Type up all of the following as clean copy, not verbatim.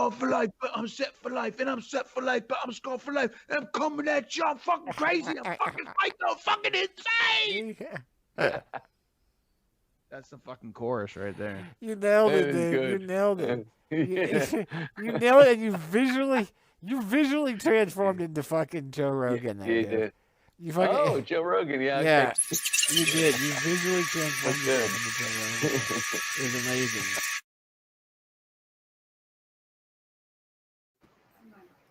scarred for life, but I'm set for life, and I'm set for life, but I'm scarred for life, and I'm coming at you. I'm fucking crazy. I'm fucking psycho, fucking insane. That's the fucking chorus right there. You nailed it, dude. You nailed it. You nailed it. And you visually transformed into fucking Joe Rogan. There, You dude. did. You fucking, Joe Rogan. Yeah. yeah, you did. You visually transformed yourself into Joe Rogan. It was amazing.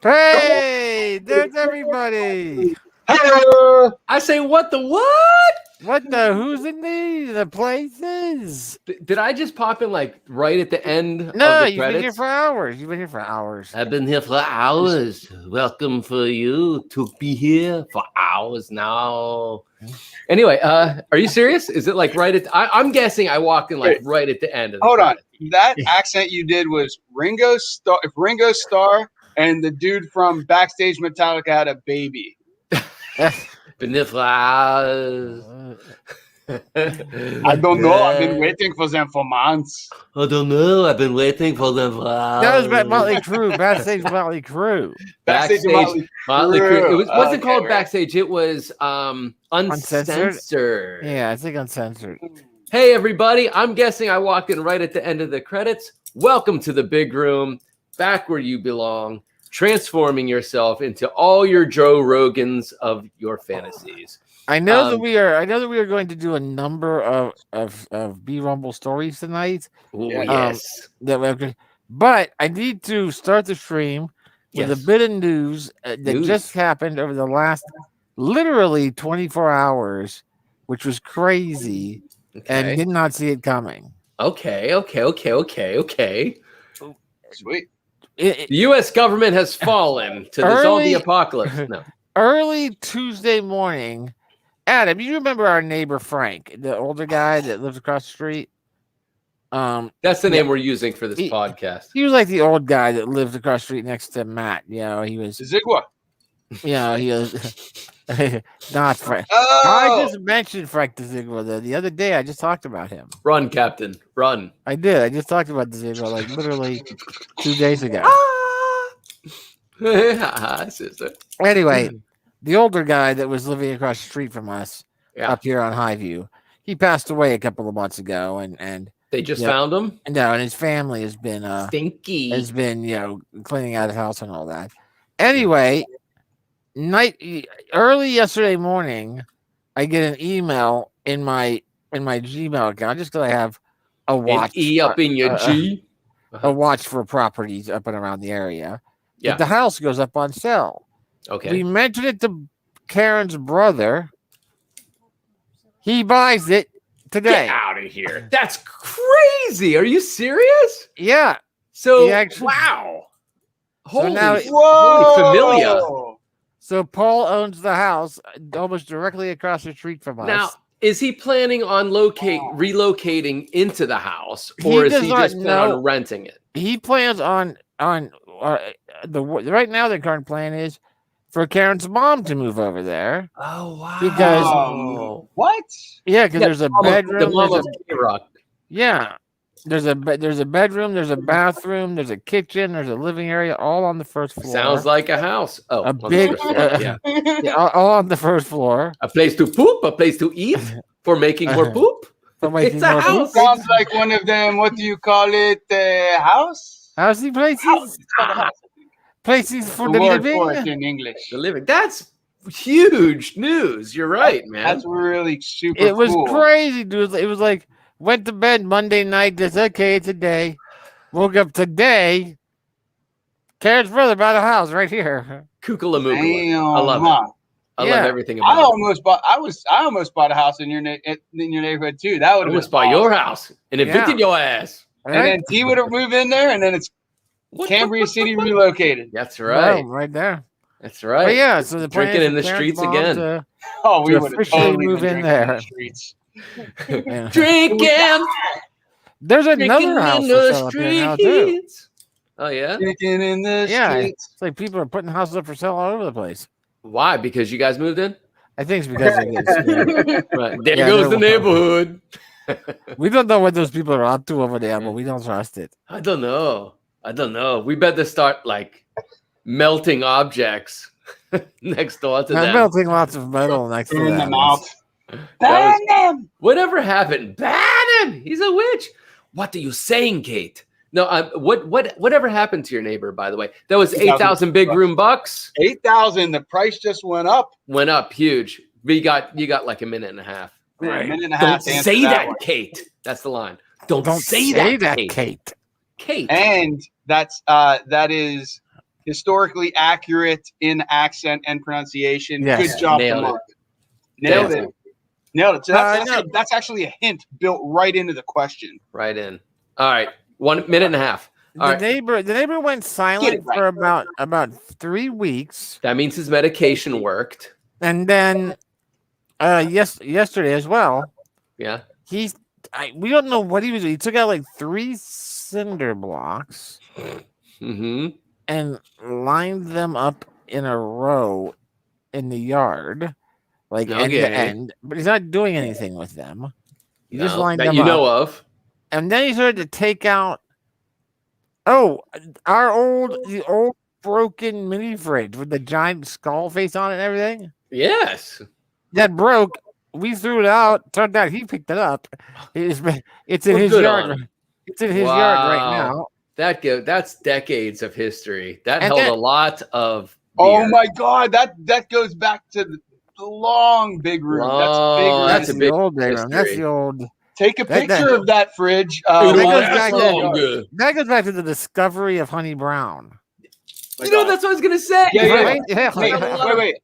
Hey, there's everybody. Hello. I say, what the what? What the? Who's in the places? Did I just pop in like right at the end of No, the you've credits? been here for hours. You've been here for hours. I've been here for hours. Welcome for you to be here for hours now. Anyway, are you serious? Is it like right at? I'm guessing I walked in like right at the end of. Hold on, that accent you did was Ringo Starr. If Ringo Starr and the dude from Backstage Metallica had a baby. Been here for hours. I don't know. I've been waiting for them for months. I don't know. I've been waiting for them for hours. That was Motley Crue. Backstage Motley Crue. Backstage Motley Crue. It wasn't called Backstage. It was uncensored. Yeah, I think uncensored. Hey, everybody. I'm guessing I walked in right at the end of the credits. Welcome to the big room. Back where you belong. Transforming yourself into all your Joe Rogans of your fantasies. I know that we are going to do a number of B Rumble stories tonight. Yes. But I need to start the stream with a bit of news that just happened over the last literally 24 hours, which was crazy, and did not see it coming. Okay. Sweet. The U.S. government has fallen to the zombie apocalypse. No. Early Tuesday morning, Adam, you remember our neighbor Frank, the older guy that lives across the street? That's the name we're using for this podcast. He was like the old guy that lived across the street next to Matt. You know, he was Zigwa. Yeah, he was not Frank. Oh! I just mentioned Frank the Zigwa the other day. I just talked about him. Run, Captain, run. I did. I just talked about the Zigwa like literally 2 days ago. Sister. Anyway, the older guy that was living across the street from us up here on Highview, he passed away a couple of months ago, and they just found him. No, and his family has been stinky. Has been cleaning out his house and all that. Anyway, early yesterday morning, I get an email in my Gmail account just because I have a watch up in your G, a watch for properties up and around the area. Yeah, but the house goes up on sale. Okay, we mentioned it to Karen's brother. He buys it today. Get out of here! That's crazy. Are you serious? Yeah. So wow. Holy familia. So Paul owns the house almost directly across the street from us. Now, is he planning on relocating into the house, or is he just planning on renting it? He plans on right now. The current plan is for Karen's mom to move over there. Oh wow! Because what? Yeah, because there's a bedroom. The mom of K-Rock. Yeah. There's a bedroom, there's a bathroom, there's a kitchen, there's a living area, all on the first floor. Sounds like a house. Oh, a big, all on the first floor. A place to poop, a place to eat for making more poop. It's a house. Sounds like one of them. What do you call it? House? Housey places. Places for the living. For it in English. The living. That's huge news. You're right, man. That's really super. It was cool. crazy, dude. It was like. Went to bed Monday night. Just okay, it's a day. Woke up today. Karen's brother bought a house right here. Kukalamookala. I love it. I love everything about it. I almost bought a house in your neighborhood too. That would have almost bought your house and evicted your ass. And then T would have moved in there, and then it's Cambria City relocated. That's right. Right there. That's right. But yeah, so the drinking in the streets again. We would have totally move in there. The streets. Drinking. There's another house for sale now too. Oh yeah, drinking in the streets. It's like people are putting houses up for sale all over the place. Why? Because you guys moved in? I think it's because I get scared. Right. There goes the neighborhood. We don't know what those people are up to over there, but we don't trust it. I don't know. I don't know. We better start like melting objects next door to I'm them. melting lots of metal next to Burn them them. out. Ban them. Whatever happened? Ban him. He's a witch. What are you saying, Kate? No, whatever happened to your neighbor, by the way? That was 8,000 big room bucks. 8,000. The price just went up. Went up huge. You got like a minute and a half. Right. A minute and a Don't half. to say that, one. Kate. That's the line. Don't say that, Kate. Kate. And that is historically accurate in accent and pronunciation. Yes. Good job, Nailed Mark. it. Nailed it. Nailed it. So no. that's actually a hint built right into the question. Right in. All right. 1 minute and a half. All right. The neighbor went silent for about 3 weeks. That means his medication worked. And then yesterday as well, Yeah. we don't know what he was doing. He took out like 3 cinder blocks Mm-hmm. and lined them up in a row in the yard, like end to end. But he's not doing anything with them. He just lined them up. You know of. And then he started to take out the old broken mini fridge with the giant skull face on it and everything. Yes. That broke. We threw it out. Turned out he picked it up. It's in his yard. It's in his yard right now. That's decades of history. That held a lot of beer. Oh my God, that goes back to the long big room. That's That's the old big room. That's the old. Take a picture of that fridge. That goes back to the discovery of Honey Brown. That's what I was gonna say. Right? Yeah. Wait.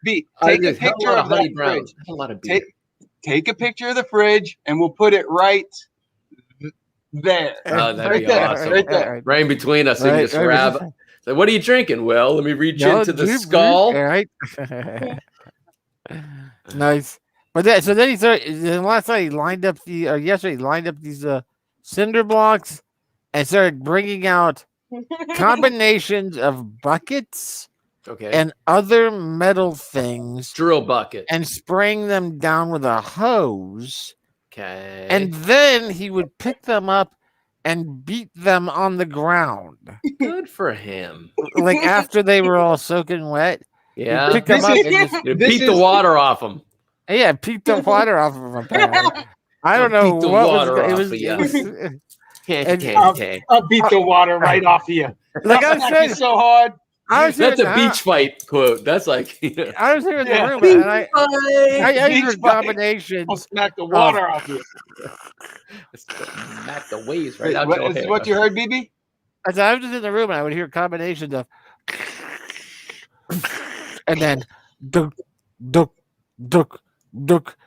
B. Take a picture of that fridge. A lot of beer. Take a picture of the fridge, and we'll put it right there. Oh, that'd be there, awesome. right there. Right in between us, so you can just grab. So what are you drinking? Well, let me reach into the skull. Right. Nice. But then he started. Then last night he lined up yesterday he lined up these cinder blocks and started bringing out combinations of buckets. Okay. And other metal things. Drill bucket. And spraying them down with a hose. Okay. And then he would pick them up and beat them on the ground. Good for him. Like after they were all soaking wet. Yeah. Pick them up and just beat the water off them. Yeah, beat the water off of them. Apparently. I don't know beat the what water was off it. Of you. I'll beat the water right off of you. Like I said, so hard. That's a beach fight quote. That's like I was here in the room and I heard combinations. I'll smack the water off you. Smack the waves right out. Is this what you heard, BB? I was just in the room and I would hear combinations of and then duk duk duk duk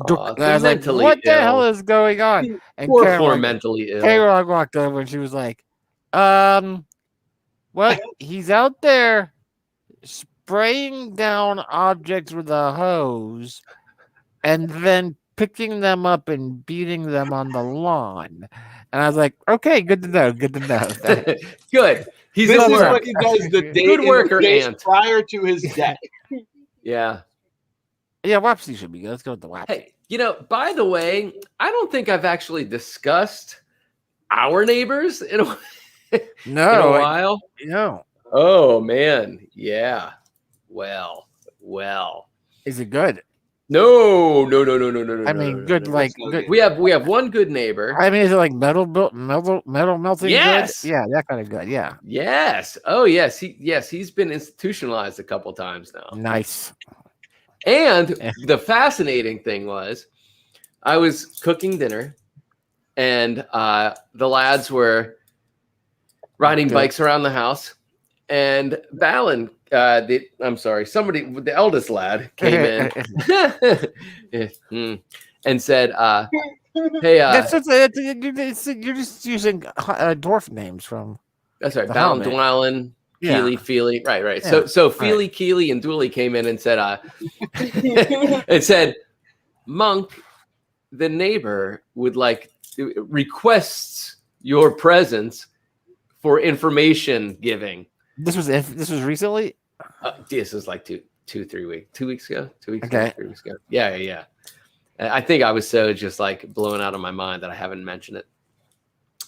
duk. And I was like, what the hell is going on? And Poor mentally ill. K-Rock walked over and she was like, well, he's out there spraying down objects with a hose and then picking them up and beating them on the lawn. And I was like, okay, good to know. Good. This is what he does the day good worker, Ant. prior to his death. Yeah. Yeah, Wapsie should be good. Let's go with the Wapsie. Hey, by the way, I don't think I've actually discussed our neighbors in a while. No. Oh man, yeah. Well. Is it good? No. I mean, good. Good. We have one good neighbor. I mean, is it like metal melting? Yes. Good? Yeah, that kind of good. Yeah. Yes. Oh yes. He's been institutionalized a couple times now. Nice. And the fascinating thing was, I was cooking dinner, and the lads were riding bikes around the house, and Balin, the eldest lad came in and said, "Hey, you're just using dwarf names from." That's right, Balin, Dwalin, Keely, Feely, right. Yeah. So Feely, right. Keely, and Dooley came in and said, Monk, the neighbor would requests your presence for information giving. This was recently. This was like 3 weeks, 2 weeks ago, 2 weeks okay. ago, 3 weeks ago. Yeah. I think I was so just blown out of my mind that I haven't mentioned it.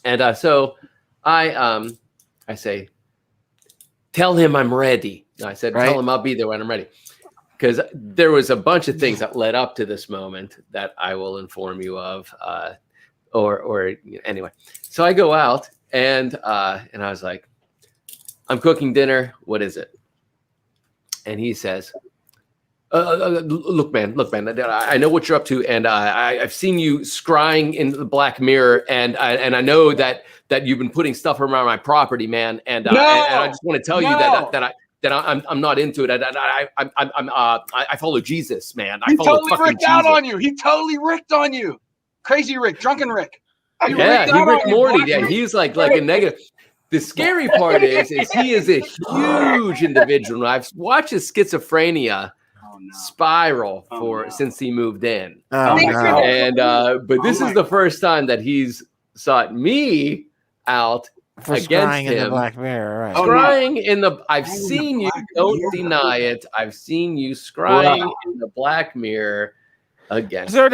And so I say, tell him I'm ready. No, I said, tell him I'll be there when I'm ready. Because there was a bunch of things that led up to this moment that I will inform you of. Or anyway. So I go out and I was like, I'm cooking dinner. What is it? And he says, look, man, I know what you're up to, and I've seen you scrying in the black mirror, and I know that you've been putting stuff around my property, man, and I just want to tell you that I'm not into it. I follow Jesus, man. He totally ricked out on you. He totally ricked on you. Crazy Rick, drunken Rick. He Rick Morty. Yeah, he's like a negative. The scary part is he is a huge individual. I've watched his schizophrenia spiral since he moved in. And but this is the first time that he's sought me out for against scrying him. in the black mirror, right? Scrying in the I've seen you, don't deny it. I've seen you scrying in the black mirror against. So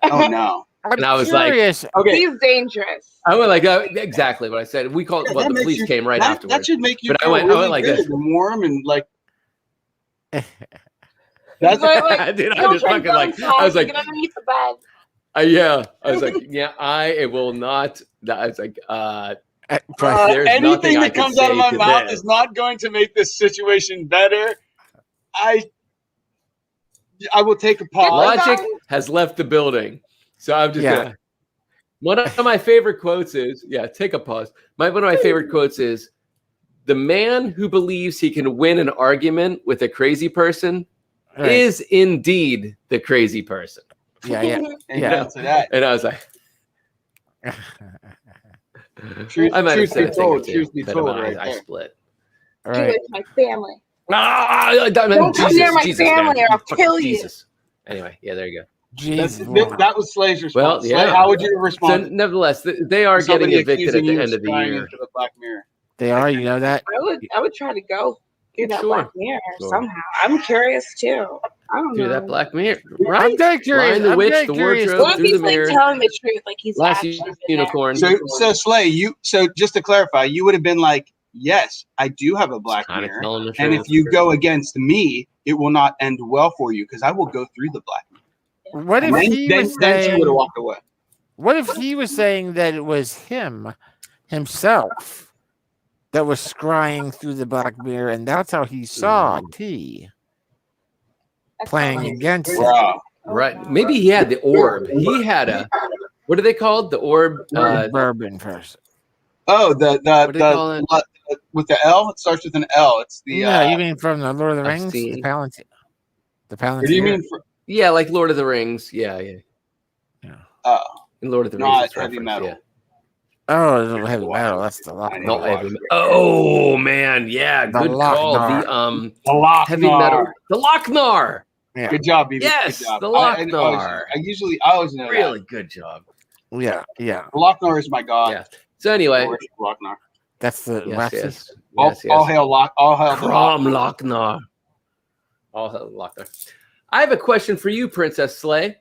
oh no. And I was curious. like, okay, he's dangerous. I went like exactly what I said. We called the police came right afterwards. That should make you I went like this. Warm and like That's dude, I was fucking like I was like get underneath the bed. Yeah. I was like, yeah, I will not. I was like, anything that comes out of my mouth is not going to make this situation better. I will take a pause. Logic has left the building. So I'm just gonna. One of my favorite quotes is, take a pause. One of my favorite quotes is, the man who believes he can win an argument with a crazy person is indeed the crazy person. Yeah. And I was like, truth be told, I split. All right. My family. Don't come near my family or I'll kill you. Anyway, there you go. That was Slay's response. Well, yeah. Slay, how would you respond? So, nevertheless, they are getting evicted at the end of the year. The black mirror. They are, you know that? I would try to go through that black mirror somehow. I'm curious too. I don't know. Through that black mirror, right? I'm very curious. Ryan the witch, the wardrobe, what if through he's the mirror. like telling the truth, like he's Last actually unicorn. So Slay, so just to clarify, you would have been like, yes, I do have a black mirror, and if you go against me, it will not end well for you because I will go through the black mirror. What if he was saying? She would have walked away. What if he was saying that it was himself, that was scrying through the black mirror, and that's how he saw T playing against him? Right? Maybe he had the orb. He had what are they called? The orb. Bourbon person. Oh, the with the L. It starts with an L. It's the. You mean from the Lord of the Rings? The Palantir. The Palantir. What do you mean? Yeah, like Lord of the Rings. Yeah. Oh, in Lord of the Rings, not heavy metal. Yeah. Oh, it's heavy metal. That's the Lochnar. Not heavy metal. Oh man, yeah, good call. The Lochnar. Heavy metal. The Lochnar. Yeah. Good job, BB. Yes, good job. the Lochnar. I always know really that. Good job. Yeah. The Lochnar is my god. Yeah. So anyway, Lochnar. That's the yes. All hail Lochnar. All hail Lochnar. I have a question for you, Princess Slay.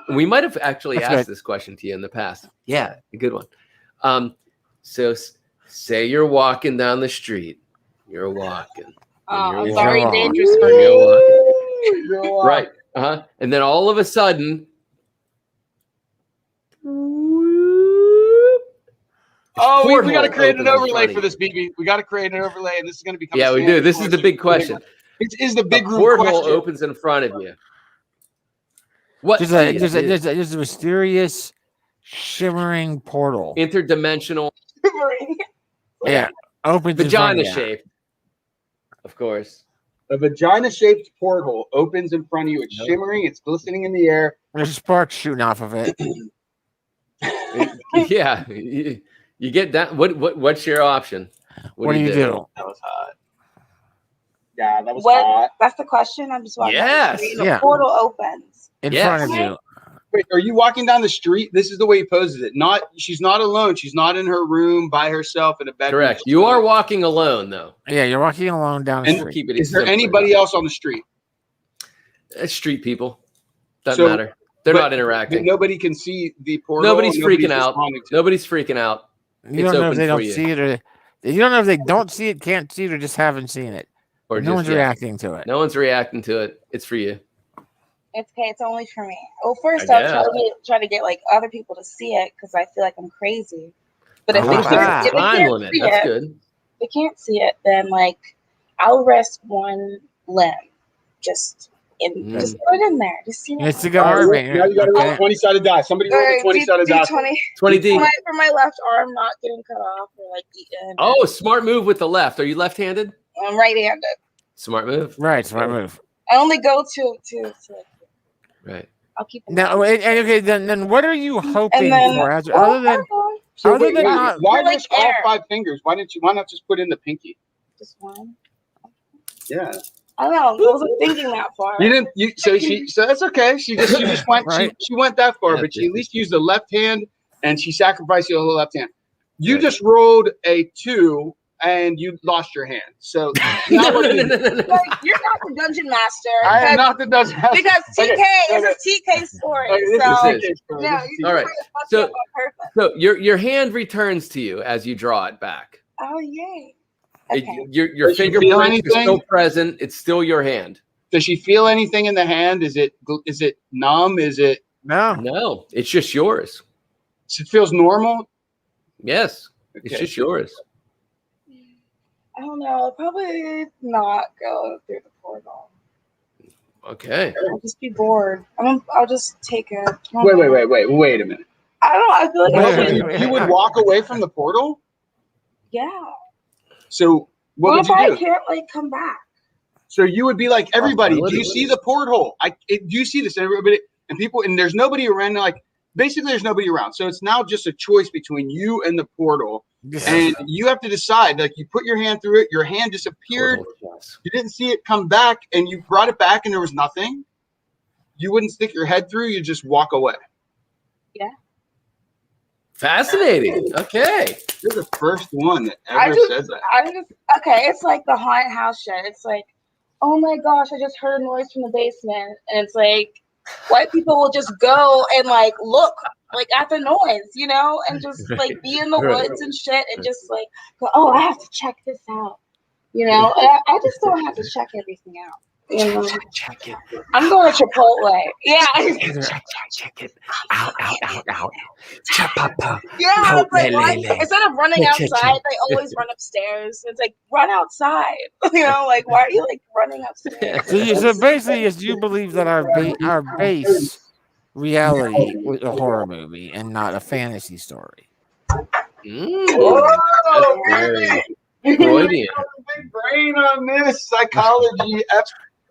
We might have actually asked this question to you in the past. Yeah, a good one. So say you're walking down the street. You're walking. Oh, very dangerous for you. Right. And then all of a sudden. Oh, we got to create an overlay for this, BB. We got to create an overlay, and this is going to become. Yeah, we do. This is the big question. It is the big porthole opens in front of you. What? There's a mysterious, shimmering portal. Interdimensional. Yeah. Opens vagina shaped. Of course. A vagina-shaped porthole opens in front of you. It's shimmering. It's glistening in the air. There's sparks shooting off of it. Yeah. You get that. What's your option? What do you do? That was hot. Yeah, that was hot. That's the question. I'm just wondering. Yes. The portal opens in front of you. Wait, are you walking down the street? This is the way he poses it. She's not alone. She's not in her room by herself in a bedroom. Correct. You are walking alone, though. Yeah, you're walking alone down the street. Is there anybody else on the street? Street people. Doesn't matter. They're not interacting. Nobody can see the portal. Nobody's freaking out. Nobody's freaking out. You don't know if they don't see it, or you don't know if they don't see it, can't see it, or just haven't seen it. Or no one's reacting to it. No one's reacting to it. It's for you. It's okay. It's only for me. Well, first I'll try to get like other people to see it because I feel like I'm crazy. But if they can't see it, then like I'll rest one limb. Just put it in there. Just see. It's a guard. Now you got to roll a 20-sided die. Somebody roll a 20-sided die. 20 deep. For my left arm not getting cut off or like eaten. Oh, smart move with the left. Are you left-handed? I'm right-handed. Smart move. Right, smart move. I only go to right. I'll keep it now. Okay, then what are you hoping for? Other than why just all 5 fingers? Why not just put in the pinky? Just one. Yeah. I don't know. I wasn't thinking that far. You didn't. So that's okay. She just went. Right. She went that far, but she at least used the left hand, and she sacrificed the left hand. You just rolled a 2. And you lost your hand. So you're not the dungeon master. I am not the dungeon master. Because TK is a TK story. All right. So your hand returns to you as you draw it back. Oh yay. Okay. Your fingerprints are still present. It's still your hand. Does she feel anything in the hand? Is it numb? Is it no? It's just yours. So it feels normal. Yes, it's just yours. I don't know. I'll probably not go through the portal. Okay. I'll just be bored. I'll just take it. Wait a minute. I don't know. I feel like you would walk away from the portal? Yeah. So what would you do? I can't like come back. So you would be like everybody. Do you see the porthole? Do you see this? Everybody and people, and there's nobody around. Like basically, there's nobody around. So it's now just a choice between you and the portal. And you have to decide, like you put your hand through it, your hand disappeared, you didn't see it come back, and you brought it back and there was nothing. You wouldn't stick your head through, you just walk away. Yeah. Fascinating. Okay. You're the first one that ever said that. It's like the haunted house shit. It's like, oh my gosh, I just heard a noise from the basement. And it's like, white people will just go and like look like at the noise, and just like be in the woods and shit and just like go, oh, I have to check this out, and I just don't have to check everything out. Check it. I'm going to Chipotle. Yeah. Check it. Out. Yeah. It's like, instead of running outside, they always run upstairs. It's like, run outside. Like, why are you like running upstairs? So basically, is you believe that our base reality was a horror movie and not a fantasy story? Oh, very Freudian. Big brain on this psychology.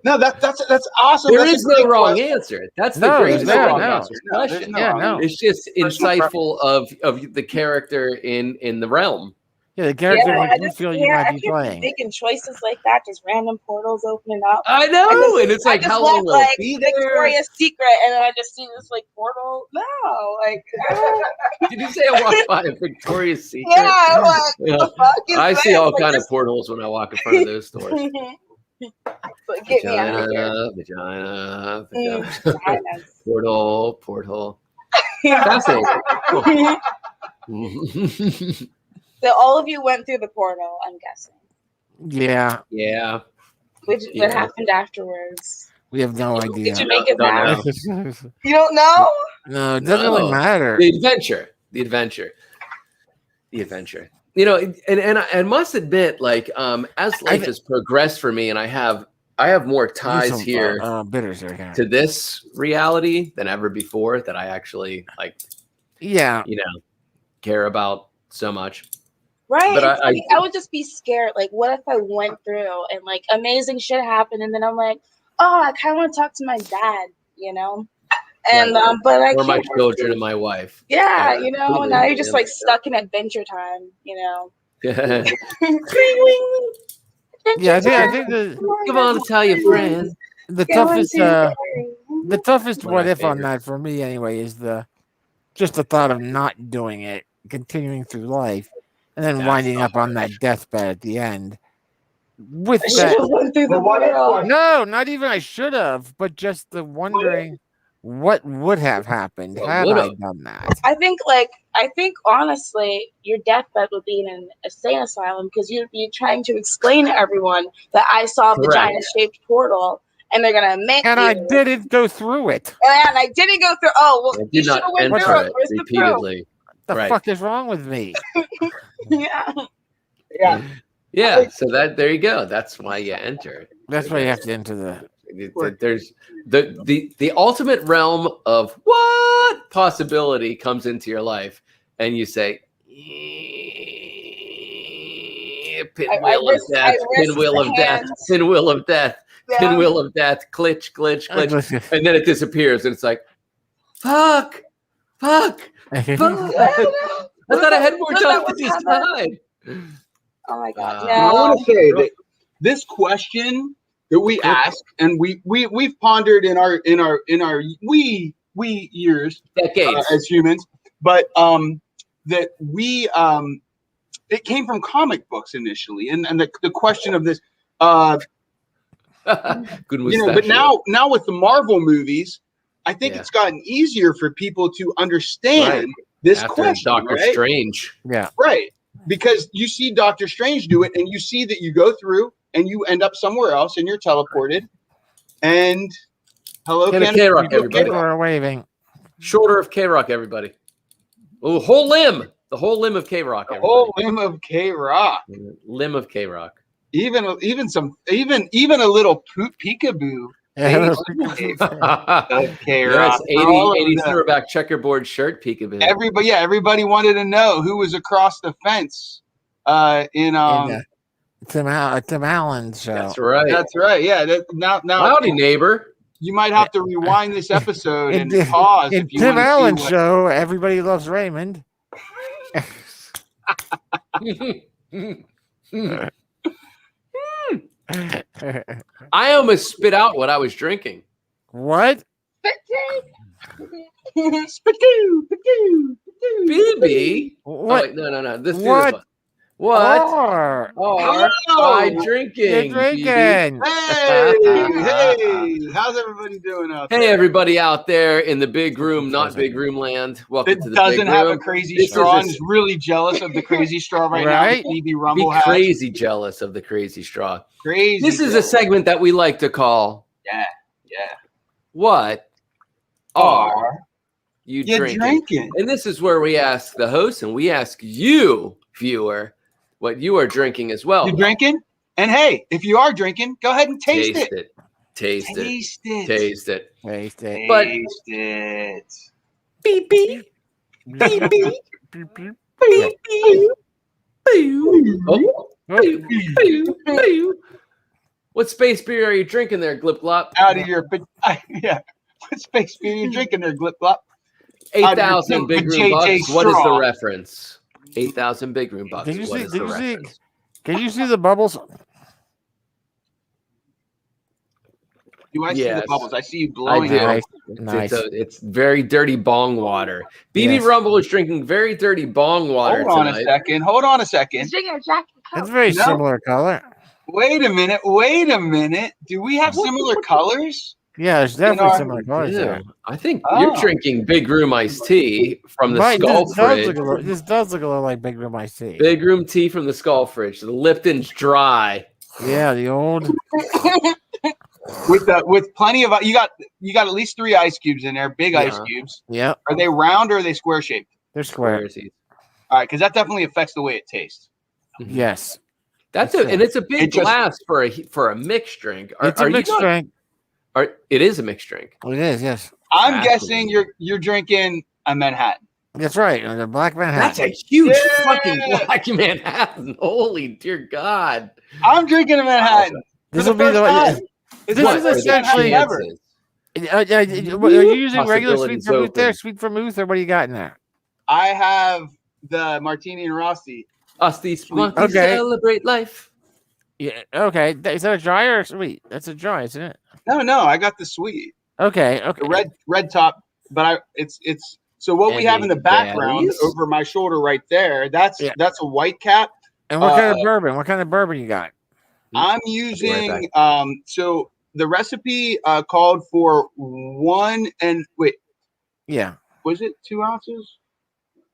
No, that's awesome. There is no wrong answer. That's the great question. No. It's just insightful of the character in the realm. Yeah, the character you feel you might be playing. Making choices like that, just random portals opening up. I know, and it's like how long will it be there? Victoria's Secret, and then I just see this like portal. No, like. Did you say I walked by a Victoria's Secret? Yeah, like the fuck is I see all kind of portals when I walk in front of those stores. Get me out of here. Vagina. Portal. Fascinating. So all of you went through the portal, I'm guessing. Yeah. What happened afterwards? We have no idea. Did you make it back? You don't know? No, it doesn't really matter. The adventure. And I must admit, like, as life has progressed for me, and I have more ties here to this reality than ever before that I actually care about so much. Right. But I would just be scared. Like, what if I went through and like amazing shit happened, and then I'm like, oh, I kind of want to talk to my dad, And but I or can't my children and my wife. Yeah, now you're just like stuck in Adventure Time, Yeah, I think come on, tell your friends. The toughest what if on that for me anyway is just the thought of not doing it, continuing through life, and then winding up on that deathbed at the end. With that, went through the no, not even I should have, but just the wondering what would have happened had I done that? I think honestly, your deathbed would be in an insane asylum because you'd be trying to explain to everyone that I saw a vagina-shaped portal, and they're gonna make and I didn't go through it. And I didn't go through. Oh, well, you should have went through it repeatedly. The fuck is wrong with me? Yeah. So there you go. That's why you enter. That's why you have to enter the. There's the ultimate realm of what possibility comes into your life, and you say, pinwheel of death, pinwheel of death, pinwheel of death, pinwheel of death, glitch, glitch, glitch, and then it disappears, and it's like, fuck. I thought I had more time to decide. Oh my god! I want to say that this question that we ask, and we've pondered in our years, decades as humans, but that we it came from comic books initially, and the question of this, but now with the Marvel movies, I think it's gotten easier for people to understand this question. Doctor Strange, right. Because you see Doctor Strange do it, and you see that you go through and you end up somewhere else, and you're teleported. And hello, K-Rock, everybody. People are waving. Shoulder of K-Rock, everybody. Oh, whole limb. The whole limb of K-Rock. The whole limb of K-Rock. Limb of K-Rock. Even a little peekaboo. Yes, 80 throwback checkerboard shirt peekaboo. Everybody wanted to know who was across the fence in Tim Allen's show. That's right. Yeah. Now howdy, neighbor. You might have to rewind this episode and pause if you Tim Allen's show. Everybody loves Raymond. I almost spit out what I was drinking. What? BB? What? Oh, wait, no. This what? What are drinking? Hey, how's everybody doing out there? Hey, everybody out there in the big room, not big room land. Welcome to the doesn't big have room. a crazy straw and is really jealous of the crazy straw right now. BB Rumble Be crazy jealous of the crazy straw. Crazy. This is a segment that we like to call. Yeah. What are you drinking? And this is where we ask the host and we ask you, viewer, what you are drinking as well. You drinking? And hey, if you are drinking, go ahead and taste it. Taste it. But beep beep. Beep beep. What space beer are you drinking there, Glip Glop? Out of your What space beer are you drinking there, Glip Glop? 8,000 big room bucks. What is the reference? 8,000 big room bucks. Can you see the bubbles? Do I see the bubbles? I see you blowing it. Nice. It's very dirty bong water. BB Rumble is drinking very dirty bong water. Hold on a second. It's very similar color. Wait a minute. Do we have similar colors? Yeah, there's definitely similar colors. Yeah. I think you're drinking Big Room iced tea from the Skull Fridge. This does look a little like Big Room iced tea. Big Room tea from the Skull Fridge. The Lipton's dry. Yeah, the old. with plenty of you got at least 3 ice cubes in there, big ice cubes. Yeah. Are they round or are they square shaped? They're square. All right, because that definitely affects the way it tastes. Yes. And it's a big glass for a mixed drink. It's a mixed drink. It is a mixed drink. It is, yes. I'm guessing you're drinking a Manhattan. That's right, the Black Manhattan. That's a huge fucking Black Manhattan. Holy dear God! I'm drinking a Manhattan. This will be the one. This is essentially. Are you using regular sweet vermouth there? Sweet vermouth, or what do you got in there? I have the Martini and Rossi. Celebrate life. Yeah. Okay. Is that a dry or a sweet? That's a dry, isn't it? No. I got the sweet. Okay. The red top, but it's. So what we have in the background over my shoulder right there, that's a white cap. And what kind of bourbon? What kind of bourbon you got? I'm using so the recipe called for 1 and wait. Yeah. Was it 2 ounces?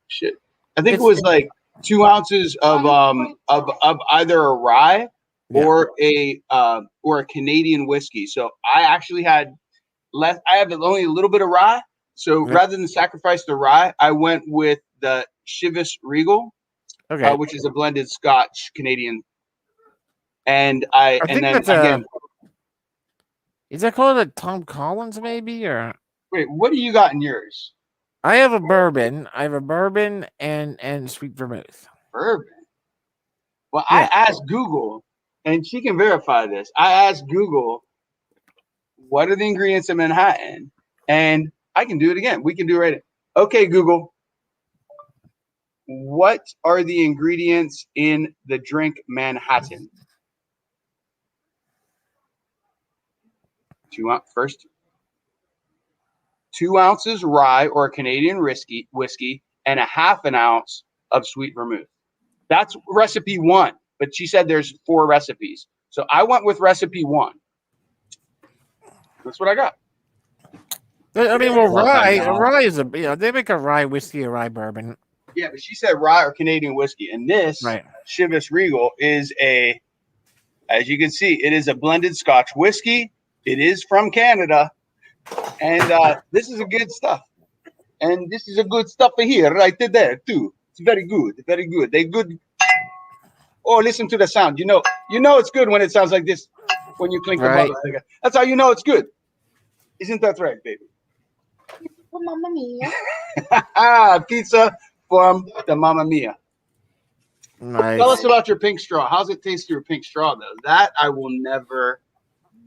Shit. I think it was like 2 ounces of either a rye or a Canadian whiskey. So I actually had less. I have only a little bit of rye. So rather than sacrifice the rye, I went with the Chivas Regal, which is a blended Scotch Canadian. And again, is that called a Tom Collins maybe or? Wait, what do you got in yours? I have a bourbon. I have a bourbon and sweet vermouth. Bourbon. Well, I asked Google, and she can verify this. I asked Google, what are the ingredients in Manhattan? And I can do it again. We can do it right. Okay, Google. What are the ingredients in the drink Manhattan? First, 2 ounces rye or Canadian whiskey and a half an ounce of sweet vermouth. That's recipe 1, but she said there's 4 recipes. So I went with recipe 1. That's what I got. I mean, well, rye is they make a rye whiskey, a rye bourbon. Yeah, but she said rye or Canadian whiskey. And this Chivas Regal is as you can see, it is a blended Scotch whiskey. It is from Canada. And this is a good stuff. And this is a good stuff here, right there, too. It's very good. Very good. They good. Oh, listen to the sound. You know it's good when it sounds like this. When you clink the bottle. That's how you know it's good. Isn't that right, baby? Mamma mia. Pizza from the Mamma Mia. Nice. Tell us about your pink straw. How's it taste through a pink straw, though? That I will never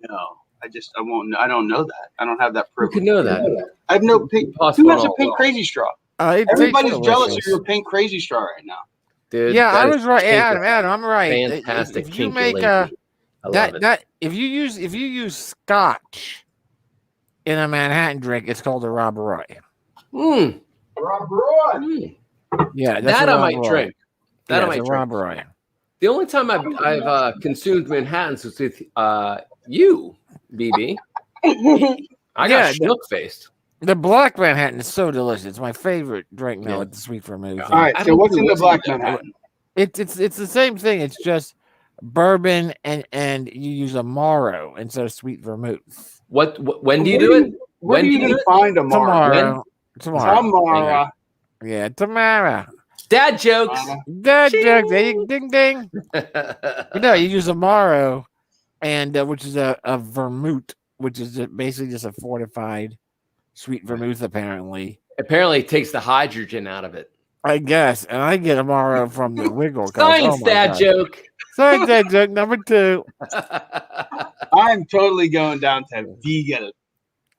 know. I won't. I don't know that. I don't have that privilege. You can know that. I have no pink. Who has a pink crazy straw? Everybody's jealous of your pink crazy straw right now. Dude, yeah, I was right. Adam, I'm right. Fantastic. If you make if you use Scotch in a Manhattan drink, it's called a Rob Roy. Rob Roy. Yeah, that I might drink. That I might drink. Rob Roy. The only time I've consumed Manhattans was with you, BB. I got schnook faced. The black Manhattan is so delicious. It's my favorite drink now with the sweet vermouth. All right, so what's in the black Manhattan? It's the same thing. It's just bourbon and you use Amaro instead of sweet vermouth. When do you do it? When do you even find Amaro? Tomorrow. Yeah, tomorrow. Dad jokes. Dad jokes. Ding ding. You use Amaro, and which is a vermouth, which is basically just a fortified sweet vermouth. Apparently, it takes the hydrogen out of it. I guess, and I get Amaro from the Wiggle. Science dad joke. Science dad joke number 2. I'm totally going down to vegan.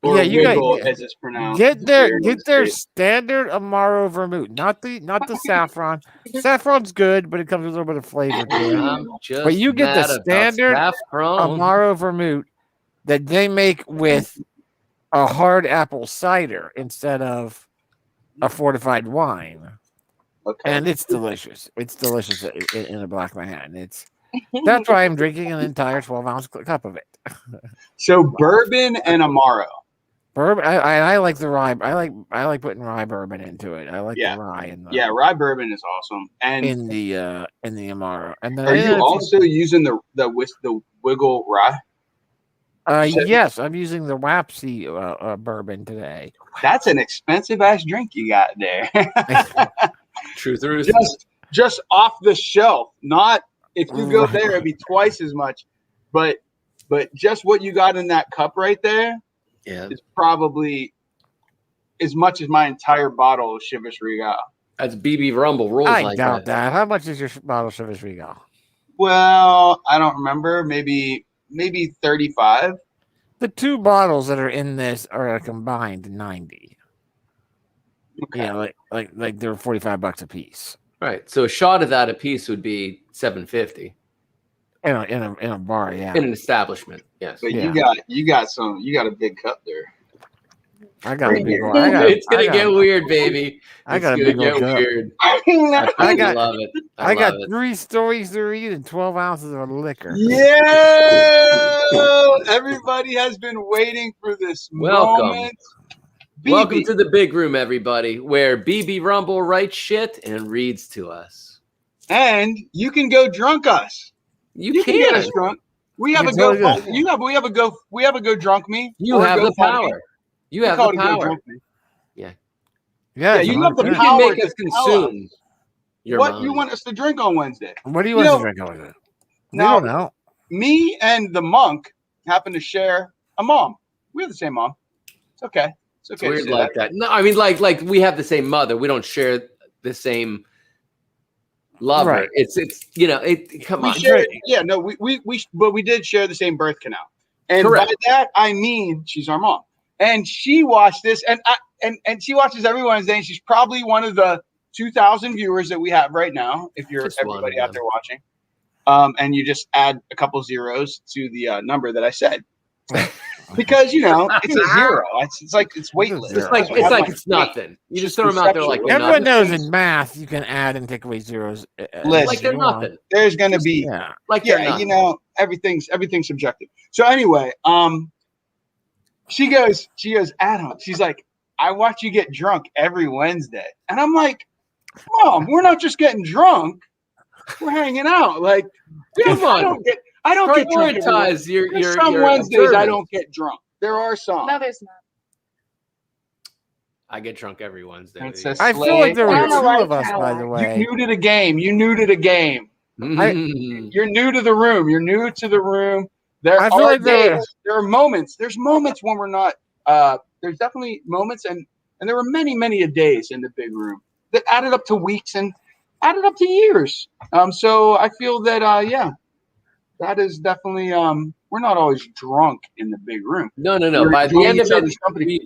Or Wiggle, as it's pronounced. Get their standard Amaro vermouth, not the saffron. Saffron's good, but it comes with a little bit of flavor to it. But you get the standard Amaro vermouth that they make with a hard apple cider instead of a fortified wine. Okay. And it's delicious. It's delicious in a black Manhattan. That's why I'm drinking an entire 12-ounce cup of it. So bourbon and Amaro. Bourbon. I like the rye. I like putting rye bourbon into it. I like the rye. Rye bourbon is awesome. And in the Amaro. And then are you also using the Wiggle rye? Yes, I'm using the Wapsie bourbon today. That's an expensive ass drink you got there. Truth is just off the shelf. Not if you go there, it'd be twice as much. But just what you got in that cup right there is probably as much as my entire bottle of Chivas Regal. That's BB Rumble rules. I doubt that. How much is your bottle of Chivas Regal? Well, I don't remember. Maybe 35. The 2 bottles that are in this are a combined 90. Okay. Like they're $45 a piece. Right. So a shot of that a piece would be $7.50. In a bar, yeah. In an establishment, yes. But you got a big cup there. I got a big one. It's gonna get weird, baby. I got a big one. Weird. I love it. I got 3 stories to read and 12 ounces of liquor. Yeah, Everybody has been waiting for this Welcome. moment. Welcome BB. to the big room, everybody, where BB Rumble writes shit and reads to us. And you can go drunk us. You can get us drunk. We have a go. We have a go drunk me. You have the power. You have the power. Yeah, you have the You power can make to us consume your what mind. you want us to drink on Wednesday. What do you want to drink on Wednesday? Now, We don't know. me and the monk happen to share a mom. We have the same mom. It's okay. It's okay. It's weird like that. No, I mean, like we have the same mother. We don't share the same lover. Right. It's come we on. share, yeah, no, but we did share the same birth canal. And Correct. by that I mean she's our mom. And she watched this, and she watches every Wednesday, and she's probably one of the 2,000 viewers that we have right now. If you're Just everybody out there watching, and you just add a couple zeros to the number that I said, because it's a zero. It's like it's weightless. It's like it's nothing. You just throw them out there like they're everyone nothing. knows in math you can add and take away zeros. Like they're nothing. There's gonna be they're nothing. Everything's subjective. So anyway, she goes, Adam, she's like, I watch you get drunk every Wednesday. And I'm like, Mom, we're not just getting drunk. We're hanging out. Like, come on. I don't get drunk. Prioritize your some Wednesdays I don't get drunk. There are some. No, there's not. I get drunk every Wednesday. I feel like there were two of us, by the way. You're new to the game. You're new to the game. You're new to the room. You're new to the room. There are moments. There's moments when we're not. There's definitely moments, and there were many a days in the big room that added up to weeks and added up to years. So I feel that that is definitely we're not always drunk in the big room. No. By the end of it,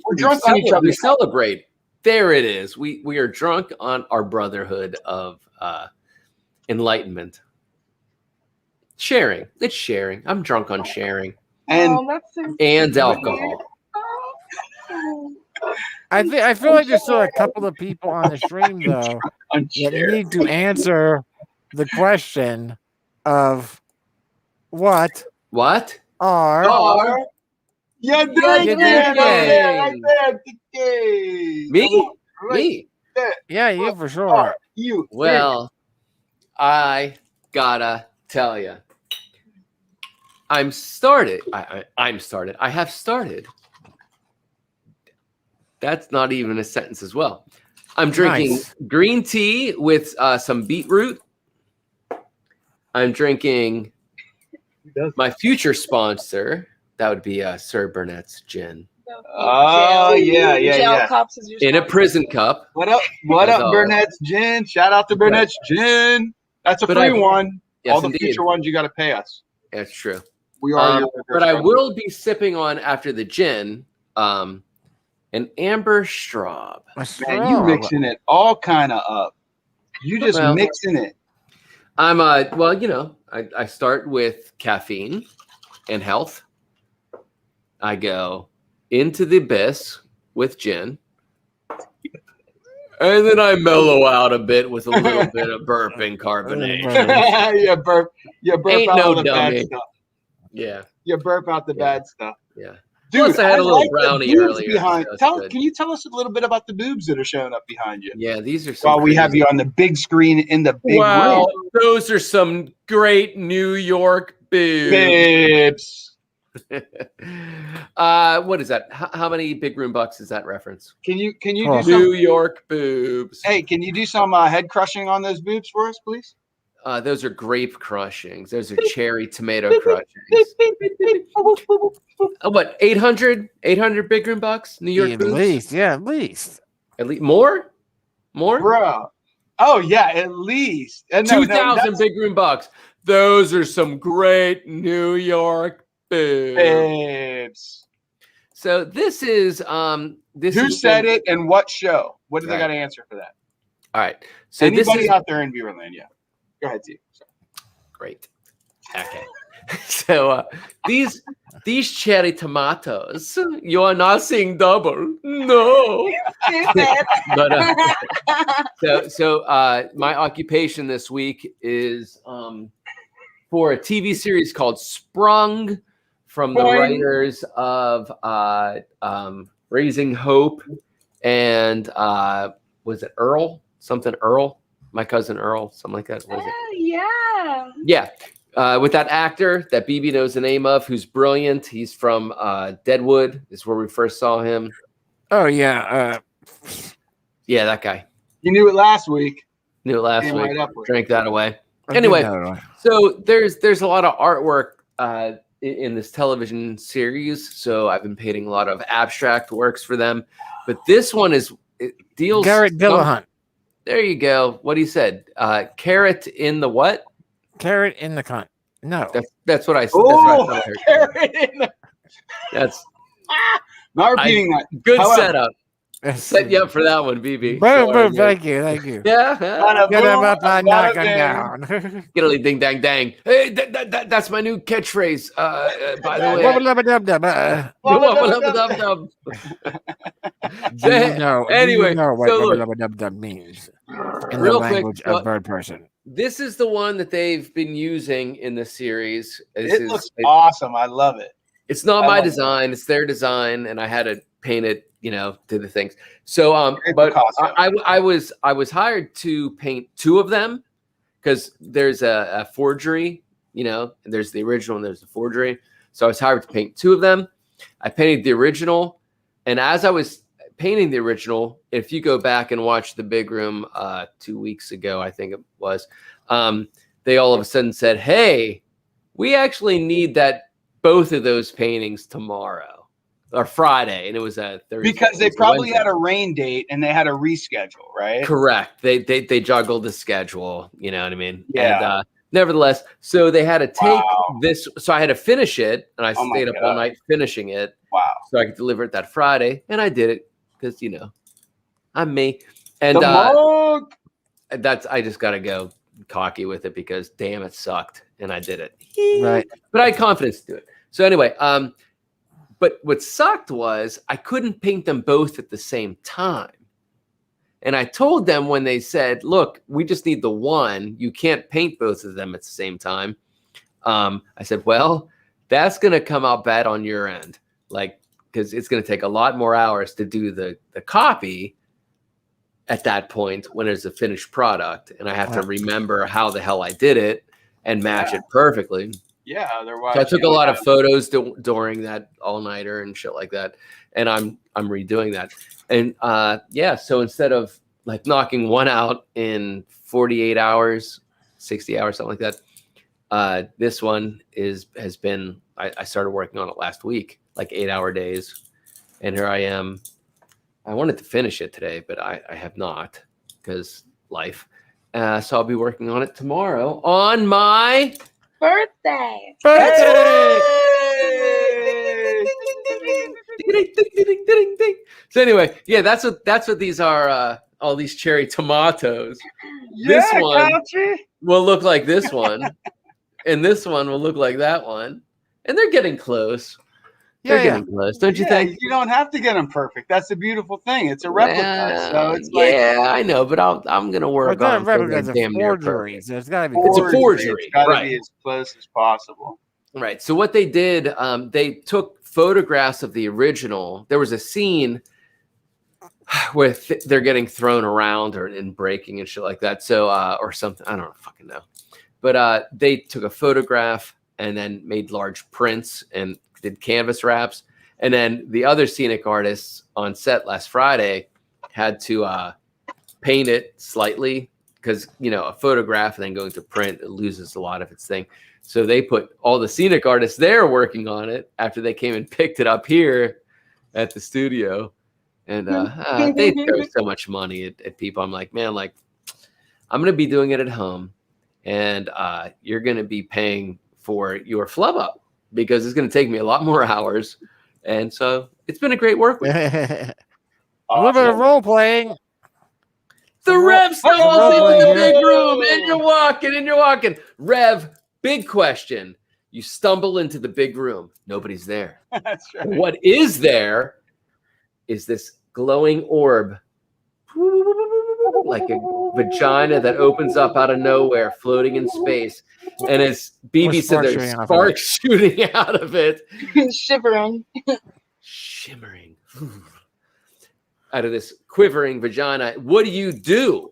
we're drunk on each other. We celebrate. There it is. We are drunk on our brotherhood of enlightenment. Sharing. It's sharing. I'm drunk on sharing. And alcohol. I feel like there's still a couple of people on the stream though that need to answer the question of what are Me? Yeah, you for sure. Well, I gotta tell you, I'm started. I have started. That's not even a sentence as well. I'm drinking green tea with some beetroot. I'm drinking my future sponsor. That would be Sir Burnett's gin. Oh, yeah. In a prison cup. What up, Burnett's Gin? Shout out to Burnett's Gin. That's a free one. Yes, all the future ones you got to pay us. That's true. We are but I will be sipping on after the gin an amber straub. Man, you mixing it all kind of up. You just mixing it. I'm I start with caffeine and health. I go into the abyss with gin. And then I mellow out a bit with a little bit of burping carbonation. You burp Ain't out no the dummy. bad stuff. Yeah. You burp out the bad stuff. Yeah. Dude, plus I had a little brownie earlier. Can you tell us a little bit about the boobs that are showing up behind you? Yeah, these are some while we have you on the big screen in the big room. Those are some great New York boobs. What is that? How many big room bucks is that reference? Can you do some New York boobs? Hey, can you do some head crushing on those boobs for us, please? Those are grape crushings. Those are cherry tomato crushings. What, 800 big room bucks? New York boobs? At least. More? Bro. Oh, yeah, at least. 2,000 big room bucks. Those are some great New York boobs. So this is who said it and what show? What do they got to answer for that? All right. So anybody out there in Viewerland, yeah. Go ahead, Steve. Great. Okay. So these cherry tomatoes, you are not seeing double. No. But so my occupation this week is for a TV series called Sprung from the writers of Raising Hope and was it Earl? Something Earl? My cousin Earl, something like that. Was it? Yeah. Yeah. With that actor that BB knows the name of, who's brilliant. He's from Deadwood, is where we first saw him. Oh, yeah. Yeah, that guy. You knew it last week. Knew it last Came week. right up with Drank that away. I Anyway, did that away. so there's a lot of artwork in this television series. So I've been painting a lot of abstract works for them. But this one deals... Garrett Dillahunt. There you go. What he said. Carrot in the what? Carrot in the cunt. No. That's what I said. Oh, carrot in the... That's... Not repeating that. Good However, setup. Set you up for that one, BB. Boom, boom. Thank you. Yeah. Get him up and knock him down. Giddly ding dang dang. Hey, that's my new catchphrase. By the way. Anyway, know what so look, means in real the language quick, of bird person. this is the one that they've been using in the series. It looks awesome. I love it. It's not my design; it's their design, and I had to paint it. Do the things. So, but I was hired to paint two of them because there's a forgery. There's the original and there's the forgery. So I was hired to paint two of them. I painted the original, and as I was painting the original, if you go back and watch the big room 2 weeks ago, I think it was, they all of a sudden said, "Hey, we actually need both of those paintings tomorrow or Friday," and it was a Thursday. Because they probably had a rain date and they had a reschedule, right? Correct. They juggled the schedule. You know what I mean? Yeah. And, nevertheless, so they had to take this. So I had to finish it, and I stayed up all night finishing it. Wow. So I could deliver it that Friday, and I did it because I'm me. And that's I just got to go cocky with it because damn, it sucked, and I did it. Right. But I had confidence to do it. So anyway, but what sucked was I couldn't paint them both at the same time. And I told them when they said, "Look, we just need the one. You can't paint both of them at the same time." I said, "Well, that's going to come out bad on your end, because it's going to take a lot more hours to do the copy at that point when there's a finished product, and I have to remember how the hell I did it and match it perfectly." Yeah, otherwise. So I took a lot of photos during that all-nighter and shit like that, and I'm redoing that. And so instead of knocking one out in 48 hours, 60 hours, something like that, this one has been. I started working on it last week, 8-hour days, and here I am. I wanted to finish it today, but I have not because life. So I'll be working on it tomorrow on my birthday. So anyway, yeah, that's what these are. All these cherry tomatoes. Yeah, this one country. will look like this one, and this one will look like that one, and they're getting close. They're getting close, don't you think? You don't have to get them perfect. That's the beautiful thing. It's a replica, so it's I know, but I'm gonna work on it. Damn forgery. So it's gotta be. It's a forgery. It's gotta be as close as possible. Right. So what they did, they took photographs of the original. There was a scene where they're getting thrown around and breaking and shit like that. So or something. I don't fucking know. But they took a photograph and then made large prints and did canvas wraps. And then the other scenic artists on set last Friday had to paint it slightly because, a photograph and then going to print, it loses a lot of its thing. So they put all the scenic artists there working on it after they came and picked it up here at the studio. And they throw so much money at people. I'm like, man, I'm going to be doing it at home. And you're going to be paying for your flub up because it's going to take me a lot more hours. And so it's been a great work week. A little bit of role playing. The Rev stumbles into the big room, and you're walking. Rev, big question. You stumble into the big room. Nobody's there. That's right. What is there is this glowing orb like a vagina that opens up out of nowhere, floating in space. And as BB said, there's sparks shooting out of it. Shivering. Shimmering. Out of this quivering vagina. What do you do?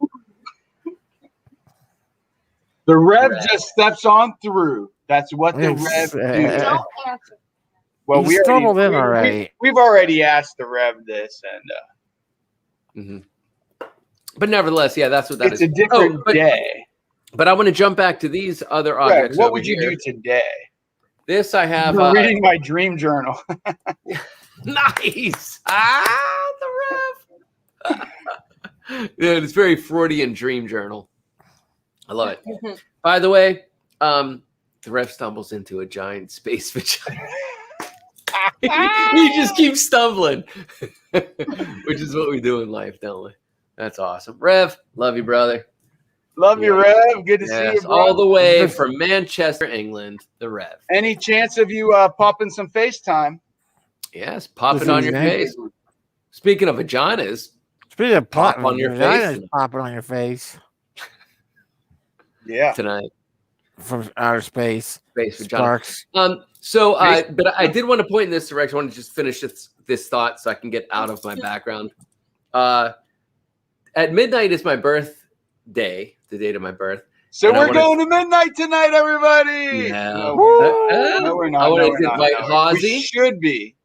The Rev just steps on through. That's what the Rev do. Don't answer. Well, we stumbled in already. We've already asked the Rev this, and but nevertheless, yeah, that's what that is. It's a different day. But I want to jump back to these other objects. What would you do today? This I have. You're reading my dream journal. Nice. The Rev. Yeah, it's very Freudian dream journal. I love it. By the way, the Rev stumbles into a giant space vagina. He just keeps stumbling, which is what we do in life, don't we? That's awesome. Rev, love you, brother. Love you, Rev. Good to see you, bro. All the way from Manchester, England, the Rev. Any chance of you popping some FaceTime? Yes, pop it on your face. Speaking of vaginas, speaking of pop on your face. Popping on your face. Yeah. Tonight. From outer space. Space Sparks. But I did want to point in this direction. I want to just finish this thought so I can get out of my background. At midnight is my birthday, the date of my birth. So we're going to midnight tonight, everybody. No, we're not. I want to invite Hawsey. We should be.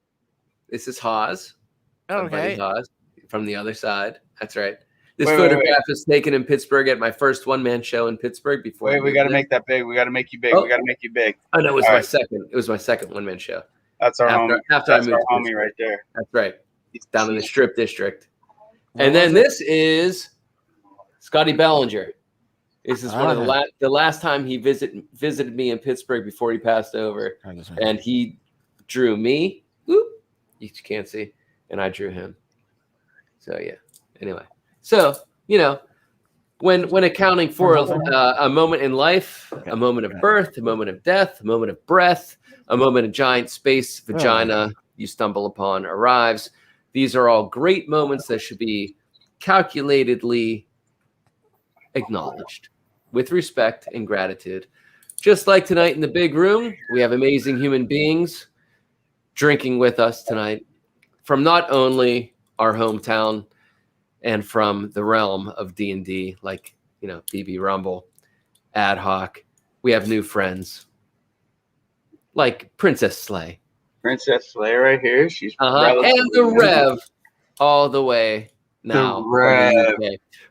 This is Haas. Okay. Haas from the other side. That's right. This photograph is taken in Pittsburgh at my first one-man show in Pittsburgh. We got to make that big. We got to make you big. We got to make you big. Oh no, it was my second. It was my second one-man show. That's our homie. After I moved our homie right there. That's right. He's down in the Strip District. And then this is Scotty Bellinger. This is one of the last time he visited me in Pittsburgh before he passed over, and he drew me. Whoop, you can't see, and I drew him. So yeah. Anyway, so when accounting for a moment in life, a moment of birth, a moment of death, a moment of breath, a moment of giant space vagina you stumble upon arrives. These are all great moments that should be calculatedly acknowledged with respect and gratitude. Just like tonight in the big room, we have amazing human beings drinking with us tonight from not only our hometown and from the realm of D&D, like, BB Rumble, Ad Hoc. We have new friends like Princess Slay. Princess Slay right here. She's and the Rev all the way now. The Rev.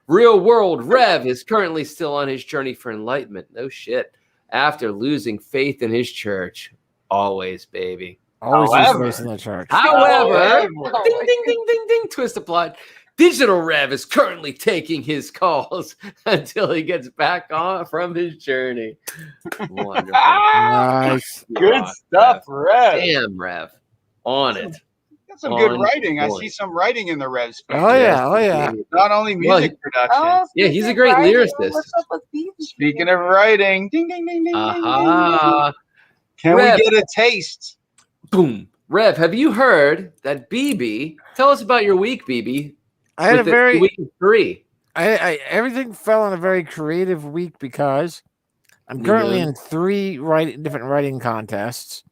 Real world Rev is currently still on his journey for enlightenment. No shit. After losing faith in his church. Always, baby. Always lose faith in the church. However, ding, ding, ding, ding, ding, twist of plot. Digital Rev is currently taking his calls until he gets back on from his journey. Wonderful. Nice. Good stuff, Rev. Damn, Rev. On it. That's some good writing. I see some writing in the Rev's face. Oh, yeah. Not only music production. Yeah, he's a great lyricist. What's up with these? Speaking of writing, ding, ding, ding, ding, ding, Can we get a taste? Boom. Rev, have you heard that BB? Tell us about your week, BB. I had a week of 3. Everything fell on a very creative week because I'm currently in 3 different writing contests,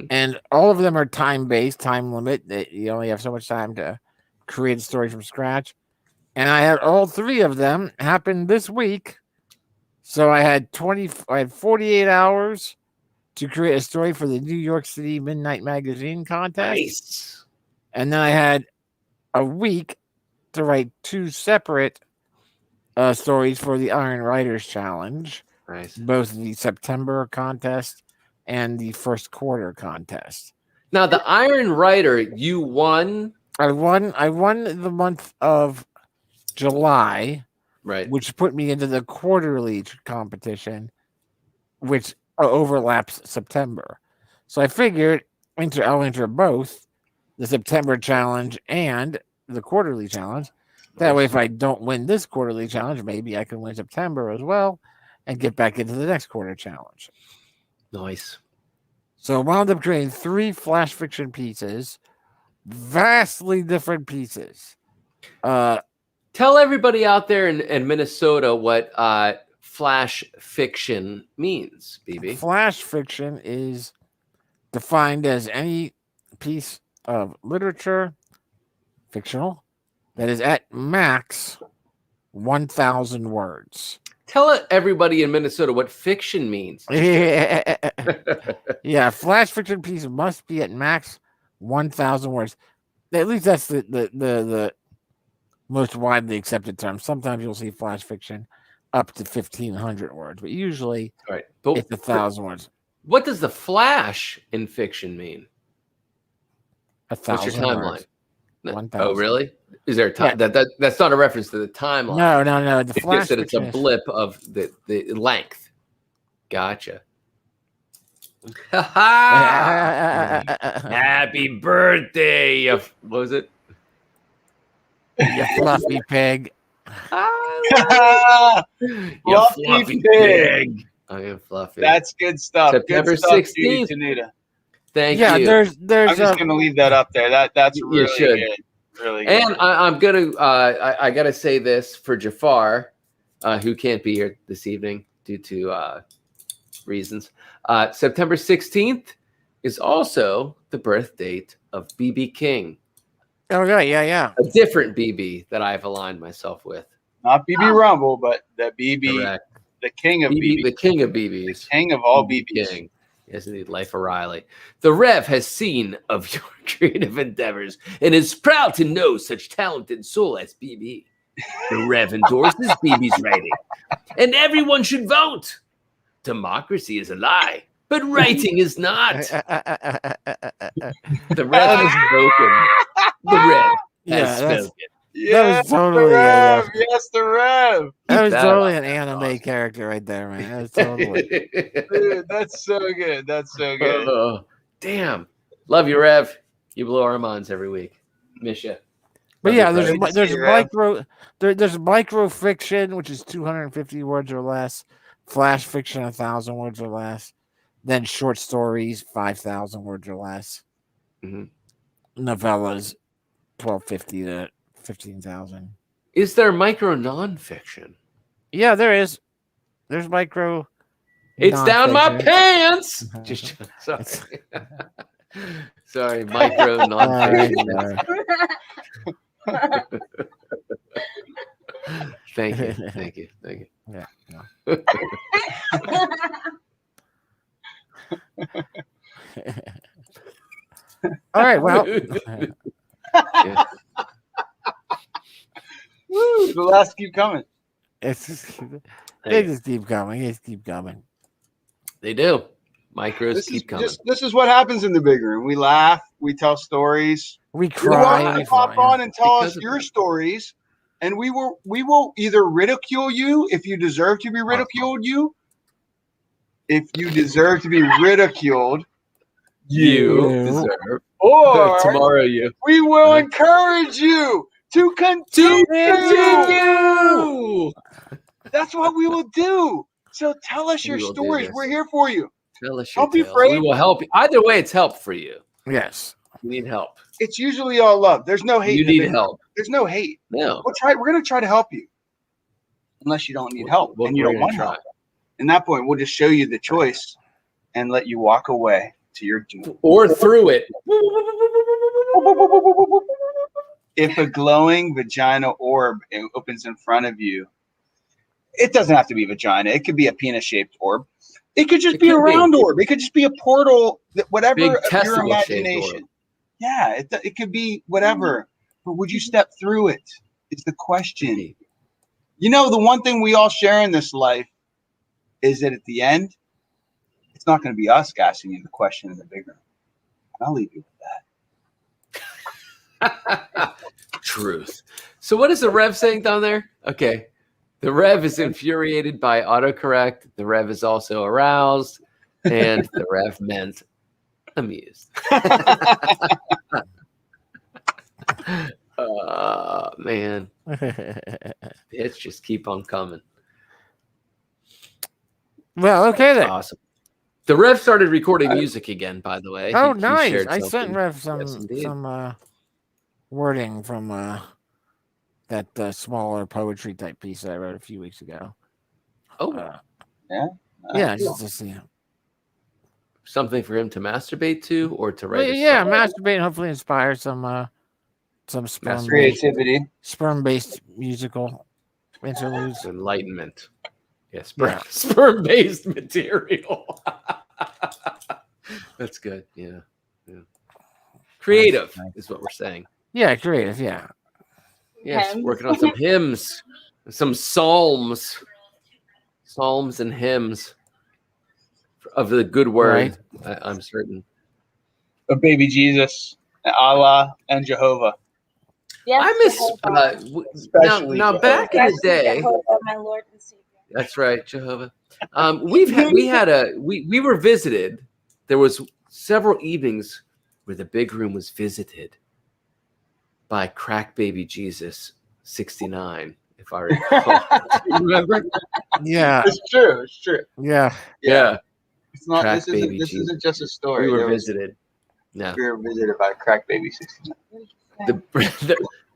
and all of them are time-based, time limit. You only have so much time to create a story from scratch. And I had all 3 of them happen this week. So I had 48 hours to create a story for the New York City Midnight Magazine contest. Nice. And then I had a week to write 2 separate stories for the Iron Writers Challenge. Nice. Both the September contest and the first quarter contest. Now, the Iron Writer, you won. I won the month of July, right? Which put me into the quarterly competition, which overlaps September. So I figured I'll enter both the September challenge and the quarterly challenge. That way, if I don't win this quarterly challenge, maybe I can win September as well and get back into the next quarter challenge. Nice. So I wound up creating 3 flash fiction pieces, vastly different pieces. Tell Tell everybody out there in Minnesota what flash fiction means, BB. Flash fiction is defined as any piece of literature, fictional, that is at max 1,000 words. Tell everybody in Minnesota what fiction means. Yeah, flash fiction piece must be at max 1,000 words. At least that's the most widely accepted term. Sometimes you'll see flash fiction up to 1,500 words, but usually it's 1,000 words. What does the flash in fiction mean? 1,000 What's your timeline? words. 1,000. Oh, really? Is there a time that's not a reference to the timeline? No. The It's flash just that it's a fiction blip of the length. Gotcha. Happy birthday! What was it? You fluffy pig. You fluffy pig. I am fluffy. That's good stuff. September 16th. Thank you. There's. I'm just gonna leave that up there. That's really should. good. Really good. And I'm gonna I gotta say this for Jafar, who can't be here this evening due to reasons. September 16th is also the birth date of BB King. Oh yeah. A different BB that I've aligned myself with. Not BB Rumble, but the BB, Correct. the king of BB, the king of BBs. the king of all BBs. King. Yes, indeed, Life O'Reilly. The Rev has seen of your creative endeavors and is proud to know such talented soul as BB. The Rev endorses BB's writing, and everyone should vote. Democracy is a lie, but writing is not. The Rev has spoken. The Rev has spoken. That was totally the Rev. Yes, the Rev. That was totally an anime character right there, man. That was totally. Dude, that's so good. That's so good. Damn. Love you, Rev. You blow our minds every week. Miss you. But yeah, there's micro fiction, which is 250 words or less. Flash fiction, 1,000 words or less. Then short stories, 5,000 words or less. Mm-hmm. Novellas, 1,250 to 15,000. Is there micro nonfiction? Yeah, there is. There's micro. It's down my pants. Just sorry. Sorry, micro nonfiction. Thank you. Yeah. No. All right. Well. Yeah. Woo, the last keep coming. They just keep coming. They do. Micros keep coming. This is what happens in the big room. We laugh. We tell stories. We cry. You pop on and tell us your stories, and we will either ridicule you if you deserve to be ridiculed. If you deserve to be ridiculed, you deserve. Or tomorrow we will encourage you to continue. That's what we will do. So tell us your stories. We're here for you. Tell us your Don't be afraid. We will help you. Either way, it's help for you. Yes. You need help. It's usually all love. There's no hate. You need help. The's no hate. No. We're going to try to help you. Unless you don't need help and you don't want help. At that point, we'll just show you the choice and let you walk away to your doom. Or through it. If a glowing vagina orb opens in front of you, it doesn't have to be vagina. It could be a penis-shaped orb. It could just be a round orb. It could just be a portal, whatever your imagination. Orb. Yeah, it could be whatever. But would you step through it? Is the question. You know, the one thing we all share in this life is that at the end, it's not going to be us asking you the question in the big room. I'll leave you with that. Truth. So what is the Rev saying down there? Okay. The Rev is infuriated by autocorrect. The Rev is also aroused. And the Rev meant amused. Man. Hits just keep on coming. Well, okay then. Awesome. The Rev started recording music again, by the way. Oh, nice. I sent Rev some wording from that smaller poetry type piece that I wrote a few weeks ago. Oh, Yeah, just something for him to masturbate to or to write. Yeah, masturbate and hopefully inspire some creativity, sperm-based musical interludes. Enlightenment. Yes, sperm-based material. That's good. Yeah. Creative is what we're saying. Yeah, creative. Yeah. Yes, working on some hymns, some psalms and hymns of the good word. Right. I'm certain. Of baby Jesus, Allah, and Jehovah. Yes, I miss now back in the day. Jehovah, my Lord and Savior. That's right, Jehovah. We were visited. There was several evenings where the big room was visited by Crack Baby Jesus 69, if I recall. Remember? Yeah, it's true. Yeah. It's not. This isn't just a story. We were visited. No, we were visited by Crack Baby 69.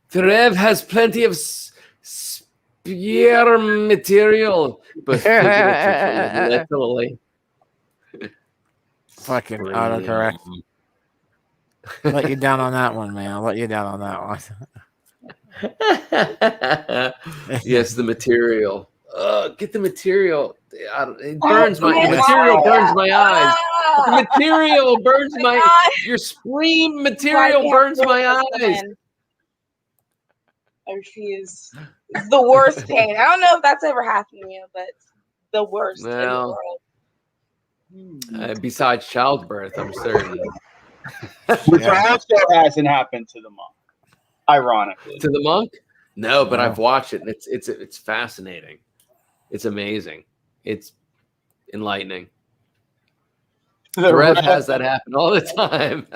The Rev has plenty of spear material, but literally. Fucking autocorrect. Let you down on that one, man. I'll let you down on that one. Yes, the material. Get the material. It burns the material burns my eyes. The material burns your spleen material burns my eyes. I refuse. It's the worst pain. I don't know if that's ever happened to you, but it's the worst in the world. Besides childbirth, I'm certain. Which also hasn't happened to the monk. Ironically. To the monk? No, but I've watched it and it's fascinating. It's amazing. It's enlightening. The Rev has that happen all the time.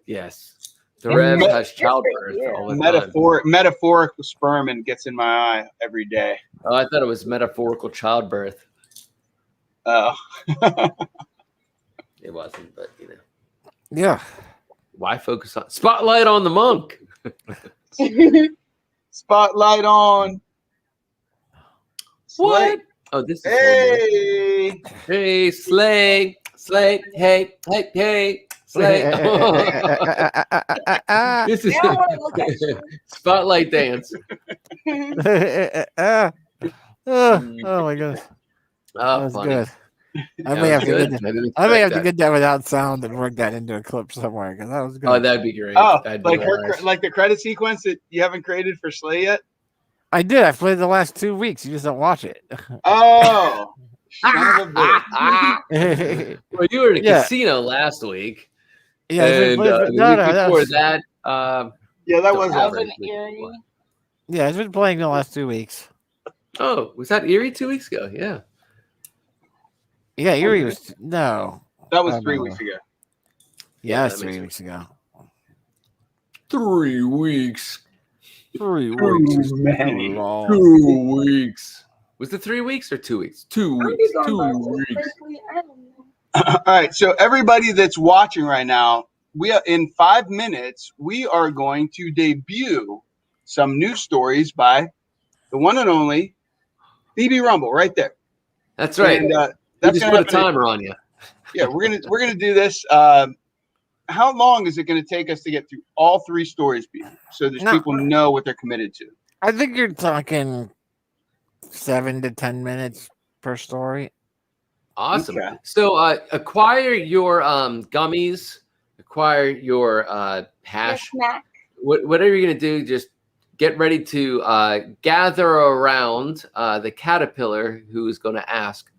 Yes. The Rev has childbirth all the time. Metaphorical sperm and gets in my eye every day. Oh, I thought it was metaphorical childbirth. Oh. It wasn't, but you know. Yeah. Why focus on spotlight on the monk? Spotlight on what? Oh, this is hey, slay, hey, slay. This is spotlight dance. Oh my gosh. Oh, that's funny. Good. I may have to get that without sound and work that into a clip somewhere because that was good. Oh, that'd be great. Oh, nice. like the credit sequence that you haven't created for Slay yet? I did. I played the last 2 weeks. You just don't watch it. Oh. Son of a bitch. Well, you were in a casino last week. Yeah, and before that, that was Erie. Yeah, I've been playing the last 2 weeks. Oh, was that Erie 2 weeks ago? Yeah. Yeah, Erie was no. That was 3 weeks ago. Yeah, that's 3 weeks ago. 3 weeks. 3 weeks. 2 weeks. Was it 3 weeks or 2 weeks? 2 weeks. 2 weeks. All right. So everybody that's watching right now, in 5 minutes, we are going to debut some new stories by the one and only BB Rumble right there. That's right. And, that's just put a timer on you. Yeah, we're gonna do this. How long is it going to take us to get through all 3 stories, BB, so that people know what they're committed to? I think you're talking 7 to 10 minutes per story. Awesome. Okay. So acquire your gummies, acquire your hash, whatever you're going to do, just get ready to gather around the caterpillar who is going to ask,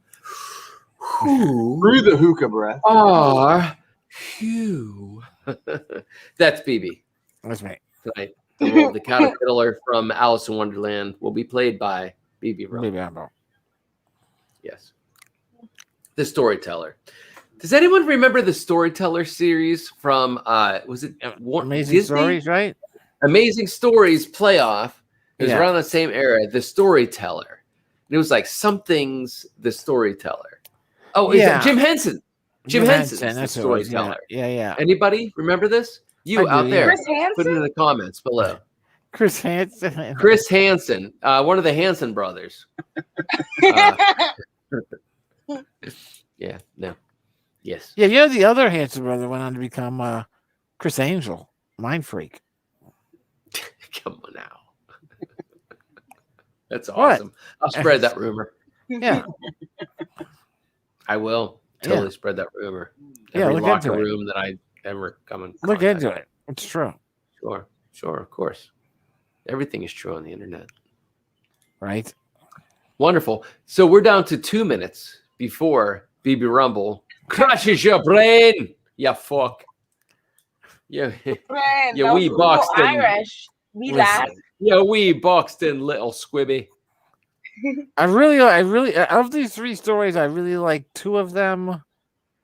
through the hookah breath. Are you? That's BB. That's me. Tonight, the caterpillar from Alice in Wonderland will be played by BB Rumble. Yes. The Storyteller. Does anyone remember the Storyteller series from was it Amazing Disney? Stories, right? Amazing Stories playoff. It was around the same era. The Storyteller. And it was like Something's the Storyteller. Oh, is it Jim Henson? Jim Henson, the Storyteller. Yeah. Anybody remember this? You out there, put it in the comments below. Chris Hansen. Chris Hansen, one of the Hansen brothers. Yeah, no. Yes. Yeah, you know the other Hansen brother went on to become Chris Angel, Mind Freak. Come on now. That's awesome. I'll spread that rumor. Yeah. I will totally spread that rumor. Yeah, Every look locker into it. room that I ever come in. Look into it. It's true. Sure, of course. Everything is true on the internet. Right. Wonderful. So we're down to 2 minutes before BB Rumble crushes your brain. You fuck. Yeah. Yeah, we boxed in Irish. We laugh. Yeah, we boxed in little squibby. I really of these 3 stories, I really like 2 of them.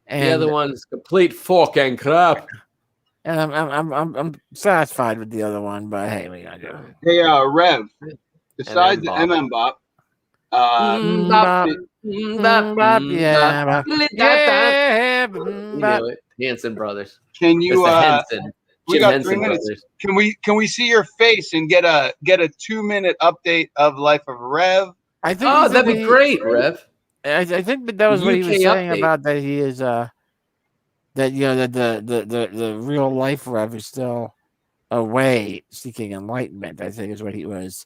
And the other one's complete fucking crap. And I'm satisfied with the other one, but hey, we gotta do it. Hey, Rev. Besides the MM Bop, You know it. Hanson brothers. Can you? We got 3 minutes. Brothers. Can we see your face and get a 2-minute update of Life of Rev? I think. Oh, that'd be great, Rev. I think that was what he was saying about that he is that the real life Rev is still away seeking enlightenment. I think is what he was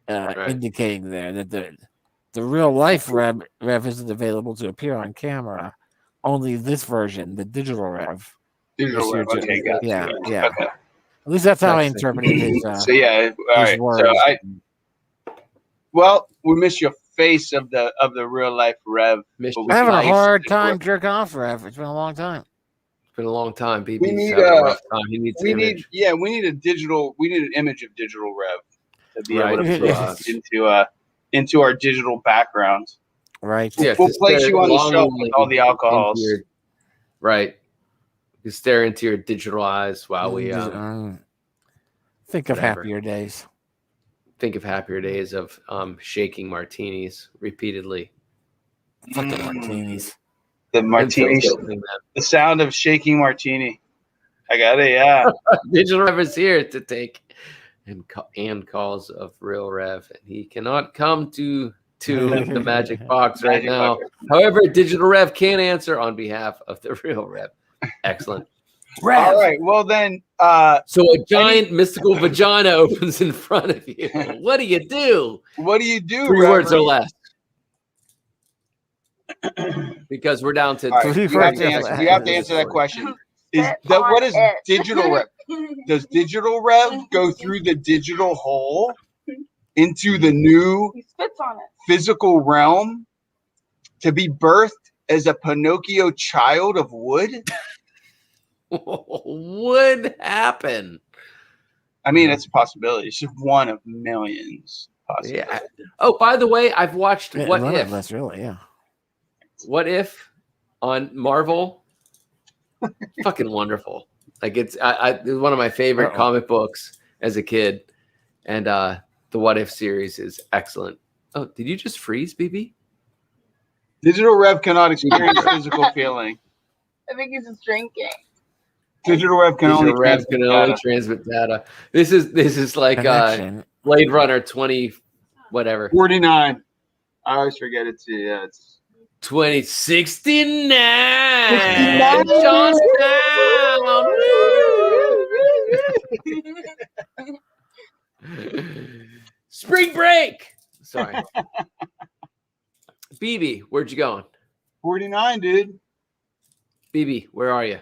indicating there, that the real life Rev isn't available to appear on camera. Only this version, the digital Rev. Digital Rev. Okay, yeah. Okay. At least that's how I interpreted his. So yeah, all right. Words. So we miss your face of the real life Rev. I'm having a hard time jerking off Rev. It's been a long time. It's been a long time. BB's we need having a rough time. He needs we need an image of digital Rev to be able to put into our digital backgrounds. Right. Yeah, we'll place you on the shelf with all the alcohols. Right. You stare into your digital eyes while we think of happier days. Think of happier days of shaking martinis repeatedly. Fucking martinis. The martinis. The sound of shaking martini. I got it, yeah. Digital Rev is here to take and calls of real Rev. And he cannot come to the magic box right now. However, Digital Rev can answer on behalf of the real Rev. Excellent. Rev. All right. Well, then. So a giant mystical vagina opens in front of you. What do you do? What do you do? 3 words or less. Because we're down to. Right, you have to answer that question. What is digital Rev? Does digital Rev go through the digital hole into the new physical realm to be birthed as a Pinocchio child of wood? Would happen. I mean, it's a possibility. It's just one of millions. Yeah. Oh, by the way, I've watched What If. That's really, yeah. What If on Marvel? Fucking wonderful. Like it's one of my favorite comic books as a kid, and the What If series is excellent. Oh, did you just freeze, BB? Digital Rev cannot experience physical feeling. I think he's just drinking. Digital Rev can only transmit data. This is like Blade Runner 20 whatever. 49. I always forget it's 2069. Spring break. Sorry. BB, where'd you going? 49, dude. BB, where are you?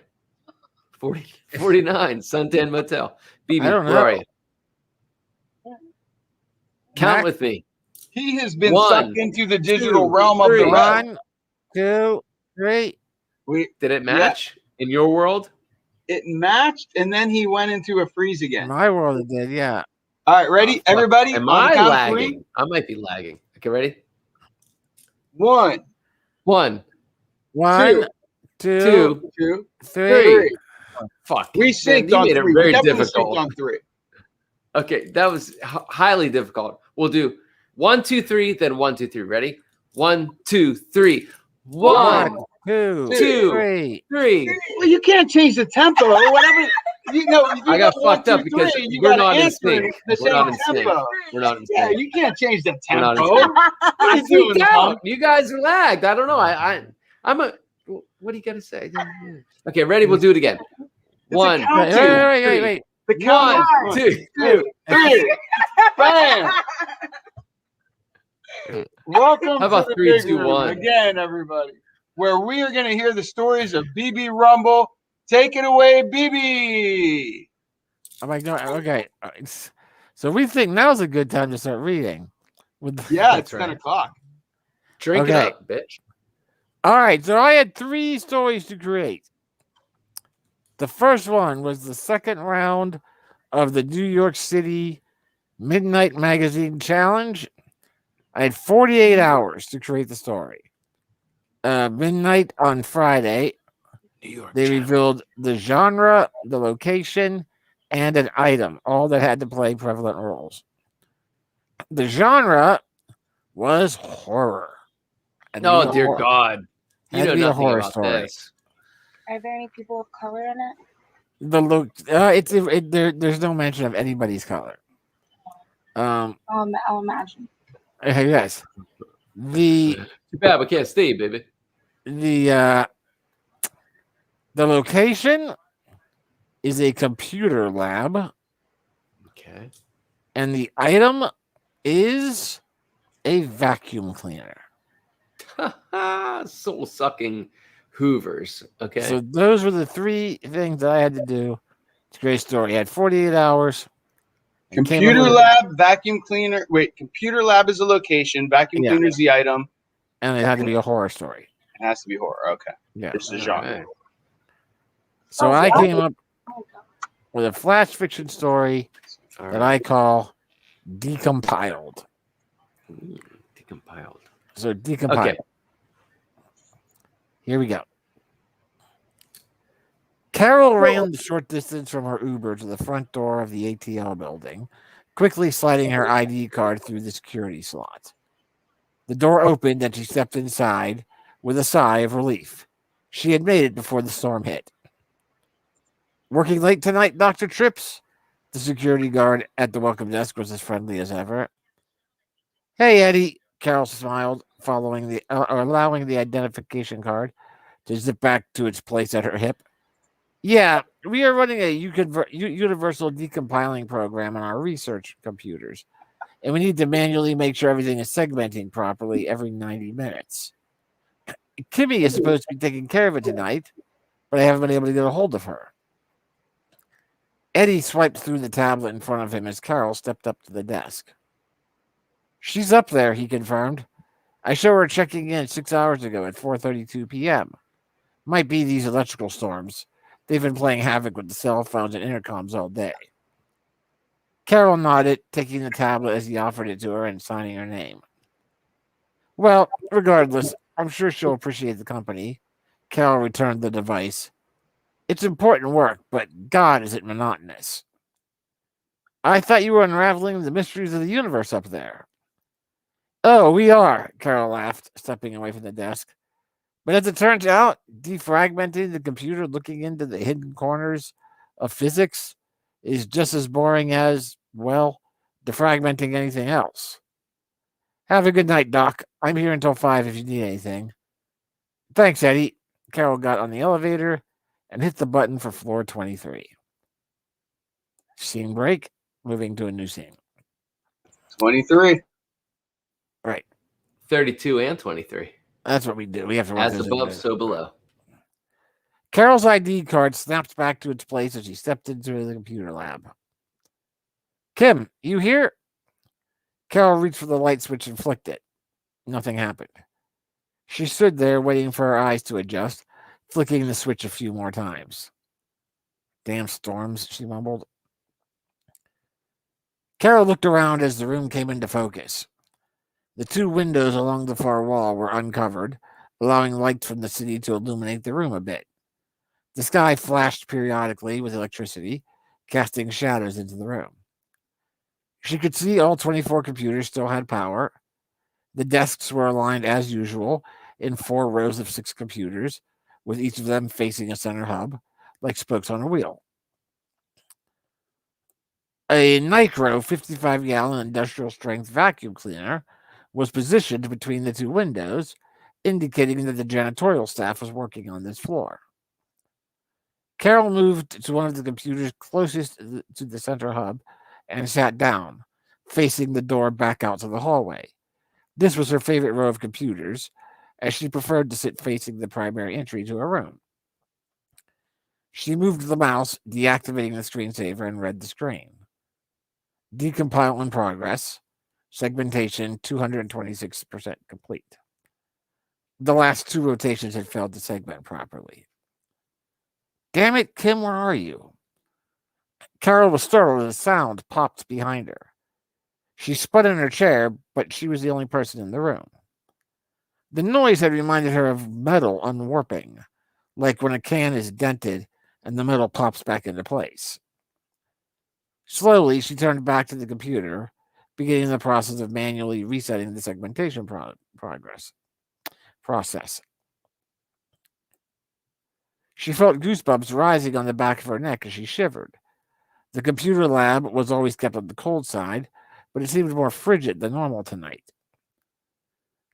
49, Suntan Motel. BB, where are you? Count with me. He has been sucked into the digital realm of the Rev. 1, 2, 3. Did it match in your world? It matched, and then he went into a freeze again. In my world, it did, yeah. All right, ready, everybody? Am I lagging? I might be lagging. Okay, ready? 1, 1, 2, 3. Oh, fuck. We synced on 3. Very difficult. On 3. Okay, that was highly difficult. We'll do 1, 2, 3, then 1, 2, 3. Ready? 1, 2, 3. 1, 2, 3. Well, you can't change the tempo or whatever. I got fucked up because we're not in sync. We're not in sync. Yeah, you can't change the tempo. I freaked out. You guys are lagged. I don't know. I'm a. What do you got to say? Okay, ready? We'll do it again. One, two, wait. The count. 1, 2, 3. Bam. Welcome How about to the 3, Big 2, Room 1 again, everybody, where we are going to hear the stories of BB Rumble. Take it away, BB. I'm like, no, okay. So we think now's a good time to start reading. It's 10 o'clock. Drink it up, bitch. All right, so I had 3 stories to create. The first one was the second round of the New York City Midnight Magazine Challenge. I had 48 hours to create the story. Midnight on Friday, they revealed the genre, the location, and an item, all that had to play prevalent roles. The genre was horror. Oh, dear God. You know nothing about story. This. Are there any people of color in it? There's no mention of anybody's color. I'll imagine. Yes. Too bad we can't stay, baby. The location is a computer lab. Okay. And the item is a vacuum cleaner. Soul sucking Hoovers. Okay. So those were the 3 things that I had to do to create a story. I had 48 hours. Computer lab, vacuum cleaner. Wait, computer lab is a location. Vacuum cleaner is the item. And it had to be a horror story. It has to be horror. Okay. Yeah. This is genre. Right. So I came up with a flash fiction story that I call Decompiled. Decompiled. So Decompiled. Okay. Here we go. Carol ran the short distance from her Uber to the front door of the ATL building, quickly sliding her ID card through the security slot. The door opened and she stepped inside with a sigh of relief. She had made it before the storm hit. Working late tonight, Dr. Trips? The security guard at the welcome desk was as friendly as ever. Hey, Eddie, Carol smiled, allowing the identification card to zip back to its place at her hip. Yeah, we are running a universal decompiling program on our research computers, and we need to manually make sure everything is segmenting properly every 90 minutes. Kimmy is supposed to be taking care of it tonight, but I haven't been able to get a hold of her. Eddie swiped through the tablet in front of him as Carol stepped up to the desk. She's up there, he confirmed. I saw her checking in 6 hours ago at 4:32 p.m. Might be these electrical storms. They've been playing havoc with the cell phones and intercoms all day. Carol nodded, taking the tablet as he offered it to her and signing her name. Well, regardless, I'm sure she'll appreciate the company. Carol returned the device. It's important work, but God, is it monotonous. I thought you were unraveling the mysteries of the universe up there. Oh, we are, Carol laughed, stepping away from the desk. But as it turns out, defragmenting the computer, looking into the hidden corners of physics, is just as boring as, well, defragmenting anything else. Have a good night, Doc. I'm here until 5 if you need anything. Thanks, Eddie. Carol got on the elevator and hit the button for floor 23. Scene break, moving to a new scene. 23. Right. 32 and 23. That's what we do. We have to work as above, so below. Carol's ID card snapped back to its place as she stepped into the computer lab. Kim, you here? Carol reached for the light switch and flicked it. Nothing happened. She stood there waiting for her eyes to adjust, flicking the switch a few more times. Damn storms, she mumbled. Carol looked around as the room came into focus. The 2 windows along the far wall were uncovered, allowing light from the city to illuminate the room a bit. The sky flashed periodically with electricity, casting shadows into the room. She could see all 24 computers still had power. The desks were aligned as usual in 4 rows of 6 computers, with each of them facing a center hub, like spokes on a wheel. A Nicro 55-gallon industrial-strength vacuum cleaner was positioned between the two windows, indicating that the janitorial staff was working on this floor. Carol moved to one of the computers closest to the center hub and sat down, facing the door back out to the hallway. This was her favorite row of computers, as she preferred to sit facing the primary entry to her room. She moved the mouse, deactivating the screensaver, and read the screen. Decompile in progress. Segmentation 226% complete. The last 2 rotations had failed to segment properly. Damn it, Kim, where are you? Carol was startled as a sound popped behind her. She spun in her chair, but she was the only person in the room. The noise had reminded her of metal unwarping, like when a can is dented and the metal pops back into place. Slowly, she turned back to the computer, beginning the process of manually resetting the segmentation process. She felt goosebumps rising on the back of her neck as she shivered. The computer lab was always kept on the cold side, but it seemed more frigid than normal tonight.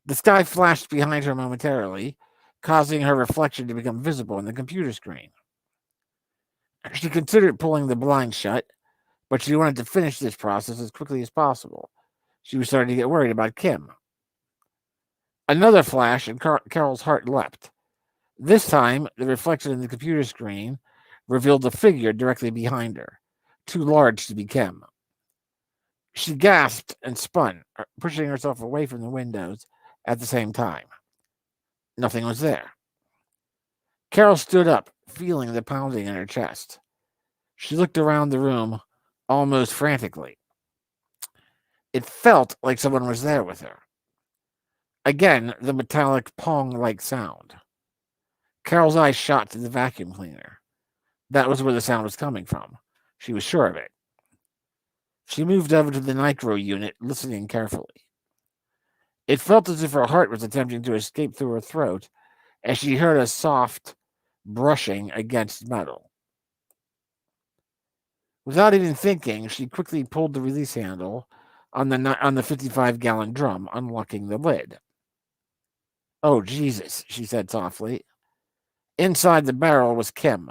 The sky flashed behind her momentarily, causing her reflection to become visible on the computer screen. She considered pulling the blind shut, but she wanted to finish this process as quickly as possible. She was starting to get worried about Kim. Another flash, and Carol's heart leapt. This time, the reflection in the computer screen revealed a figure directly behind her, too large to be Kim. She gasped and spun, pushing herself away from the windows at the same time. Nothing was there. Carol stood up, feeling the pounding in her chest. She looked around the room almost frantically. It felt like someone was there with her. Again, the metallic pong-like sound. Carol's eyes shot to the vacuum cleaner. That was where the sound was coming from. She was sure of it. She moved over to the Nicro unit, listening carefully. It felt as if her heart was attempting to escape through her throat as she heard a soft brushing against metal. Without even thinking, she quickly pulled the release handle on the 55-gallon drum, unlocking the lid. "Oh, Jesus," she said softly. Inside the barrel was Kim.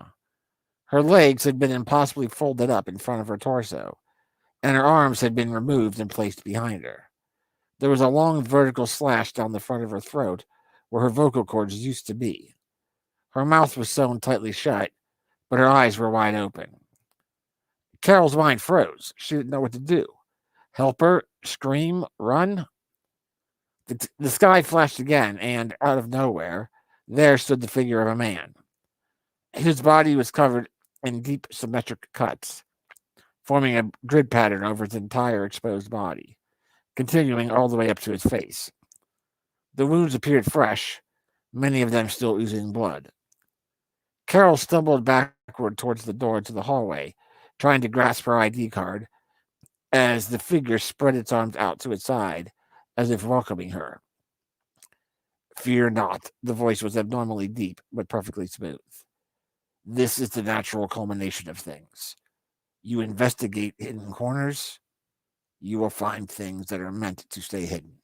Her legs had been impossibly folded up in front of her torso, and her arms had been removed and placed behind her. There was a long vertical slash down the front of her throat where her vocal cords used to be. Her mouth was sewn tightly shut, but her eyes were wide open. Carol's mind froze. She didn't know what to do. Help her? Scream? Run? The sky flashed again, and out of nowhere, there stood the figure of a man. His body was covered in deep symmetric cuts, forming a grid pattern over his entire exposed body, continuing all the way up to his face. The wounds appeared fresh, many of them still oozing blood. Carol stumbled backward towards the door to the hallway, trying to grasp her ID card, as the figure spread its arms out to its side, as if welcoming her. "Fear not," the voice was abnormally deep, but perfectly smooth. "This is the natural culmination of things. You investigate hidden corners, you will find things that are meant to stay hidden."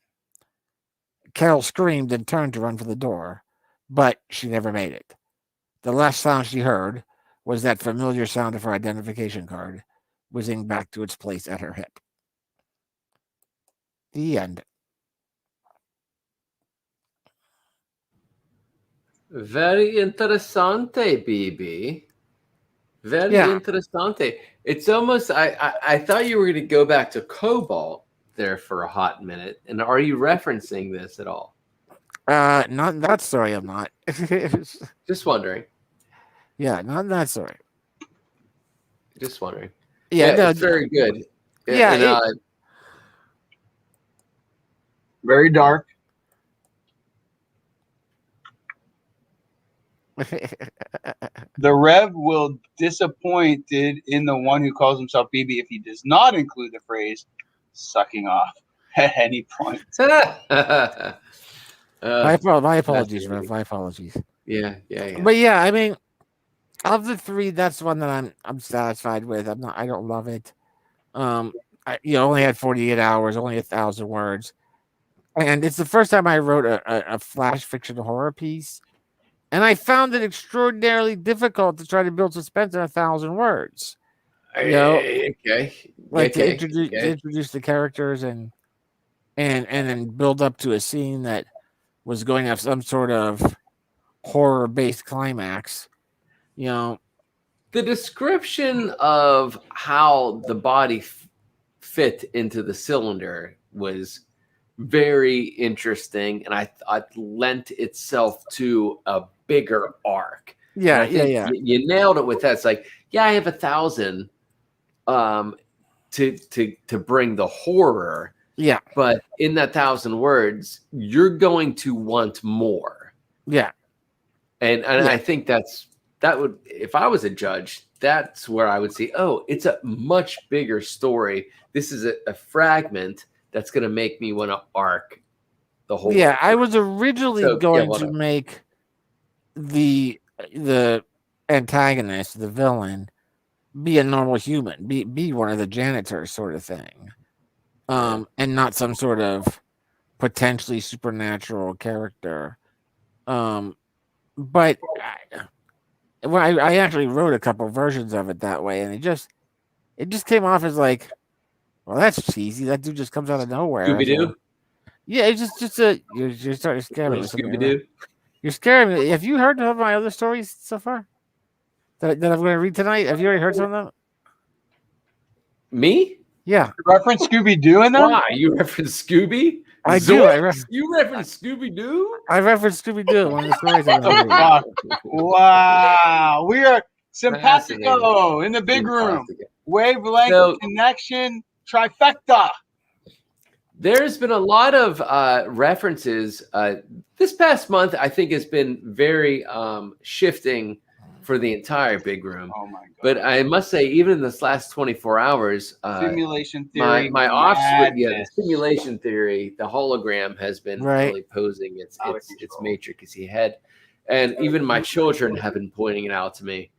Carol screamed and turned to run for the door, but she never made it. The last sound she heard was that familiar sound of her identification card whizzing back to its place at her hip. The end. Very interessante, BB. Very Yeah. interessante. It's almost, I thought you were going to go back to Cobalt there for a hot minute. And are you referencing this at all? Not in that story, I'm not. Just wondering. Yeah, not in that story. Just wondering. Yeah, no, it's very good. Yeah, and, Very dark. The Rev will disappointed in the one who calls himself BB if he does not include the phrase "sucking off" at any point. My apologies, Rev. My apologies. Yeah. But yeah, I mean, of the three, that's one that I'm satisfied with. I don't love it. I only had 48 hours, only 1,000 words. And it's the first time I wrote a flash fiction horror piece. And I found it extraordinarily difficult to try to build suspense in 1,000 words. Okay. Like to introduce the characters and then build up to a scene that was going to have some sort of horror-based climax. The description of how the body fit into the cylinder was very interesting, and I thought lent itself to a bigger arc. Yeah, You nailed it with that. It's like, I have 1,000 to bring the horror. Yeah. But in that 1,000 words, you're going to want more. Yeah. And I think that would, if I was a judge, that's where I would see, it's a much bigger story. This is a fragment that's going to make me want to arc the whole. Yeah, I was originally going to make the antagonist, the villain, be a normal human, be one of the janitors sort of thing, and not some sort of potentially supernatural character. But I actually wrote a couple versions of it that way, and it just came off as like, well, that's cheesy. That dude just comes out of nowhere. Scooby-Doo? Yeah, it's just you're starting to scare me. Scooby-Doo? You're scaring me. Have you heard of my other stories so far that I'm going to read tonight? Have you already heard some of them? Me? Yeah. You reference Scooby-Doo in them? Why? You reference Scooby? I do. You reference Scooby-Doo? I referenced Scooby-Doo. One of the stories I read. Wow. We are simpatico in the big room. Wavelength connection trifecta. There's been a lot of references. This past month, I think, has been very shifting for the entire big room. Oh my God. But I must say, even in this last 24 hours, simulation theory, my offspring, the simulation theory, the hologram has been really posing its matrixy head, and even my children have been pointing it out to me.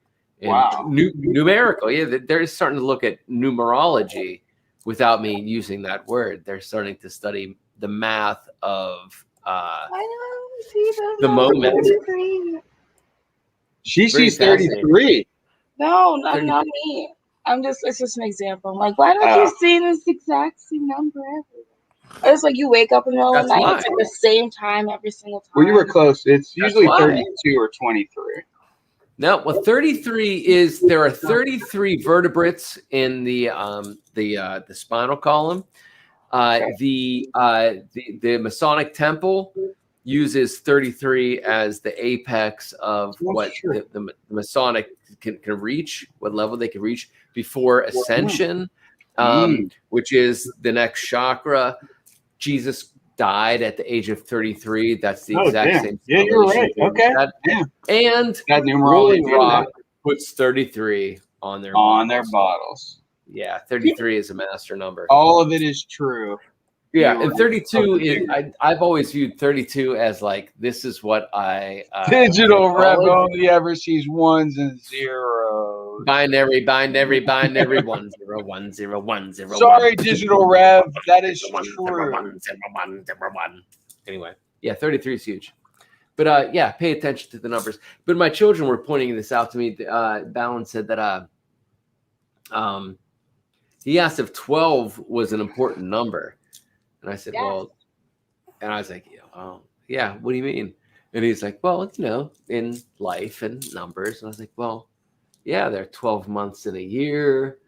And wow, numerical, they're starting to look at numerology without me using that word. They're starting to study the math of the moment. She sees 33. No, not me. It's just an example. I'm like, why don't you see this exact same number everywhere? It's like you wake up in the middle of the night, it's like the same time every single time. Well, you were close. It's usually 32 or 23. No, well, 33 is, there are 33 vertebrates in the spinal column. The Masonic Temple uses 33 as the apex of what the Masonic can reach, what level they can reach before ascension, which is the next chakra. Jesus died at the age of 33. That's the exact same. Yeah, you're right. Okay. And Rolling Rock puts 33 on their bottles. Yeah, 33 is a master number. All of it is true. Yeah, and 32 is, I've always viewed 32 as like, this is what I... Digital Rev only ever sees ones and zeros. Binary, 1 0 1 0 1 0. Sorry, Digital Rev, that is true. 1 0 1 0 1. Anyway, yeah, 33 is huge. But pay attention to the numbers. But my children were pointing this out to me. Ballin said that he asked if 12 was an important number. And I said, well, and I was like, yeah, what do you mean? And he's like, well, in life and numbers. And I was like, well, yeah, there are 12 months in a year.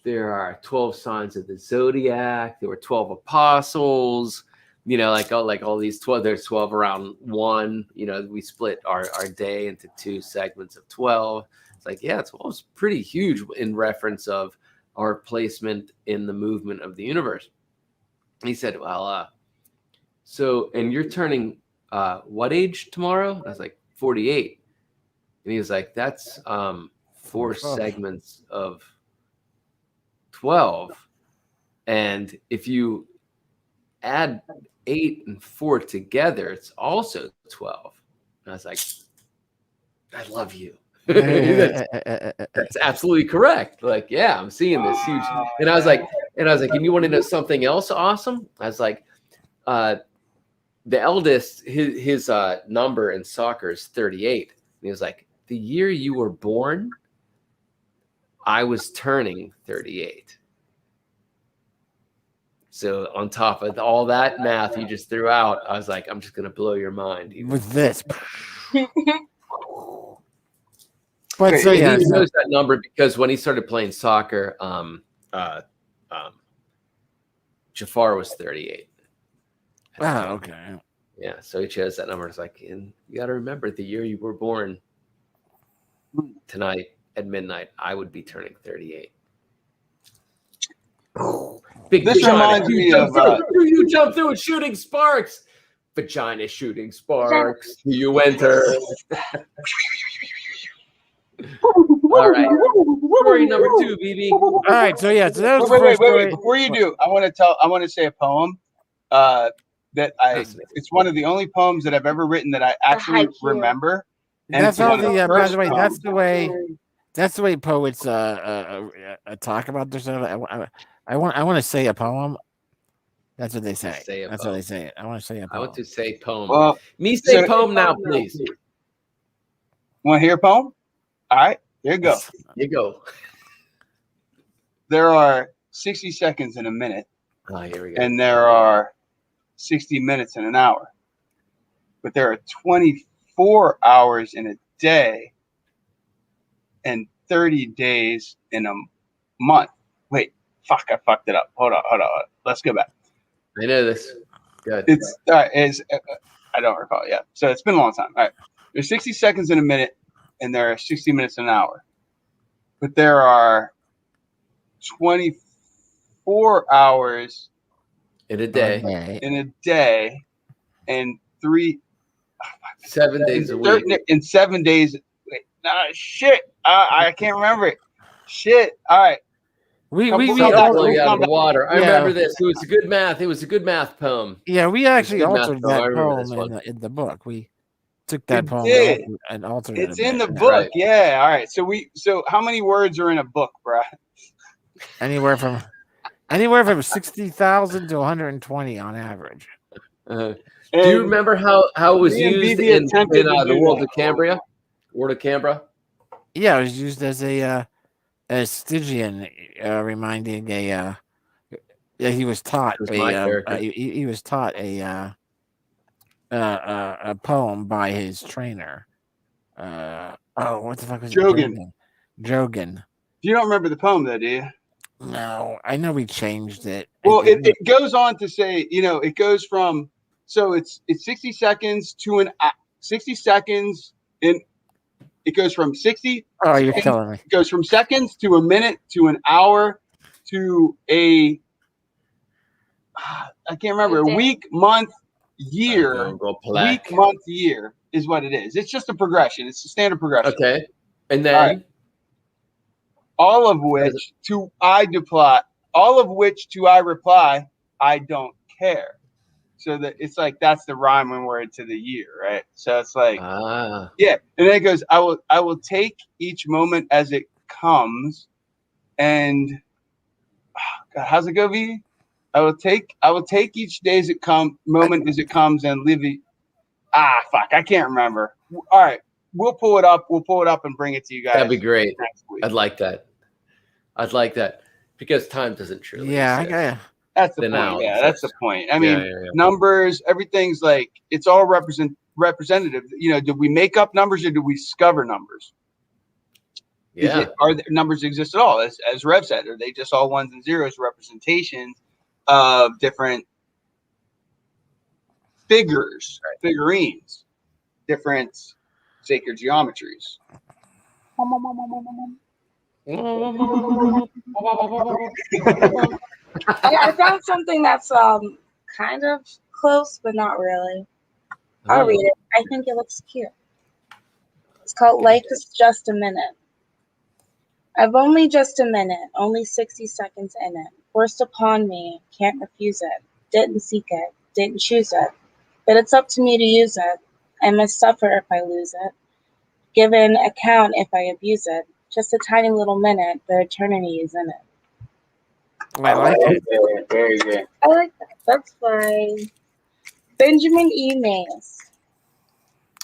There are 12 signs of the zodiac. There were 12 apostles, like all these 12, there's 12 around one, we split our day into 2 segments of 12. It's like, 12 is pretty huge in reference of our placement in the movement of the universe. He said, well, and you're turning what age tomorrow? I was like, 48. And he was like, that's 4 segments of 12. And if you add 8 and 4 together, it's also 12. And I was like, I love you. That's absolutely correct. Like, yeah, I'm seeing this huge. And I was like, and you want to know something else awesome? I was like, the eldest, his number in soccer is 38. And he was like, the year you were born, I was turning 38. So on top of all that math you just threw out, I was like, I'm just gonna blow your mind with this. But so yeah, he knows that number because when he started playing soccer, Jafar was 38. Oh, okay. Yeah, so he chose that number. It's like, and you got to remember the year you were born. Tonight at midnight, I would be turning 38. Big this reminds me of you jump through with shooting sparks. Vagina shooting sparks. You enter. All right. Story number 2, BB. All right. So yeah. So that was wait. Before you do, I want to say a poem. It's one of the only poems that I've ever written that I actually remember. And that's all the. By the way, that's the way poets talk about themselves. I want to say a poem. That's what they say. That's how they say it. I want to say a poem. I want to say poem. Well, say poem now, please. Want to hear a poem? All right, here you go. You go. There are 60 seconds in a minute. Oh, here we go. And there are 60 minutes in an hour. But there are 24 hours in a day and 30 days in a month. Wait, fuck, I fucked it up. Hold on. Let's go back. I know this. Good. It's I don't recall. Yeah. So it's been a long time. All right. There's 60 seconds in a minute and there are 60 minutes in an hour. But there are 24 hours in a day. And 7 days a week. In 7 days. Wait, shit. I can't remember it. Shit. All right. We out of the water. I remember this. It was a good math. It was a good math poem. Yeah, we actually altered that poem in the book. We took that poem and altered it. It's in the book. Right. Yeah. All right. So how many words are in a book, bro? Anywhere from 60,000 to 120 on average. Do you remember how it was used in the world of Cambria? World of Canberra? Yeah, it was used as a Stygian, reminding he was taught he was taught a poem by his trainer. What the fuck was it? Jogan. You don't remember the poem, though, do you? No, I know we changed it. Well, it goes on to say, it goes from it's 60 seconds to 60 seconds in. It goes from 60. Oh, you're killing me. It goes from seconds to a minute to an hour to I can't remember. A week, month, year. Week, month, year is what it is. It's just a progression. It's a standard progression. Okay. And then all of which to I reply, I don't care. So that it's like that's the rhyming word to the year, right? So it's like yeah, and then it goes, I will take each moment as it comes, and God, how's it go, V? I will take each day as it moment as it comes, and live it. Fuck, I can't remember. All right, we'll pull it up and bring it to you guys. That'd be great. I'd like that because time doesn't truly. Yeah, I got you. That's the point. Yeah, that's the point. I mean, numbers, everything's like it's all representative. Did we make up numbers or did we discover numbers? Yeah. Are there numbers exist at all? As Rev said, are they just all ones and zeros representations of different figurines, different sacred geometries? I found something that's kind of close, but not really. I'll read it. I think it looks cute. It's called Life is Just a Minute. I've only just a minute, only 60 seconds in it. Forced upon me, can't refuse it. Didn't seek it, didn't choose it. But it's up to me to use it. I must suffer if I lose it. given account if I abuse it. Just a tiny little minute, but eternity is in it. I like it. Very good. I like that. That's by Benjamin E. Mays.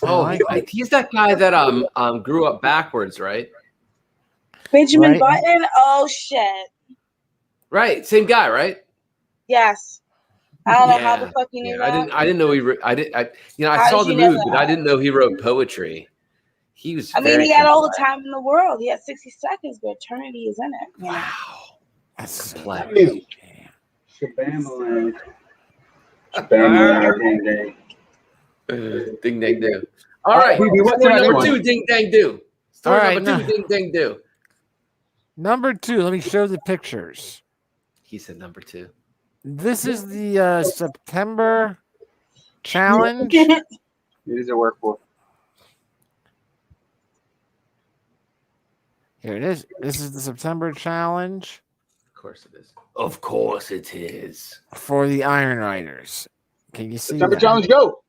Oh, like he's that guy that grew up backwards, right? Benjamin Right. Button? Oh, shit. Right, same guy, right? Yes. I don't know how the fuck you knew that. I didn't know I How saw did the you know movie, but I didn't know he wrote poetry. He was. I mean, he had all the time in the world. He had 60 seconds, but eternity is in it. You know? Wow. That's Complex. Shabam-a-lang. Shabam-a-lang. Ding dang do. All right. What's Story the number next 2, one? ding dang do. Story All right, number 2, ding dang do. Number 2. Let me show the pictures. He said number 2. This is the September challenge. It is a workbook. Here it is. This is the September challenge. Of course it is. Of course it is. For the Iron Riders. Can you see September that? challenge, go.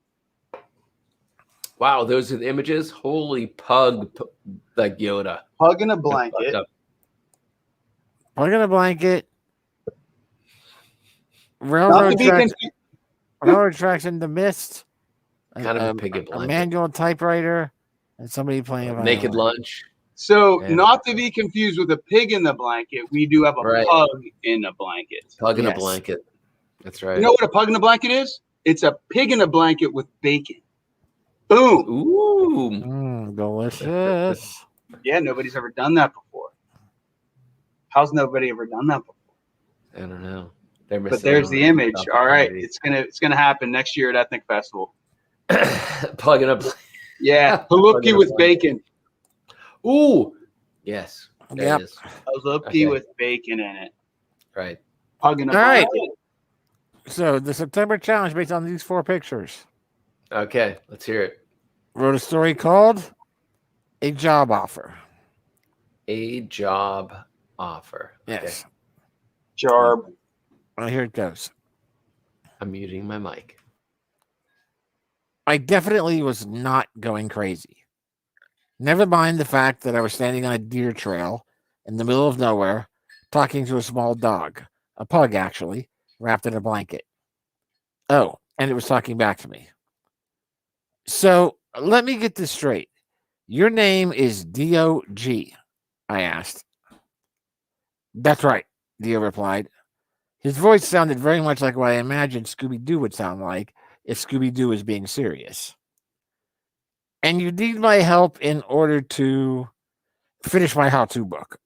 Wow, those are the images. Holy pug, like Yoda. Hug in a blanket. Plug in a blanket. Not Railroad to be tracks, confused. railroad tracks in the mist. Kind of a piggy A blanket. manual typewriter. And somebody playing a Naked violin. lunch. So, Yeah. not to be confused with a pig in the blanket, we do have a Right. pug in a blanket. Pug in a Yes. blanket. That's right. You know what a pug in a blanket is? It's a pig in a blanket with bacon. Boom. Ooh. Delicious. Yeah, nobody's ever done that before. How's nobody ever done that before? I don't know. They're But missing there's out the on image. All right, opportunities. it's gonna happen next year at Ethnic Festival. Plug in a blanket. Yeah, Plug in haluki a with blanket. bacon. Ooh. Yes. There Yep. it is. Haluki Okay. with bacon in it. Right. Pug in a All right. blanket. So the September challenge based on these 4 pictures. Okay. Let's hear it. Wrote a story called A Job Offer. A job offer. Okay. Yes. Jarb. Well, here it goes. I'm muting my mic. I definitely was not going crazy. Never mind the fact that I was standing on a deer trail in the middle of nowhere, talking to a small dog, a pug actually, wrapped in a blanket. Oh, and it was talking back to me. So let me get this straight. Your name is D.O.G., I asked. That's right, Dio replied. His voice sounded very much like what I imagined Scooby-Doo would sound like if Scooby-Doo was being serious. And you need my help in order to finish my how-to book.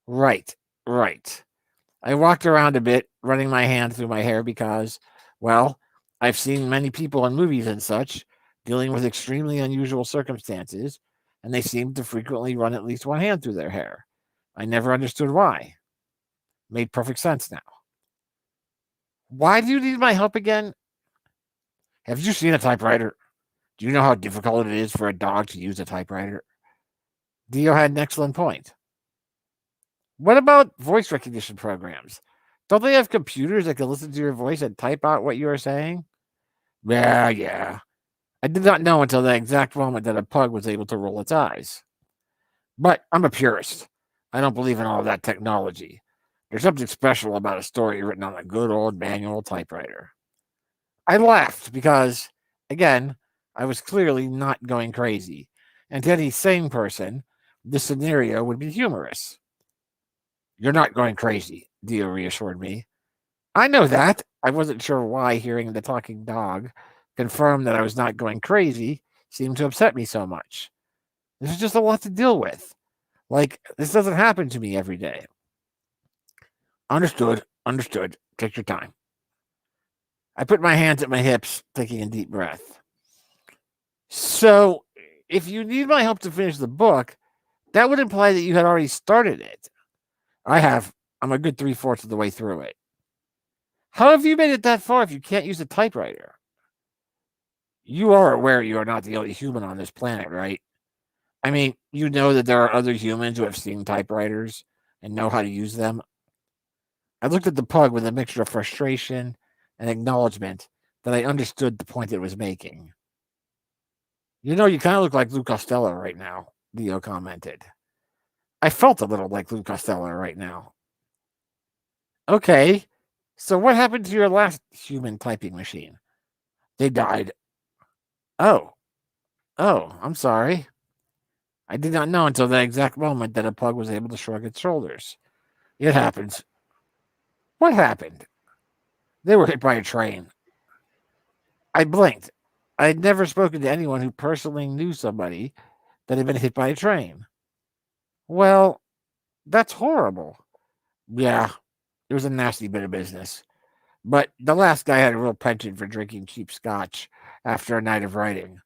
Right. I walked around a bit, running my hand through my hair because, well, I've seen many people in movies and such dealing with extremely unusual circumstances, and they seem to frequently run at least one hand through their hair. I never understood why. Made perfect sense now. Why do you need my help again? Have you seen a typewriter? Do you know how difficult it is for a dog to use a typewriter? Dio had an excellent point. What about voice recognition programs? Don't they have computers that can listen to your voice and type out what you are saying? Yeah. I did not know until the exact moment that a pug was able to roll its eyes. But I'm a purist. I don't believe in all of that technology. There's something special about a story written on a good old manual typewriter. I laughed because, again, I was clearly not going crazy. And to any sane person, this scenario would be humorous. You're not going crazy, Dio reassured me. I know that. I wasn't sure why hearing the talking dog confirm that I was not going crazy seemed to upset me so much. This is just a lot to deal with. Like, this doesn't happen to me every day. Understood. Take your time. I put my hands at my hips, taking a deep breath. So, if you need my help to finish the book, that would imply that you had already started it. I have. I'm a good 3/4 of the way through it. How have you made it that far if you can't use a typewriter? You are aware you are not the only human on this planet, right? I mean, you know that there are other humans who have seen typewriters and know how to use them. I looked at the pug with a mixture of frustration and acknowledgement that I understood the point it was making. You know, you kind of look like Lou Costello right now, Dio commented. I felt a little like Lou Costello right now. Okay, so what happened to your last human typing machine? They died. Oh, I'm sorry. I did not know until that exact moment that a pug was able to shrug its shoulders. It happens. What happened? They were hit by a train. I blinked. I had never spoken to anyone who personally knew somebody that had been hit by a train. Well, that's horrible. Yeah, it was a nasty bit of business. But the last guy had a real penchant for drinking cheap scotch after a night of writing.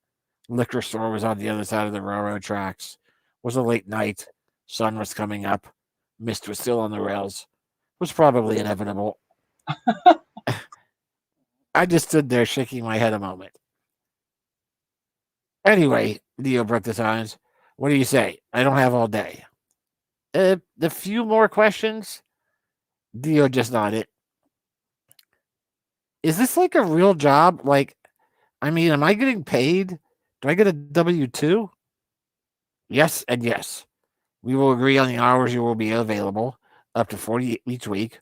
Liquor store was on the other side of the railroad tracks. It was a late night. Sun was coming up. Mist was still on the rails. It was probably inevitable. I just stood there shaking my head a moment. Anyway, Dio broke the silence. What do you say? I don't have all day. A few more questions? Dio just nodded. Is this like a real job? Like, I mean, am I getting paid? Do I get a W-2? Yes and yes. We will agree on the hours you will be available, up to 40 each week,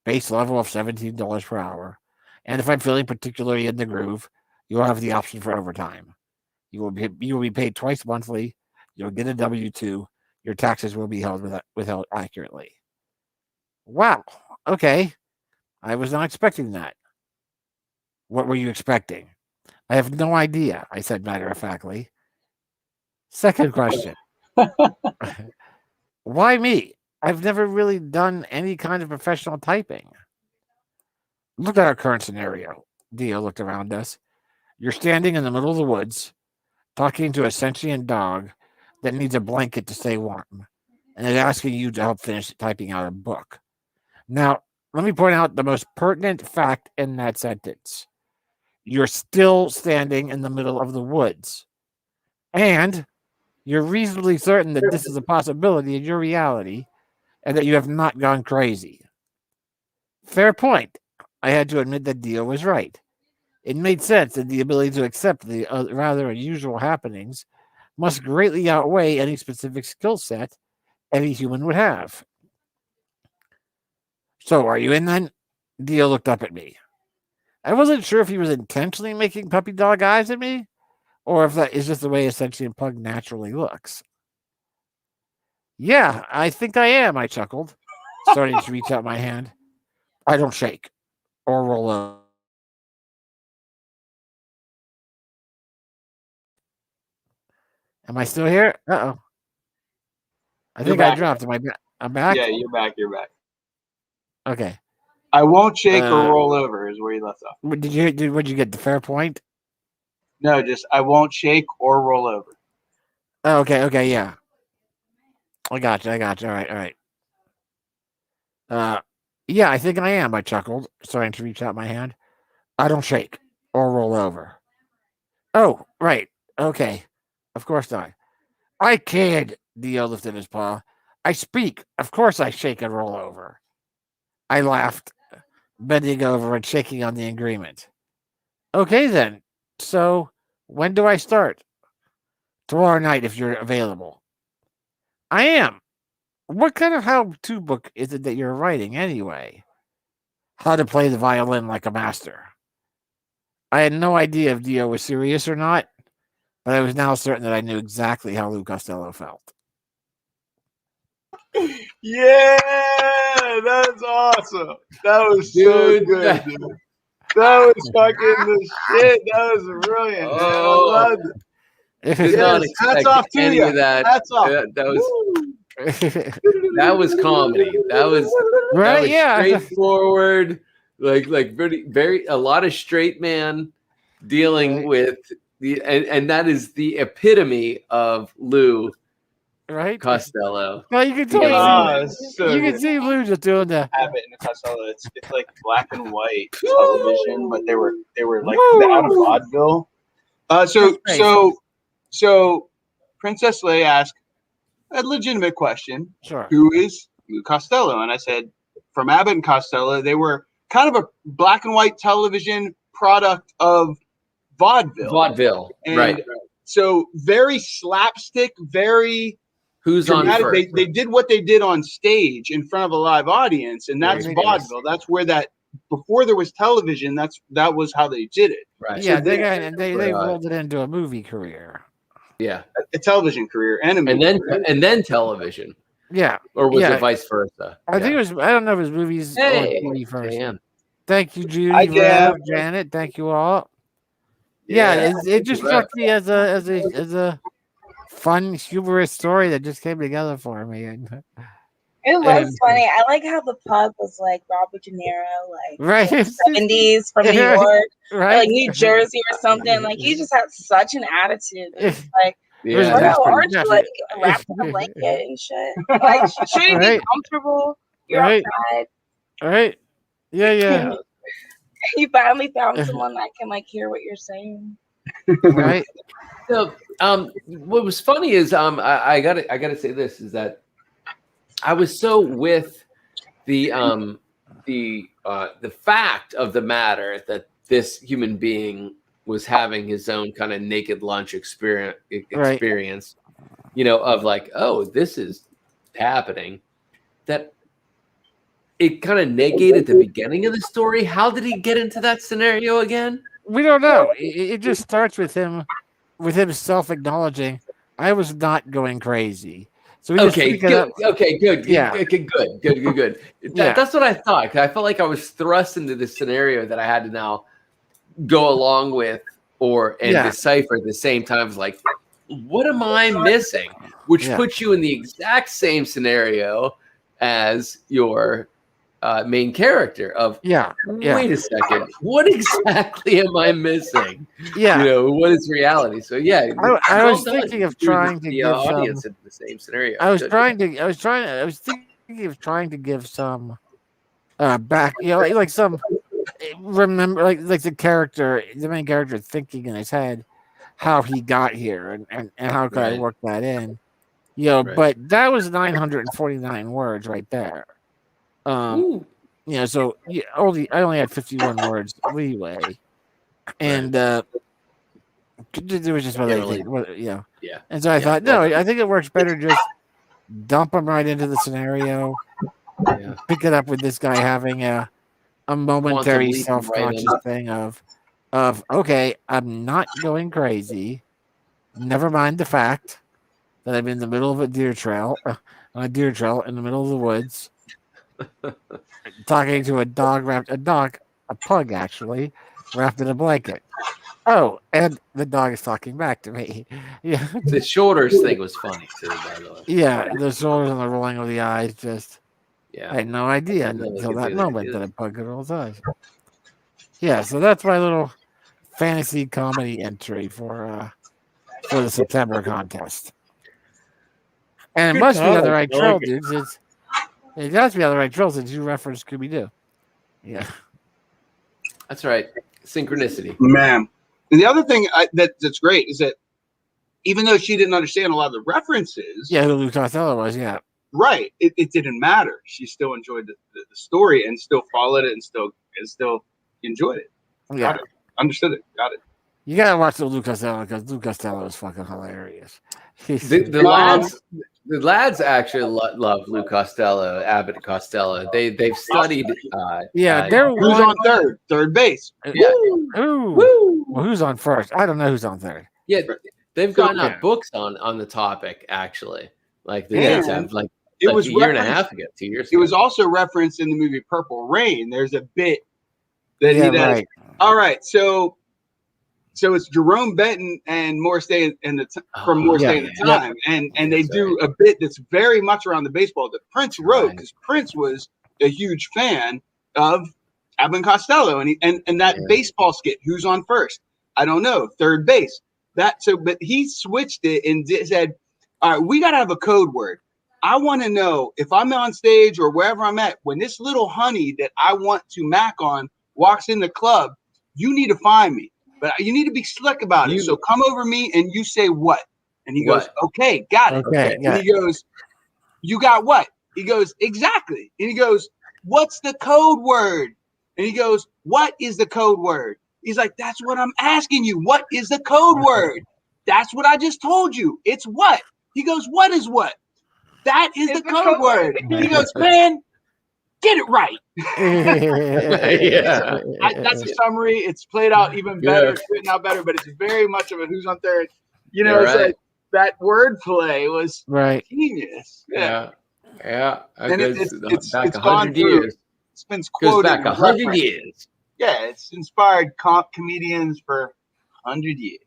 base level of $17 per hour. And if I'm feeling particularly in the groove, you'll have the option for overtime. You will be paid twice monthly. You'll get a W-2. Your taxes will be withheld accurately. Wow. Okay. I was not expecting that. What were you expecting? I have no idea, I said matter-of-factly. Second question. Why me? I've never really done any kind of professional typing. Look at our current scenario. Dio looked around us. You're standing in the middle of the woods, talking to a sentient dog that needs a blanket to stay warm, and is asking you to help finish typing out a book. Now, let me point out the most pertinent fact in that sentence. You're still standing in the middle of the woods. And you're reasonably certain that this is a possibility in your reality and that you have not gone crazy. Fair point. I had to admit that Dio was right. It made sense that the ability to accept the rather unusual happenings must greatly outweigh any specific skill set any human would have. So, are you in then? Dio looked up at me. I wasn't sure if he was intentionally making puppy dog eyes at me, or if that is just the way a sentient pug naturally looks. Yeah, I think I am, I chuckled, starting to reach out my hand. I don't shake or roll over. Am I still here? Uh-oh. I think I dropped. I'm back? Yeah, you're back. You're back. Okay. I won't shake or roll over is where you left off. Would you get the fair point? No, just I won't shake or roll over. Oh, okay, yeah. I got you. All right. Yeah, I think I am, I chuckled, starting to reach out my hand. I don't shake or roll over. Oh, right. Okay. Of course not. I kid, Dio lifted his paw. I speak. Of course I shake and roll over. I laughed, bending over and shaking on the agreement. Okay, then. So, when do I start? Tomorrow night, if you're available. I am. What kind of how-to book is it that you're writing, anyway? How to play the violin like a master. I had no idea if Dio was serious or not, but I was now certain that I knew exactly how Lou Costello felt. Yeah, that's awesome. That was so good, dude. That was fucking the shit. That was brilliant. Man. I loved it. Did not expect hats off to any you. of that. Hats off. That was comedy. That was right. That was straightforward. Like very a lot of straight man dealing with the and that is the epitome of Lou. Right, Costello. Well, you can totally you can see Lou just doing that. Have it in the Costello. It's like black and white television, but they were like out of vaudeville. So Princess Leia asked a legitimate question. Sure. Who is Lou Costello? And I said, from Abbott and Costello, they were kind of a black and white television product of vaudeville. Vaudeville, and right. So very slapstick, very Who's dramatic. on first? They did what they did on stage in front of a live audience, and that's vaudeville. That's where that before there was television. That was how they did it. Right. Yeah, So they rolled it into a movie career. Yeah. A television career and a movie career. and then television. Yeah. Or was it vice versa? I think it was. I don't know if it was movies or TV first. Dan. Thank you, Judy, Janet. Thank you all. Yeah, it just struck me as a fun, humorous story that just came together for me. And it was funny. I like how the pug was like Robert De Niro, like 70s from New York, or like New Jersey or something. Like he just had such an attitude. It's like, aren't you like wrapped in a blanket and shit? Like, shouldn't you be comfortable? You're outside. Right. Yeah. You finally found someone that can like hear what you're saying. Right. So, what was funny is I gotta say this is that I was so with the fact of the matter that this human being was having his own kind of naked lunch experience, you know, of like, oh, this is happening, that it kind of negated the beginning of the story. How did he get into that scenario again? We don't know. It just starts with him self-acknowledging, I was not going crazy. So we good. Yeah. Good. That's what I thought. I felt like I was thrust into this scenario that I had to now go along with and decipher at the same time. It's like, what am I missing? Which puts you in the exact same scenario as your main character of wait a second, what exactly am I missing? You know, what is reality? So I was thinking of trying to give audience in the same scenario. I was thinking of trying to give some back, you know, like some remember like the main character thinking in his head how he got here and how could I work that in, you know, but that was 949 words right there. You know, so I only had 51 words leeway, and there was just one other thing, you know. Yeah. And so I thought, no, I think it works better just dump him right into the scenario, pick it up with this guy having a momentary self-conscious thing of okay, I'm not going crazy. Never mind the fact that I'm in the middle of a deer trail in the middle of the woods. Talking to a pug actually, wrapped in a blanket. Oh, and the dog is talking back to me. Yeah, the shoulders thing was funny too, by the way. Yeah, the shoulders and the rolling of the eyes. Just, I had no idea until that moment that a pug could roll his eyes. Yeah, so that's my little fantasy comedy entry for the September contest. And it must be on the right trail, dudes. It has to be on the right trail since you referenced Scooby-Doo. Yeah. That's right. Synchronicity. Man. And the other thing that's great is that even though she didn't understand a lot of the references. Yeah, who Lou Costello was, Right. It didn't matter. She still enjoyed the story and still followed it and still enjoyed it. Yeah. Got it. Understood it. Got it. You gotta watch the Lou Costello because Lou Costello is fucking hilarious. The lads actually love Lou Costello, Abbott Costello. They've studied. They're who's on third base. Yeah. Woo. Well, who's on first? I don't know who's on third. Yeah, they've gotten out books on the topic actually. Like the kids have it was a year and a half ago, 2 years ago. It was also referenced in the movie Purple Rain. There's a bit that he does. Right. All right, so it's Jerome Benton and Morris Day from Morris Day and the Time, and they do a bit that's very much around the baseball that Prince wrote because Prince was a huge fan of Abbott and Costello, and that baseball skit. Who's on first? I don't know. Third base. But he switched it and said, "All right, we got to have a code word. I want to know if I'm on stage or wherever I'm at, when this little honey that I want to mac on walks in the club, you need to find me. But you need to be slick about it. So come over me and you say what?" And he goes, "Okay, got it." Okay, and he goes, "You got what?" He goes, "Exactly." And he goes, "What's the code word?" And he goes, "What is the code word?" He's like, "That's what I'm asking you. What is the code word?" That's what I just told you. It's what? He goes, what is what? That is the code word. He goes, man, get it right. Yeah. That's a summary. It's played out even better. It's written out better, but it's very much of a who's on third. You know, it's like that wordplay was genius. Yeah. And it's back gone 100 years. It's been Goes quoted back 100 years. Yeah, it's inspired comedians for 100 years.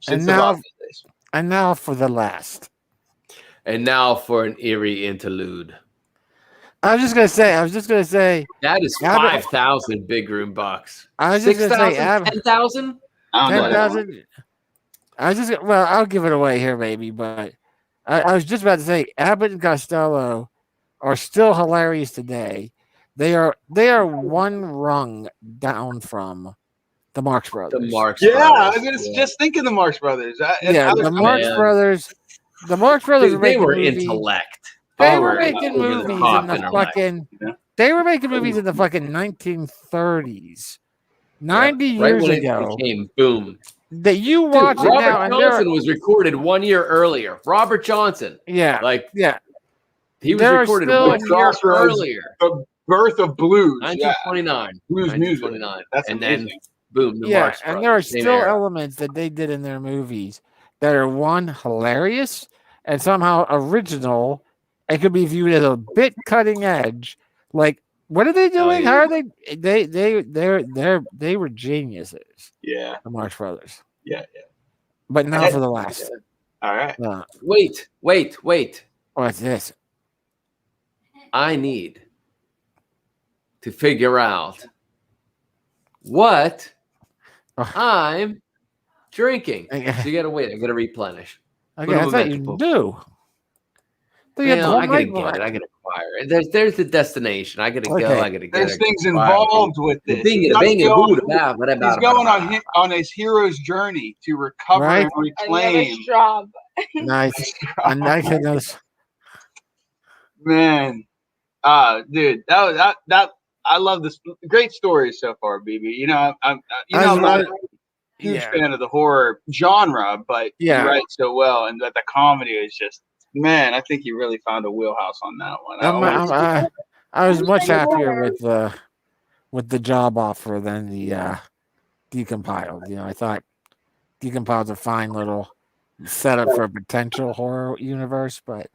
And now for the last. And now for an eerie interlude. I was just gonna say that is 5,000 big room bucks. I was just gonna say 10,000. 10,000. I'll give it away here, maybe, but I was just about to say Abbott and Costello are still hilarious today. They are one rung down from the Marx Brothers. I was just thinking the Marx Brothers. The Marx Brothers. The Marx Brothers were intellect. They were making movies in the fucking. They were making movies in the fucking 1930s, 90 years ago. It became boom. That you watch it now. Robert Johnson was recorded 1 year earlier. Robert Johnson. Yeah. He was recorded 1 year earlier. The birth of blues. 1929. Blues music. That's amazing. Then boom. The Marx and Brothers. there are still elements that they did in their movies that are one hilarious and somehow original. It could be viewed as a bit cutting edge. Like, what are they doing? How are they? They were geniuses. Yeah, the Marx Brothers. Yeah. But now for the last. All right. Wait. What's this? I need to figure out what I'm drinking. So you gotta wait. I gotta replenish. Okay, I thought you do. I gotta get it. I gotta acquire it. There's the destination. I gotta go. I gotta get There's things involved with this. He's going on his hero's journey to recover and reclaim. Nice. Man, dude, that I love this. Great stories so far, BB. You know, I'm not a huge fan of the horror genre, but you write so well, and that the comedy is just. Man, I think you really found a wheelhouse on that one. I was much happier with the job offer than the Decompiled. You know, I thought Decompiled's a fine little setup for a potential horror universe, but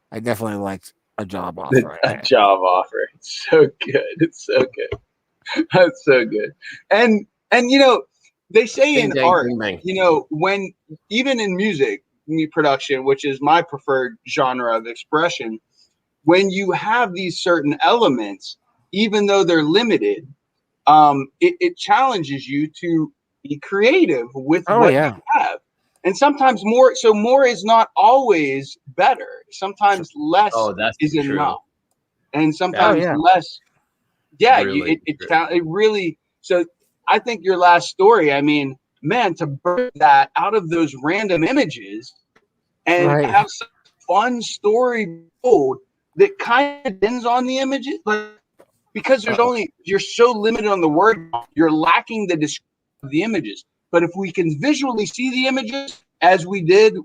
I definitely liked a job offer. A job offer. It's so good. That's so good. And you know, they say in art, you know, when even in music production, which is my preferred genre of expression, when you have these certain elements, even though they're limited, it challenges you to be creative with what you have. And sometimes more is not always better. Sometimes less is enough. And sometimes less. Yeah, really it really. So I think your last story, I mean, man, to burn that out of those random images and have some fun story told that kind of depends on the images, because you're so limited on the word, you're lacking the description of the images. But if we can visually see the images as we did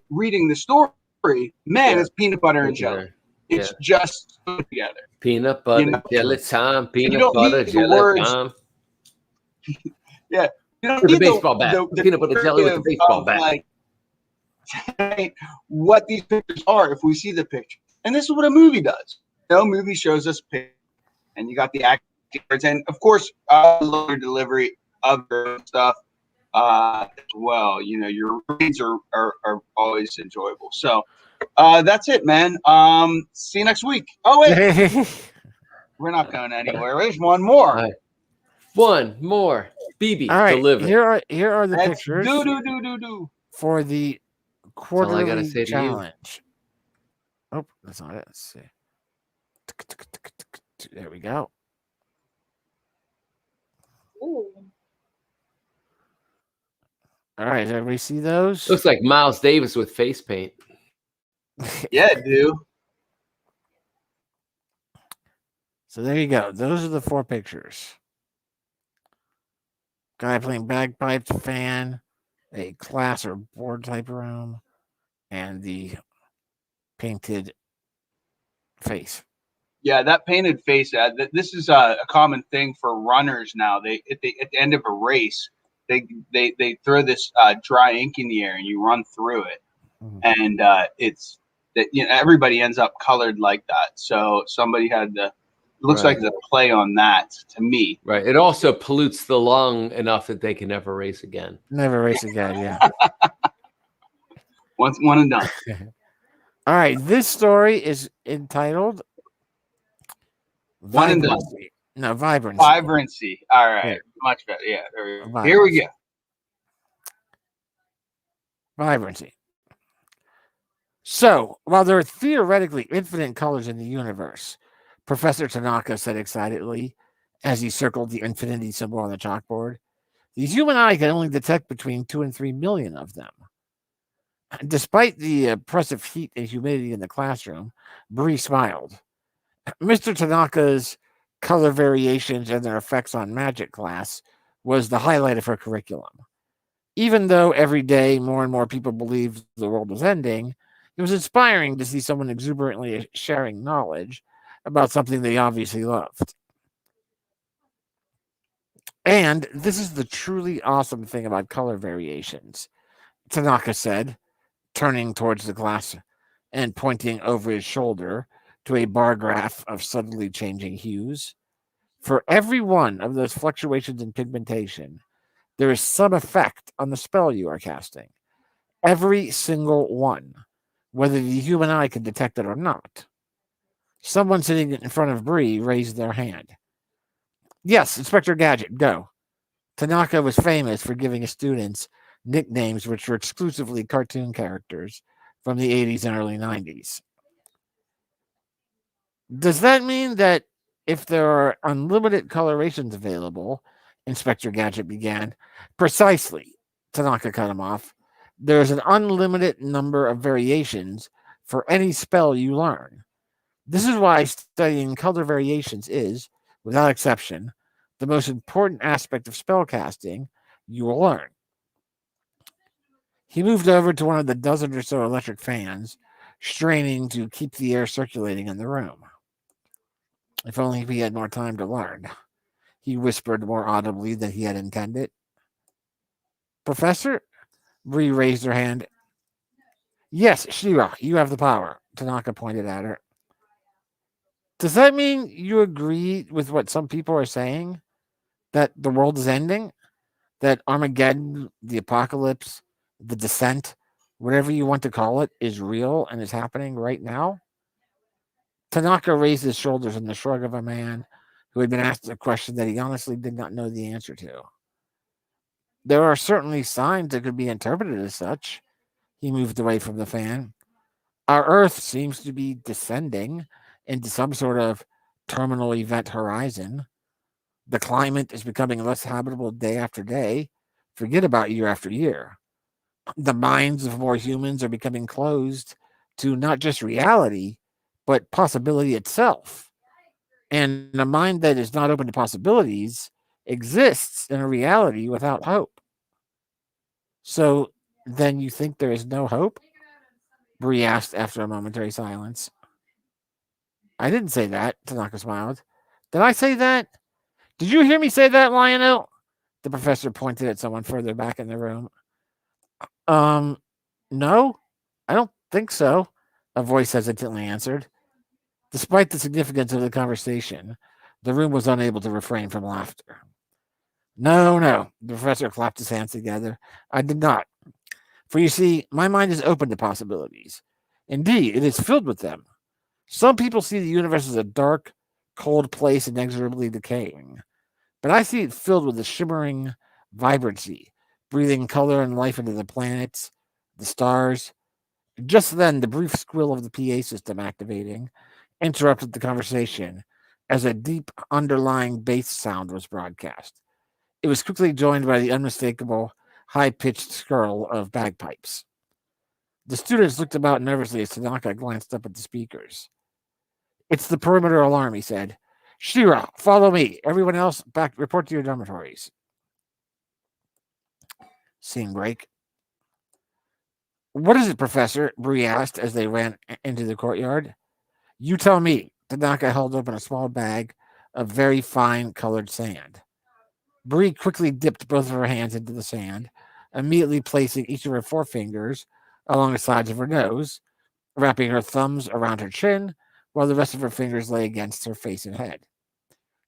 reading the story, man, it's peanut butter and jelly. It's just put together. Peanut butter, jelly time. Peanut butter, jelly time. Yeah. You don't with need the baseball bat. Peanut butter jelly with the baseball bat. What these pictures are, if we see the picture. And this is what a movie does. No movie shows us pictures. And you got the actors. And, of course, lower delivery of stuff as well. You know, your reads are always enjoyable. So that's it, man. See you next week. Oh, wait. We're not going anywhere. There's one more. Right. One more. BB delivered. Here are the pictures for the quarterly challenge. Oh, that's not it. Let's see. There we go. Ooh. All right, does everybody see those? Looks like Miles Davis with face paint. Yeah, dude. So there you go. Those are the 4 pictures. Guy playing bagpipes, fan, a class or board type room, and the painted face. Yeah, that painted face. This is a common thing for runners now. They at the end of a race, they throw this dry ink in the air and you run through it, and it's that everybody ends up colored like that. So somebody had to. It looks like the play on that to me. Right. It also pollutes the lung enough that they can never race again. Never race again. Yeah. One and done. All right. This story is entitled One and done. No, Vibrancy. Vibrancy. All right. Yeah. Much better. Yeah. Here we go. Vibrancy. So, while there are theoretically infinite colors in the universe, Professor Tanaka said excitedly as he circled the infinity symbol on the chalkboard, the human eye can only detect between 2 and 3 million of them. Despite the oppressive heat and humidity in the classroom, Bree smiled. Mr. Tanaka's color variations and their effects on magic class was the highlight of her curriculum. Even though every day more and more people believed the world was ending, it was inspiring to see someone exuberantly sharing knowledge about something they obviously loved. And this is the truly awesome thing about color variations, Tanaka said, turning towards the class and pointing over his shoulder to a bar graph of subtly changing hues. For every one of those fluctuations in pigmentation, there is some effect on the spell you are casting. Every single one, whether the human eye can detect it or not. Someone sitting in front of Bree raised their hand. Yes, Inspector Gadget, go. Tanaka was famous for giving his students nicknames which were exclusively cartoon characters from the 80s and early 90s. Does that mean that if there are unlimited colorations available, Inspector Gadget began? Precisely, Tanaka cut him off. There is an unlimited number of variations for any spell you learn. This is why studying color variations is, without exception, the most important aspect of spellcasting you will learn. He moved over to one of the dozen or so electric fans, straining to keep the air circulating in the room. If only he had more time to learn, he whispered more audibly than he had intended. Professor? Bree raised her hand. Yes, Shira, you have the power, Tanaka pointed at her. Does that mean you agree with what some people are saying? That the world is ending? That Armageddon, the apocalypse, the descent, whatever you want to call it, is real and is happening right now? Tanaka raised his shoulders in the shrug of a man who had been asked a question that he honestly did not know the answer to. There are certainly signs that could be interpreted as such. He moved away from the fan. Our Earth seems to be descending into some sort of terminal event horizon. The climate is becoming less habitable day after day. Forget about year after year. The minds of more humans are becoming closed to not just reality, but possibility itself. And a mind that is not open to possibilities exists in a reality without hope. So then you think there is no hope? Bree asked after a momentary silence. I didn't say that, Tanaka smiled. Did I say that? Did you hear me say that, Lionel? The professor pointed at someone further back in the room. No, I don't think so, a voice hesitantly answered. Despite the significance of the conversation, the room was unable to refrain from laughter. No, the professor clapped his hands together. I did not. For you see, my mind is open to possibilities. Indeed, it is filled with them. Some people see the universe as a dark, cold place inexorably decaying. But I see it filled with a shimmering vibrancy, breathing color and life into the planets, the stars. Just then, the brief squeal of the PA system activating interrupted the conversation as a deep underlying bass sound was broadcast. It was quickly joined by the unmistakable high-pitched skirl of bagpipes. The students looked about nervously as Tanaka glanced up at the speakers. It's the perimeter alarm, he said. Shira, follow me. Everyone else, back report to your dormitories. Scene break. What is it, Professor? Bree asked as they ran into the courtyard. You tell me. Tanaka held open a small bag of very fine colored sand. Bree quickly dipped both of her hands into the sand, immediately placing each of her forefingers along the sides of her nose, wrapping her thumbs around her chin, while the rest of her fingers lay against her face and head.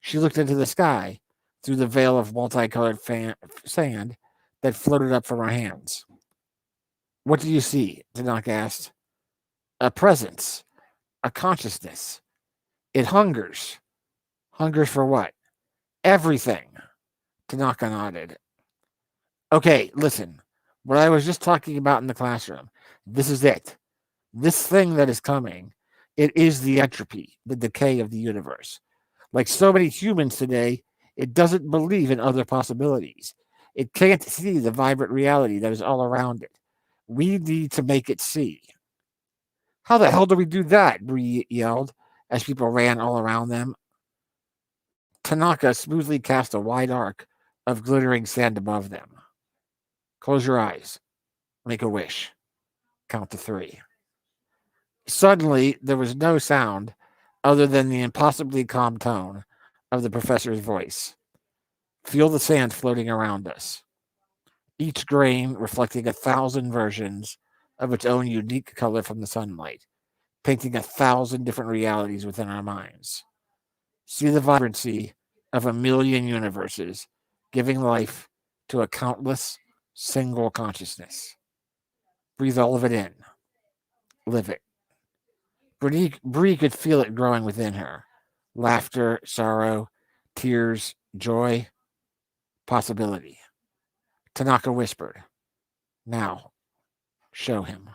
She looked into the sky through the veil of multicolored sand that floated up from her hands. What do you see? Tanaka asked. A presence, a consciousness. It hungers. Hungers for what? Everything. Tanaka nodded. Okay, listen. What I was just talking about in the classroom. This is it. This thing that is coming. It is the entropy, the decay of the universe. Like so many humans today, it doesn't believe in other possibilities. It can't see the vibrant reality that is all around it. We need to make it see. How the hell do we do that? Bree yelled as people ran all around them. Tanaka smoothly cast a wide arc of glittering sand above them. Close your eyes. Make a wish. Count to 3. Suddenly, there was no sound other than the impossibly calm tone of the professor's voice. Feel the sand floating around us, each grain reflecting 1,000 versions of its own unique color from the sunlight, painting 1,000 different realities within our minds. See the vibrancy of 1,000,000 universes, giving life to a countless single consciousness. Breathe all of it in. Live it. Bree could feel it growing within her. Laughter, sorrow, tears, joy, possibility. Tanaka whispered, now, show him.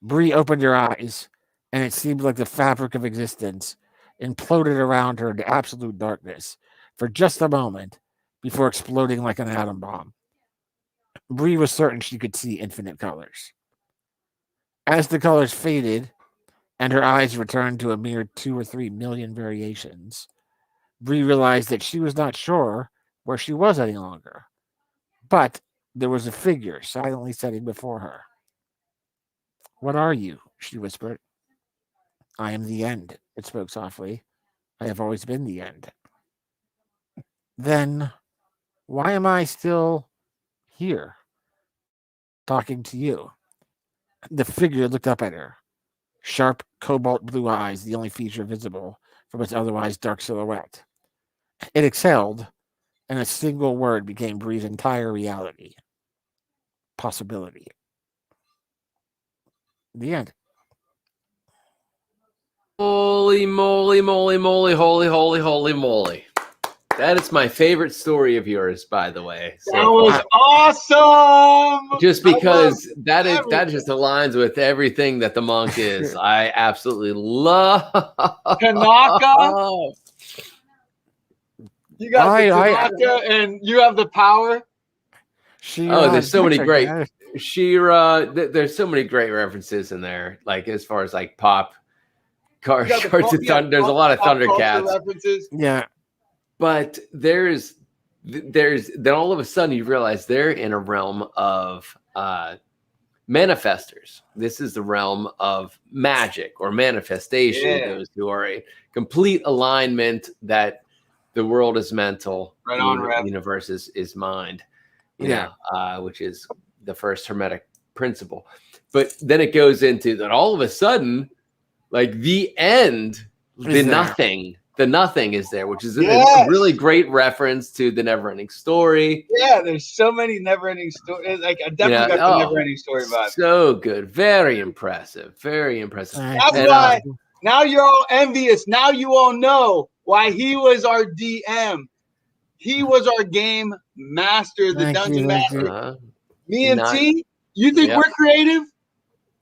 Bree opened her eyes, and it seemed like the fabric of existence imploded around her into absolute darkness for just a moment before exploding like an atom bomb. Bree was certain she could see infinite colors. As the colors faded and her eyes returned to a mere 2 or 3 million variations, Bree realized that she was not sure where she was any longer. But there was a figure silently sitting before her. What are you? She whispered. I am the end, it spoke softly. I have always been the end. Then why am I still here, talking to you? The figure looked up at her. Sharp cobalt blue eyes, the only feature visible from its otherwise dark silhouette. It exhaled, and a single word became Bree's entire reality. Possibility. The end. Holy moly, moly, moly, holy, holy, holy moly. That is my favorite story of yours, by the way. So that was awesome. Just because that just aligns with everything that the monk is. I absolutely love Tanaka. You got the Tanaka, and you have the power. There's so many great She-Ra. There's so many great references in there. Like as far as like pop cars, there's a lot of Thundercats references. Yeah. But there's then all of a sudden you realize they're in a realm of manifestors. This is the realm of magic or manifestation. Yeah. Those who are a complete alignment that the world is mental, right on, universe is mind. Which is the first Hermetic principle. But then it goes into that all of a sudden, like the end, the nothing is there, which is a really great reference to the Never-Ending Story. Yeah, there's so many Never-Ending Stories. Like I definitely got the Never-Ending Story vibe. So good, very impressive, very impressive. That's why now you're all envious. Now you all know why he was our DM. He was our game master, the dungeon master. Me and T, you think we're creative?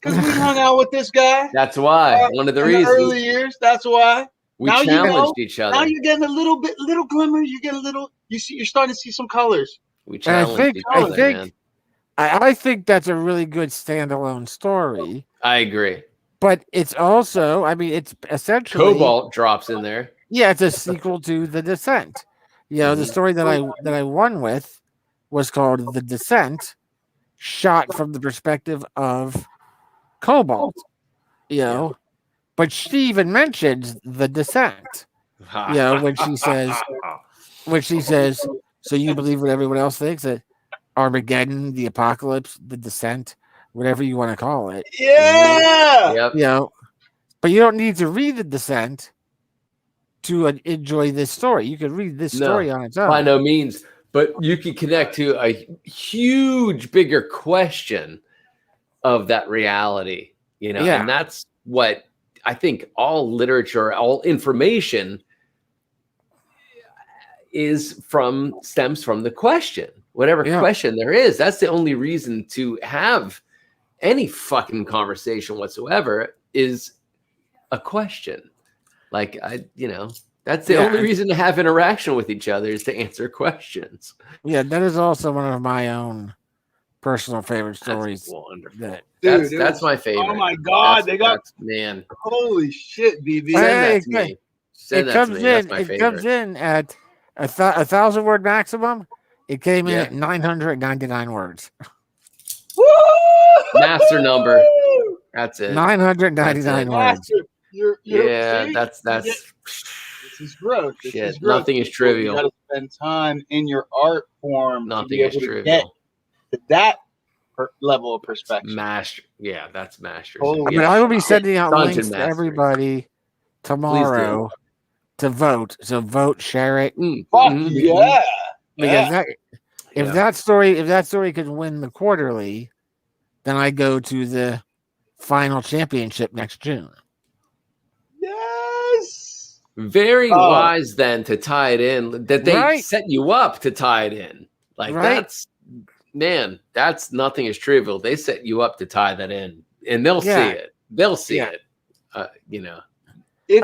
Because we hung out with this guy. That's why. One of the reasons. In the early years, that's why. We challenged each other. Now you're getting a little glimmer. You get a little. You're starting to see some colors. We challenged each other, man. I think that's a really good standalone story. I agree. But it's also, it's essentially Cobalt drops in there. Yeah, it's a sequel to The Descent. The story that I won with was called The Descent. shot from the perspective of Cobalt, you know. But she even mentions the descent, you know, when she says, so you believe what everyone else thinks, that Armageddon, the apocalypse, the descent, whatever you want to call it. Yeah. Yep. You know, but you don't need to read the descent to enjoy this story. You can read this story on its own. By no means, but you can connect to a huge, bigger question of that reality, you know, and that's what I think all literature, all information stems from the question, whatever question there is. That's the only reason to have any fucking conversation whatsoever is a question. Like, that's the only reason to have interaction with each other is to answer questions. Yeah, that is also one of my own personal favorite stories. That's wonderful. That's my favorite. Oh my God, man. Holy shit, BB. Send that to me. It comes in at 1,000 word maximum. It came in at 999 words. Woo! Master number. That's it. 999 words. That's this is growth. Nothing is trivial. You got to spend time in your art form. Nothing to is be able trivial. To get to that level of perspective. Master. Yeah, that's master. I will be sending out links to everybody tomorrow to vote. So vote, share it. Fuck yeah! Because if that story could win the quarterly, then I go to the final championship next June. Yes. Very wise then to tie it in. That they set you up to tie it in. Like that's nothing is trivial. They set you up to tie that in, and they'll see it. They'll see it. You know. Same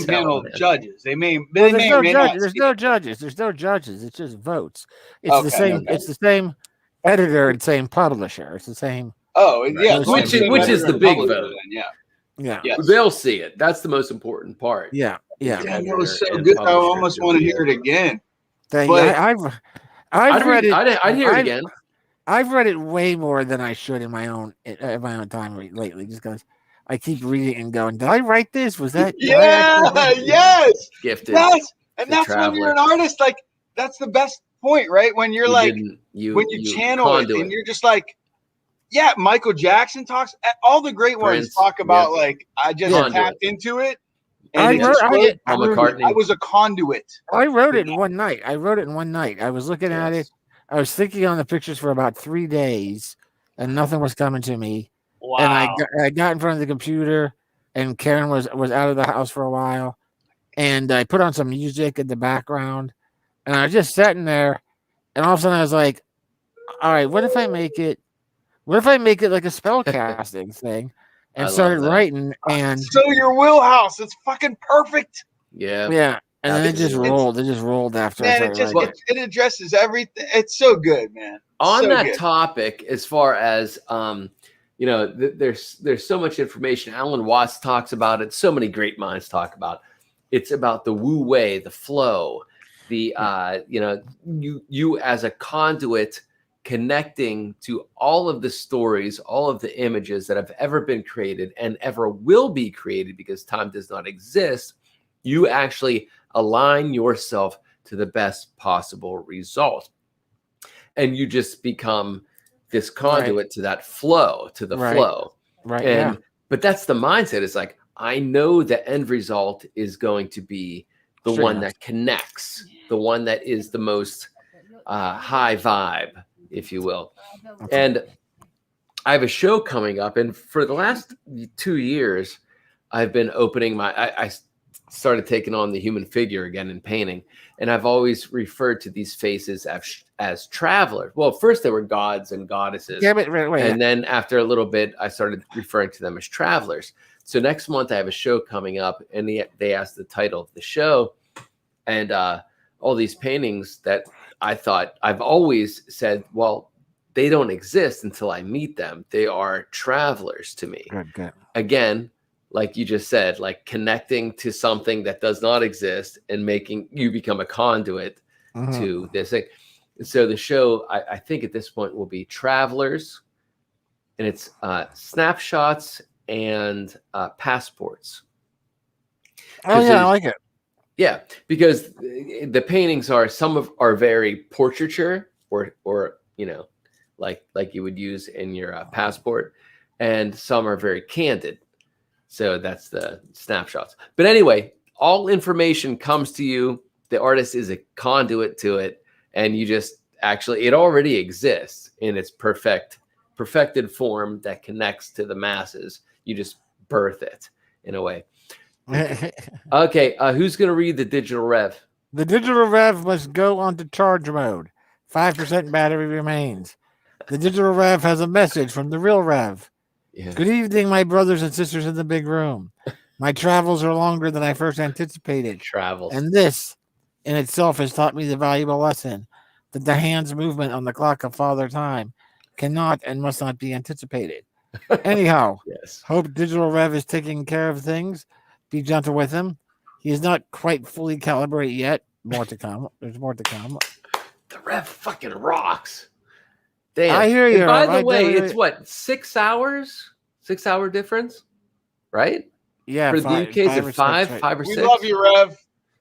panel of judges. There's no judges. It's just votes. It's the same. Okay. It's the same editor and same publisher. It's the same. Oh yeah, which is the big vote. Yeah. Yes. They'll see it. That's the most important part. Yeah. Damn, that was so good. I almost want to hear it again. I've read it. I'd hear it again. I've read it way more than I should in my own time lately, just because I keep reading and going, did I write this? Was that? Yes. Gifted. Yes. And that's when you're an artist. Like, that's the best point, right? When you're when you channel it and you're just like, yeah, Michael Jackson talks. All the great ones talk about like, I just tapped into it. And I was a conduit. I wrote it in one night. I was looking at it. I was thinking on the pictures for about 3 days, and nothing was coming to me. Wow. And I got in front of the computer, and Karen was out of the house for a while, and I put on some music in the background, and I was just sitting there, and all of a sudden I was like, all right, what if I make it like a spell casting thing? And started writing, and so your wheelhouse, it's fucking perfect. Yeah. And then it just rolled. It just rolled after. Man, it addresses everything. It's so good, man. On that topic, as far as there's so much information. Alan Watts talks about it. So many great minds talk about. It's about the Wu Wei, the flow, the you as a conduit, connecting to all of the stories, all of the images that have ever been created and ever will be created, because time does not exist. You actually align yourself to the best possible result. And you just become this conduit to that flow, to the flow. Right. But that's the mindset. It's like, I know the end result is going to be the one that connects, the one that is the most high vibe, if you will. And I have a show coming up, and for the last 2 years, I've been opening I started taking on the human figure again in painting, and I've always referred to these faces as travelers. Well, first they were gods and goddesses, and then after a little bit, I started referring to them as travelers. So next month, I have a show coming up, and they asked the title of the show, and all these paintings that I thought, I've always said, well, they don't exist until I meet them. They are travelers to me. Good. Again, like you just said, like connecting to something that does not exist and making you become a conduit to this thing. So the show, I think at this point will be Travelers, and it's snapshots and passports. Oh yeah, I like it. Yeah, because the paintings are very portraiture or like you would use in your passport, and some are very candid. So that's the snapshots. But anyway, all information comes to you. The artist is a conduit to it, and you just it already exists in its perfected form that connects to the masses. You just birth it in a way. Okay, who's going to read the digital rev? The digital rev must go onto charge mode. 5% battery remains. The digital rev has a message from the real rev. Yeah. Good evening, my brothers and sisters in the big room. My travels are longer than I first anticipated. And this in itself has taught me the valuable lesson that the hand's movement on the clock of Father Time cannot and must not be anticipated. Anyhow, yes. Hope digital rev is taking care of things. Be gentle with him. He is not quite fully calibrated yet. More to come. There's more to come. The rev fucking rocks. Damn. I hear you. And by the way, it's what, 6 hours? 6 hour difference? Right? Yeah. For the UK, is it 5 or 6? We love you, Rev.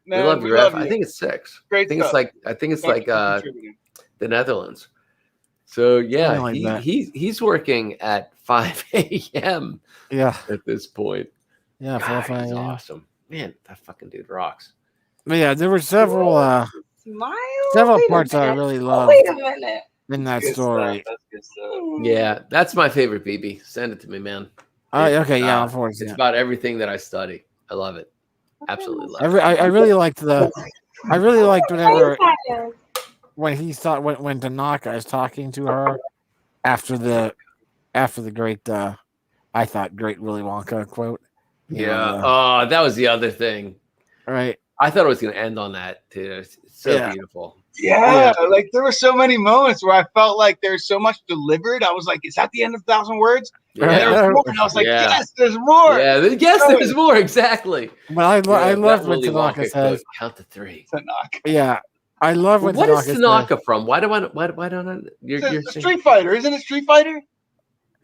Man, we love you, Rev. I think it's 6. Great I think stuff. it's like the Netherlands. So yeah, like he's working at 5 a.m. Yeah. At this point. Yeah, 4 or 5 he's a.m. awesome. Man, that fucking dude rocks. But yeah, there were several parts I really loved. Wait a minute. In that story. That's good stuff. Yeah, that's my favorite, BB. Send it to me, man. Okay, yeah, unfortunately. It's about everything that I study. I love it. Absolutely love it. I really liked whenever when he thought when Tanaka is talking to her after the great I thought great Willy Wonka quote. Yeah. That was the other thing. Right. I thought it was going to end on that too. It's so beautiful. Yeah, like there were so many moments where I felt like there's so much delivered. I was like, is that the end of 1,000 words? Yeah. And there was more. And I was like, yes, there's more. Yeah, there's more. Exactly. But I love when Tanaka says, count to 3. Tanaka. Yeah. I love when What Tanaka is Tanaka from? Why don't I? You're Street Fighter, isn't it Street Fighter?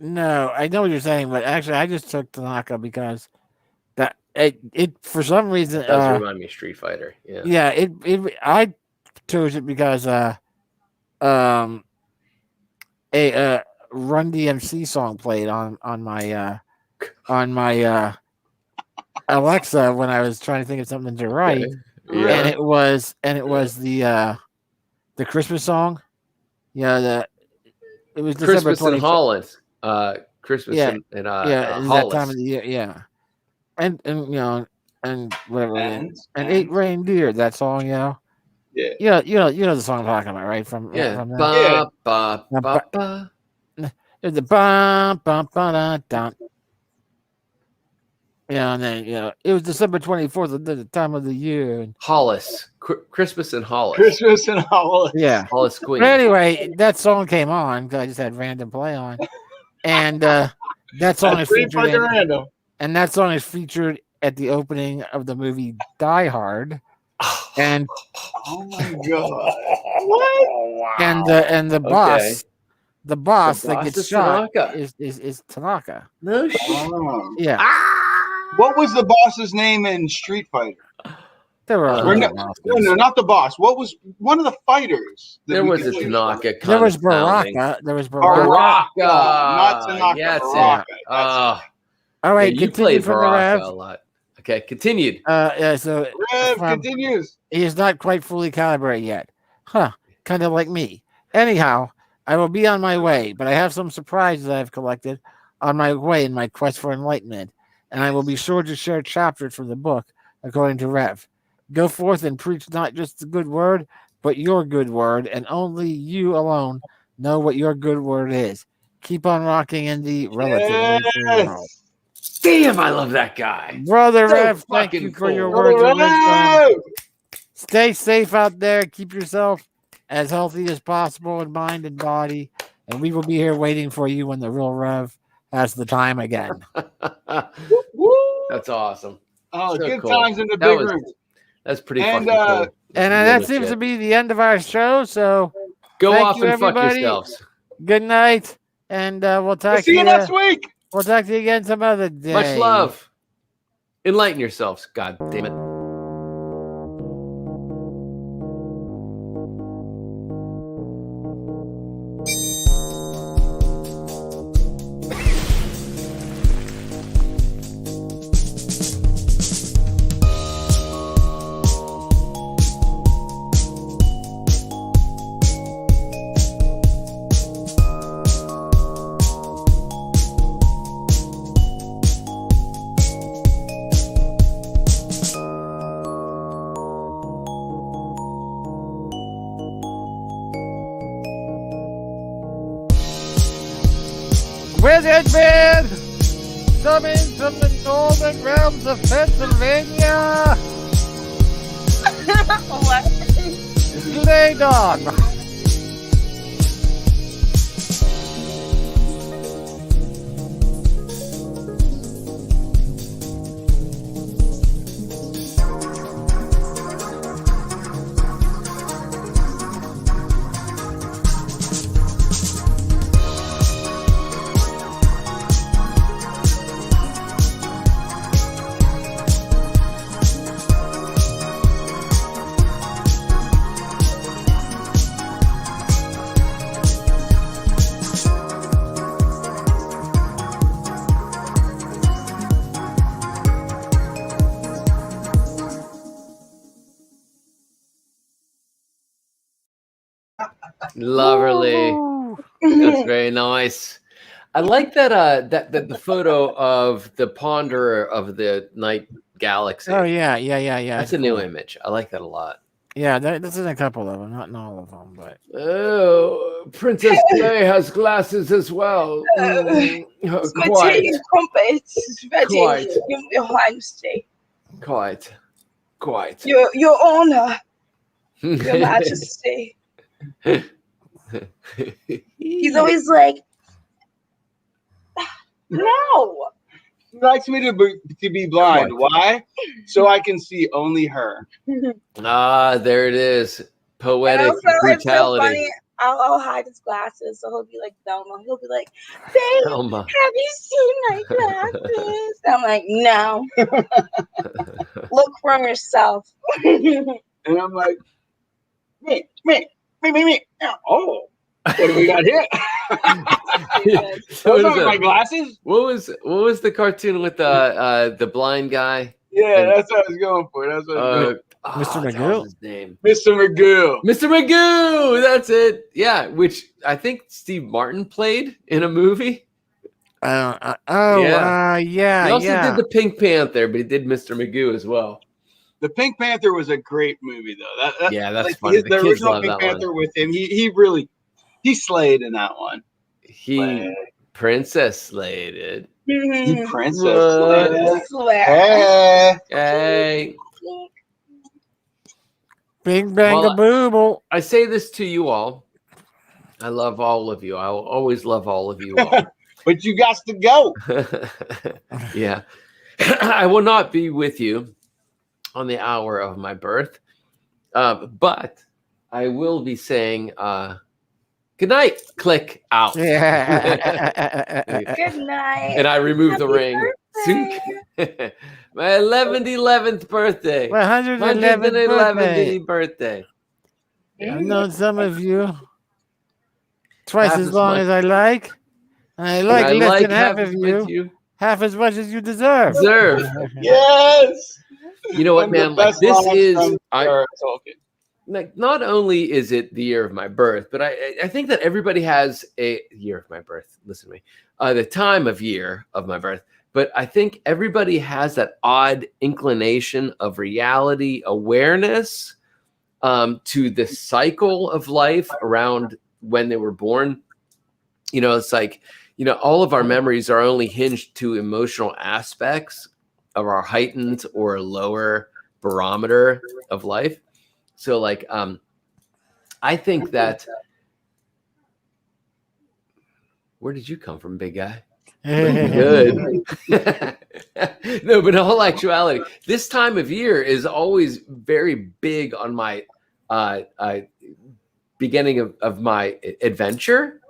No, I know what you're saying, but actually, I just took Tanaka because that it for some reason it does remind me of Street Fighter. Yeah. Yeah. I chose it because a Run DMC song played on my Alexa when I was trying to think of something to write. Okay. Yeah. And it was the Christmas song. Yeah, it was December Christmas in Holland. Christmas in Hollis. That time of the year, yeah. And and whatever. And 8 Reindeer, that song, Yeah. You know the song I'm talking about, right? From Ba, ba, ba, ba. There's the ba ba ba da da. Yeah, and then it was December 24th, the time of the year. Hollis, Christmas in Hollis. Christmas in Hollis. Yeah, Hollis Queen. But anyway, that song came on because I just had random play on, and that song is featured. And that song is featured at the opening of the movie Die Hard. And oh my god! What? And the boss, the boss that gets shot is Tanaka. No shit. Oh. Yeah. What was the boss's name in Street Fighter? There were no, not the boss. What was one of the fighters? There was a Tanaka. There was Baraka. There was Baraka. Not Tanaka. Yes. Baraka. All right, you played Baraka a lot. Okay, continued. So Rev continues. He is not quite fully calibrated yet. Huh. Kind of like me. Anyhow, I will be on my way, but I have some surprises I have collected on my way in my quest for enlightenment, and I will be sure to share chapters from the book according to Rev. Go forth and preach not just the good word, but your good word, and only you alone know what your good word is. Keep on rocking in the relative world. Damn, I love that guy. Brother Rev, thank you for your words of wisdom. Stay safe out there. Keep yourself as healthy as possible in mind and body. And we will be here waiting for you when the real Rev has the time again. That's awesome. Oh, so good cool. times in the big room. That's pretty fucking cool. And that seems to be the end of our show. So Go Thank off you, and fuck everybody. yourselves. Good night, and we'll talk We'll see you next week. We'll talk to you again some other day. Much love. Enlighten yourselves. God damn it. Wizard Man, summoned from the northern realms of Pennsylvania, What? Slay Dog. Lovely. That's very nice. I like that that the photo of the ponderer of the night galaxy. Oh yeah. That's a new image. I like that a lot. Yeah, this is a couple of them, not in all of them, but Oh, Princess May has glasses as well. Quite. Quite. Your Majesty. Quite. Your Honor. Your Majesty. He's always like, no. He likes me to be blind. Why? So I can see only her. Ah, there it is. Poetic also, brutality. it's so funny. I'll hide his glasses, so he'll be like, Thelma. He'll be like, babe, Thelma. have you seen my glasses? I'm like, no. Look for yourself. And I'm like, me. Oh, what do we got here? Those aren't my glasses. What was the cartoon with the blind guy? Yeah, that's what I was going for. That's what I was going Mr. That Magoo? was his name. Mr. Magoo. Mr. Magoo. That's it. Yeah, which I think Steve Martin played in a movie. yeah. He also did the Pink Panther, but he did Mr. Magoo as well. The Pink Panther was a great movie, though. That's like, funny. The original Pink Panther with him. He slayed in that one. He princess slayed it. He princess slayed. Hey. Bing bang a booble. I say this to you all. I love all of you. I will always love all of you all. But you got to go. Yeah. I will not be with you on the hour of my birth. But I will be saying good night. Click out. Yeah. Good night. And I remove Happy the ring. My 11th birthday. 111th birthday. I've known some of you twice Half as as long much. as I like. And I like less than half of you. Half as much as you deserve. Yes. You know what, man? Like, this is talking. Not only is it the year of my birth, but I think that everybody has a year of my birth. Listen to me. The time of year of my birth. But I think everybody has that odd inclination of reality awareness to the cycle of life around when they were born. You know, it's like, you know, all of our memories are only hinged to emotional aspects of our heightened or lower barometer of life. So like, I think that, where did you come from, big guy? Good. No, but in all actuality, this time of year is always very big on my beginning of my adventure,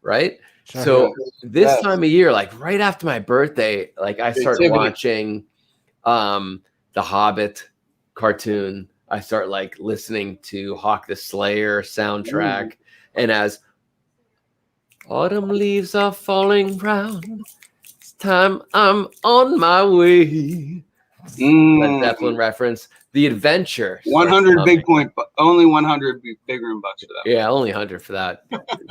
right? Sure. So this time of year, like right after my birthday, like I start watching the Hobbit cartoon. I start like listening to Hawk the Slayer soundtrack. And as autumn leaves are falling round, it's time I'm on my way. Led Zeppelin reference. The adventure. 100 big point, only 100 big room bucks for that. Yeah, only 100 for that.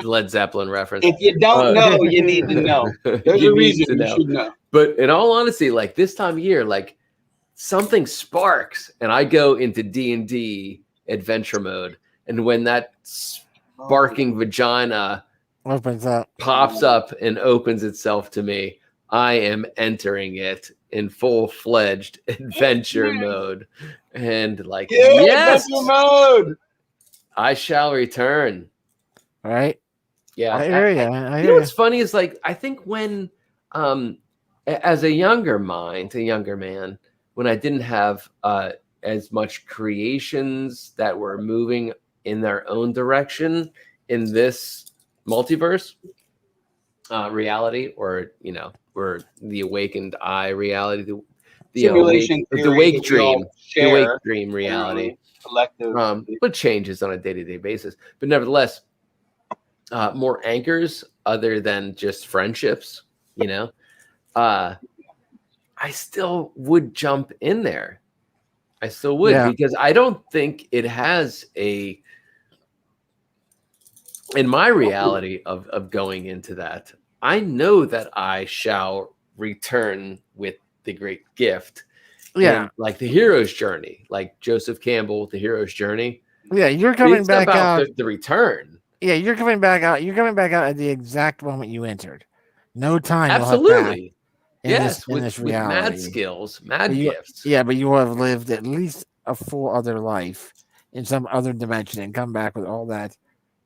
Led Zeppelin reference. If you don't know, you need to know. There's a reason you should know. But in all honesty, like this time of year, like something sparks and I go into D&D adventure mode. And when that sparking vagina pops up and opens itself to me, I am entering it in full-fledged adventure mode. And like, yes, adventure mode. I shall return. All right. Yeah. I hear you. You know what's funny is like, I think when, as a younger man, when I didn't have as much creations that were moving in their own direction in this multiverse reality, or, you know, or the awakened eye reality, the wake dream reality, collective, but changes on a day-to-day basis. But nevertheless, more anchors other than just friendships, you know, I still would jump in there. I still would, because I don't think it has in my reality of going into that, I know that I shall return with the great gift. Yeah. And like the hero's journey, like Joseph Campbell with the hero's journey. Yeah, you're coming back out. The return. Yeah, you're coming back out. You're coming back out at the exact moment you entered. No time. Absolutely. Yes, with mad skills, mad gifts. Yeah, but you will have lived at least a full other life in some other dimension and come back with all that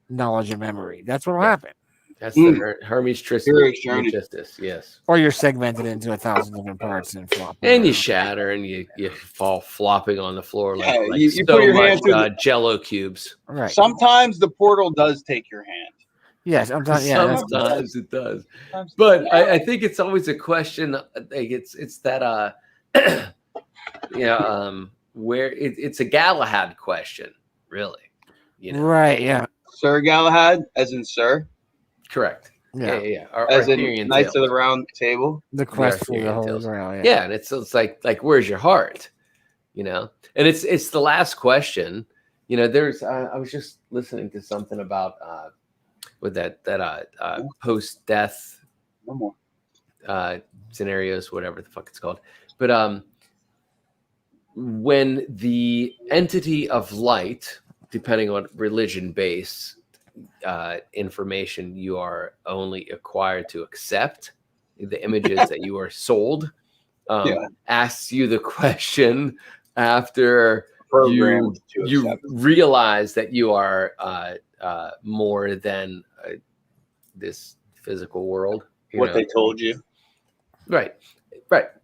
knowledge and memory. That's what will happen. That's the Hermes Trismegistus, yes. Or you're segmented into 1,000 different parts and flop. And you shatter and you fall flopping on the floor like you so put your much hand Jello cubes. Right. Sometimes the portal does take your hand. Yes, sometimes it does. But I think it's always a question. Like it's that where it's a Galahad question, really. You know? Right. Yeah. Sir Galahad, as in Sir. Correct. Yeah. As in Knights of the Round Table. The quest for the Holy Grail. Yeah, and it's like where's your heart? You know, and it's the last question. You know, there's I was just listening to something about with that post death scenarios, whatever the fuck it's called, but when the entity of light, depending on religion base information you are only acquired to accept, the images that you are sold, asks you the question after you realize that you are more than this physical world. They told you. Right.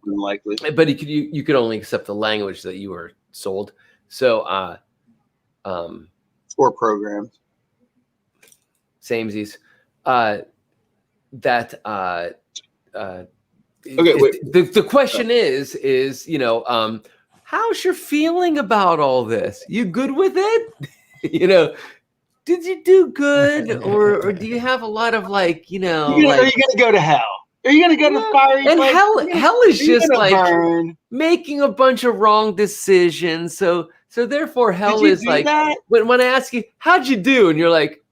Unlikely. But you could only accept the language that you were sold. So or programs. Samesies. The question is, you know, how's your feeling about all this? You good with it? You know, did you do good, or do you have a lot of like, you know, are you gonna go to hell? Are you gonna go to fiery and place? hell is just like making a bunch of wrong decisions. So therefore hell is like when I ask you, how'd you do? And you're like,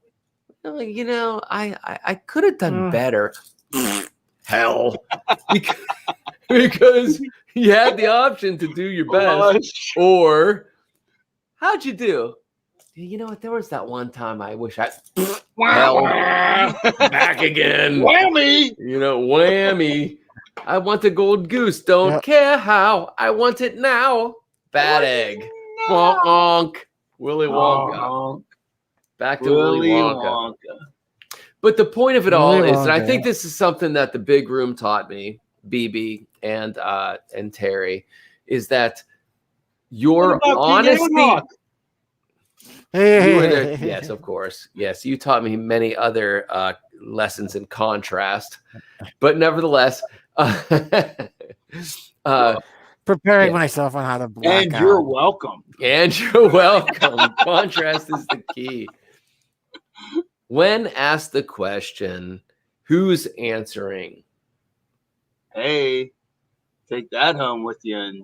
you know, I could have done better. Hell. Because you had the option to do your best. Or how'd you do? You know what? There was that one time I wish I hell back again. Whammy. You know, whammy. I want the gold goose. Don't care how. I want it now. Bad egg. Wonk wonk. Willy Wonka. Back to Willy Wonka. But the point of it all is, and I think this is something that the big room taught me, BB and Terry, is that your honesty. You were there. Yes, of course. Yes, you taught me many other lessons in contrast, but nevertheless, preparing myself on how to black and out. you're welcome. And you're welcome. Contrast is the key. When asked the question, who's answering? Hey, take that home with you and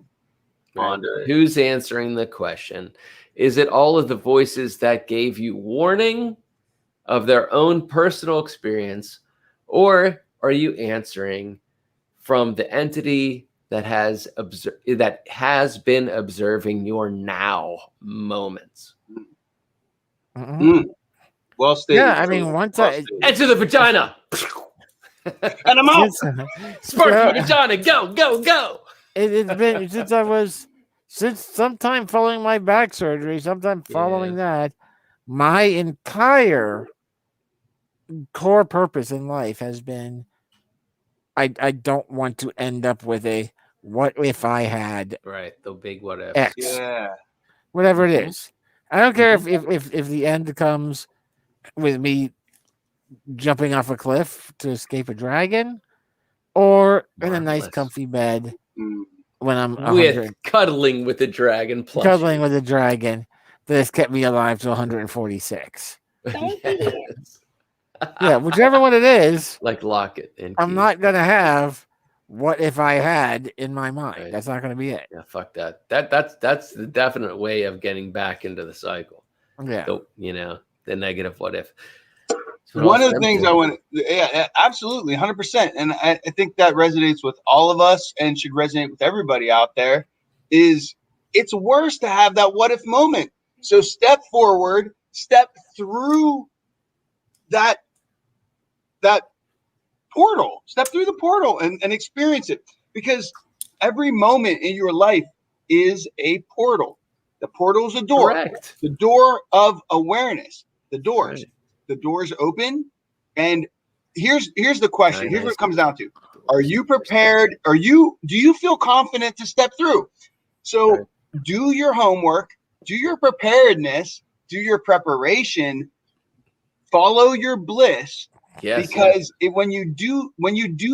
ponder it. Who's answering the question? Is it all of the voices that gave you warning of their own personal experience, or are you answering from the entity that has been observing your now moments? Well stated. Yeah, I mean, once enter the vagina, and I'm out. spark the vagina, go. It's been since sometime following my back surgery, sometime following that, my entire core purpose in life has been, I don't want to end up with a what if I had the big what if X, whatever it is. I don't care if the end comes with me jumping off a cliff to escape a dragon, or in a nice comfy bed when I'm cuddling with a dragon plushie. Cuddling with a dragon that has kept me alive to 146. Yes. Yeah, whichever one it is. Like Locket. I'm not going to have what if I had in my mind. Right. That's not going to be it. Yeah, fuck that. That's the definite way of getting back into the cycle. Yeah. So, the negative what if. One of the things I want to, absolutely, 100%. And I think that resonates with all of us and should resonate with everybody out there, is it's worse to have that what if moment. So step forward, step through that portal, step through the portal and experience it. Because every moment in your life is a portal. The portal is a door. Correct. The door of awareness. The doors. Right. The doors open, and here's the question. Here's what it comes down to: are you prepared? Do you feel confident to step through? So do your homework, do your preparedness, do your preparation, follow your bliss. Yes. Because when you do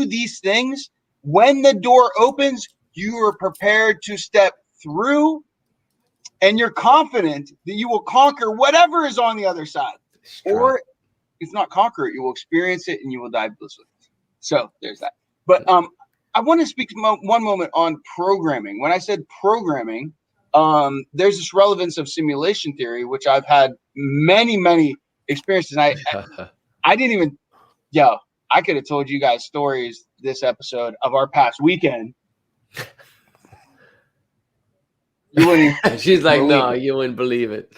these things, when the door opens, you are prepared to step through, and you're confident that you will conquer whatever is on the other side. Or if not conquer it, you will experience it and you will die blissfully. So there's that. But I want to speak one moment on programming. When I said programming, there's this relevance of simulation theory, which I've had many experiences. And I didn't even, I could have told you guys stories this episode of our past weekend. You wouldn't. She's like, no, you wouldn't believe it.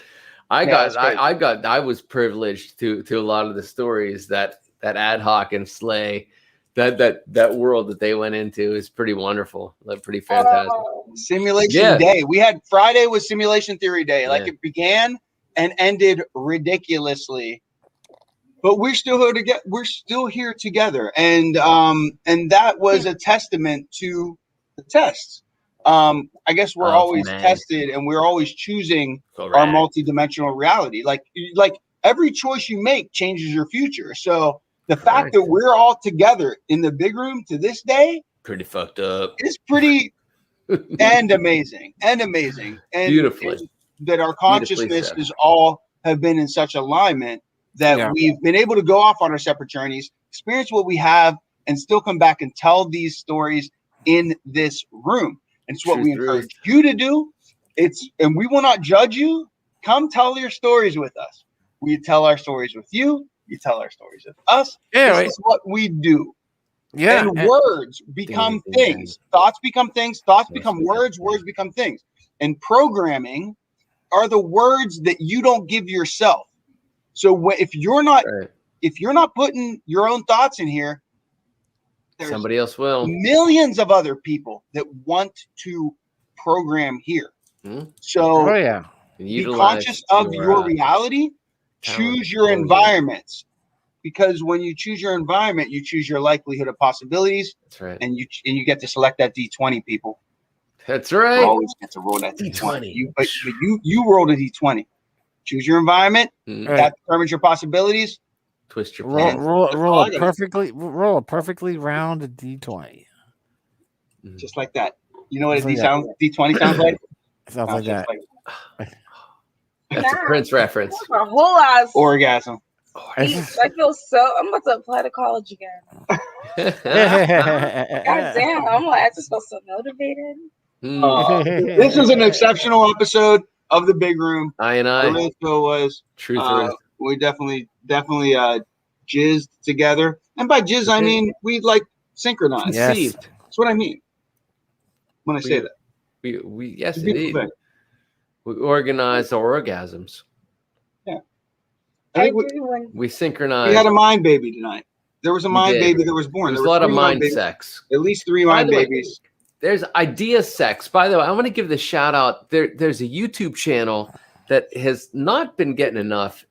I was privileged to a lot of the stories that Ad Hoc and Slay, that world that they went into is pretty wonderful, like pretty fantastic. Simulation day. We had Friday was simulation theory day. Like it began and ended ridiculously, but we're still here together, and that was a testament to the tests. I guess we're always tested, and we're always choosing our multidimensional reality. Like every choice you make changes your future. So the fact that we're all together in the big room to this day, pretty fucked up. It's pretty and amazing and beautifully. And that our consciousness is all have been in such alignment that we've been able to go off on our separate journeys, experience what we have, and still come back and tell these stories in this room. And it's what we encourage you to do. And we will not judge you. Come tell your stories with us. We tell our stories with you. You tell our stories with us. This is what we do. Yeah. And words become things. Thoughts become things. Thoughts become words. Words become things. And programming are the words that you don't give yourself. So if you're not putting your own thoughts in here, somebody else will. Millions of other people that want to program here. So be conscious of your reality. Choose your environments, because when you choose your environment, you choose your likelihood of possibilities. That's right. And you get to select that D20, people. That's right. You always get to roll that D20. You rolled a D20. Choose your environment. That determines your possibilities. Twist your roll, plan. roll a perfectly round D20. Just like that. You know what a D20 sounds like? Sounds like that. That's a Prince reference. A whole ass orgasm. I feel so. I'm about to apply to college again. God damn! I just feel so motivated. This is an exceptional episode of the Big Room. I really feel was. Truth. We definitely jizzed together, and by jizz I mean we like synchronized. Yes. That's what I mean when I say that. We yes indeed. We organize our orgasms. Yeah. I think we synchronized. We had a mind baby tonight. There was a mind baby that was born. There was a lot of mind sex. At least 3 mind babies. There's idea sex. By the way, I want to give the shout out. There's a YouTube channel that has not been getting enough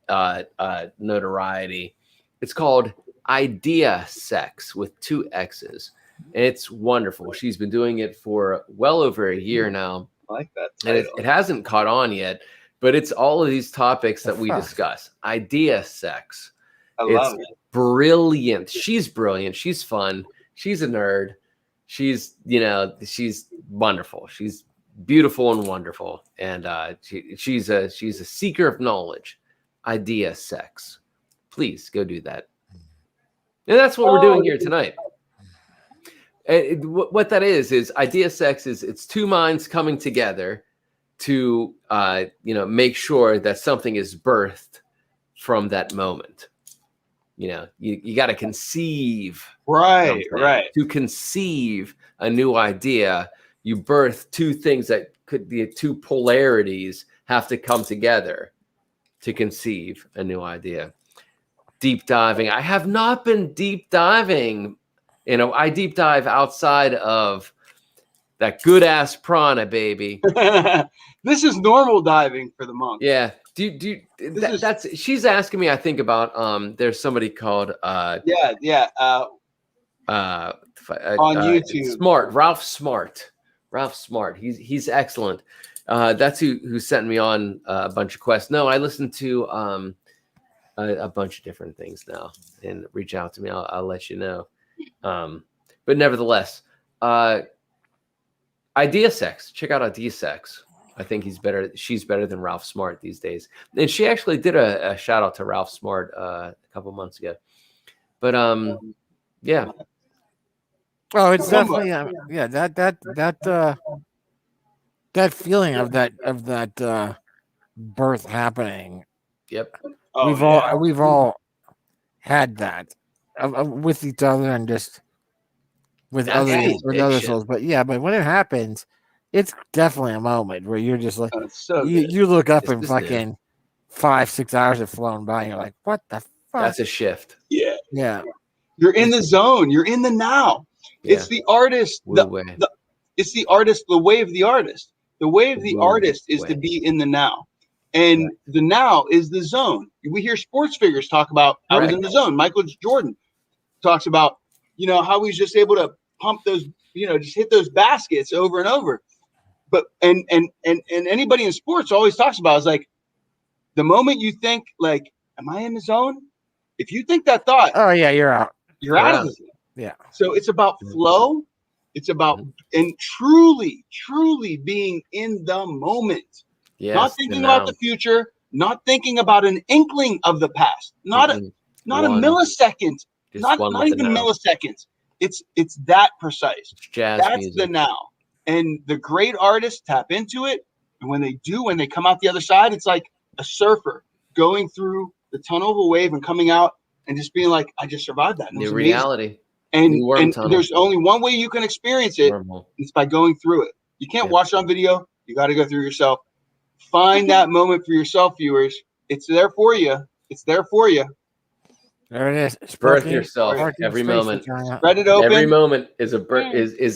notoriety. It's called Idea Sex with 2 X's. And it's wonderful. She's been doing it for well over a year now. I like that title. And it hasn't caught on yet, but it's all of these topics that we discuss. Idea sex. I love it. Brilliant. She's brilliant. She's fun. She's a nerd. She's wonderful. She's beautiful and wonderful. And she's a seeker of knowledge. Idea sex. Please go do that. And that's what we're doing here tonight. What that is idea sex is it's 2 minds coming together to make sure that something is birthed from that moment. You got to conceive. Right. To conceive a new idea, you birth 2 things that could be 2 polarities have to come together to conceive a new idea. Deep diving. I have not been deep diving. I deep dive outside of that good ass prana, baby. This is normal diving for the monk. Yeah. She's asking me, I think, about there's somebody called on YouTube. Ralph Smart. He's excellent. That's who sent me on a bunch of quests. No, I listen to a bunch of different things now, and reach out to me. I'll let you know. But nevertheless, Idea Sex. Check out Idea Sex. I think she's better than Ralph Smart these days. And she actually did a shout out to Ralph Smart a couple months ago. But yeah. Oh, it's definitely that feeling of that birth happening. Yep. We've all had that with each other and just with other souls. But when it happens, it's definitely a moment where you're just like you look up and fucking 5-6 hours have flown by and you're like, what the fuck? That's a shift. Yeah. Yeah. You're in the zone. You're in the now. Yeah. It's the artist. It's the artist, the way of the artist. The way of the artist is to be in the now. And the now is the zone. We hear sports figures talk about, I was in the zone. Michael Jordan talks about, how he's just able to pump those, just hit those baskets over and over. But and anybody in sports always talks about is like the moment you think like, am I in the zone? If you think that thought, oh yeah, you're out. You're out of the zone. Yeah. So it's about flow. It's about and truly being in the moment. Yes, not thinking about the future, not thinking about an inkling of the past, not a millisecond, not even milliseconds. It's that precise. Jazz That's music. The now. And the great artists tap into it. And when they come out the other side, it's like a surfer going through the tunnel of a wave and coming out and just being like, I just survived that. New reality. And there's only one way you can experience it. It's by going through it. You can't watch it on video. You got to go through yourself. Find that moment for yourself, viewers. It's there for you. It's there for you. There it is. Birth yourself every moment. Spread it open. Every moment is a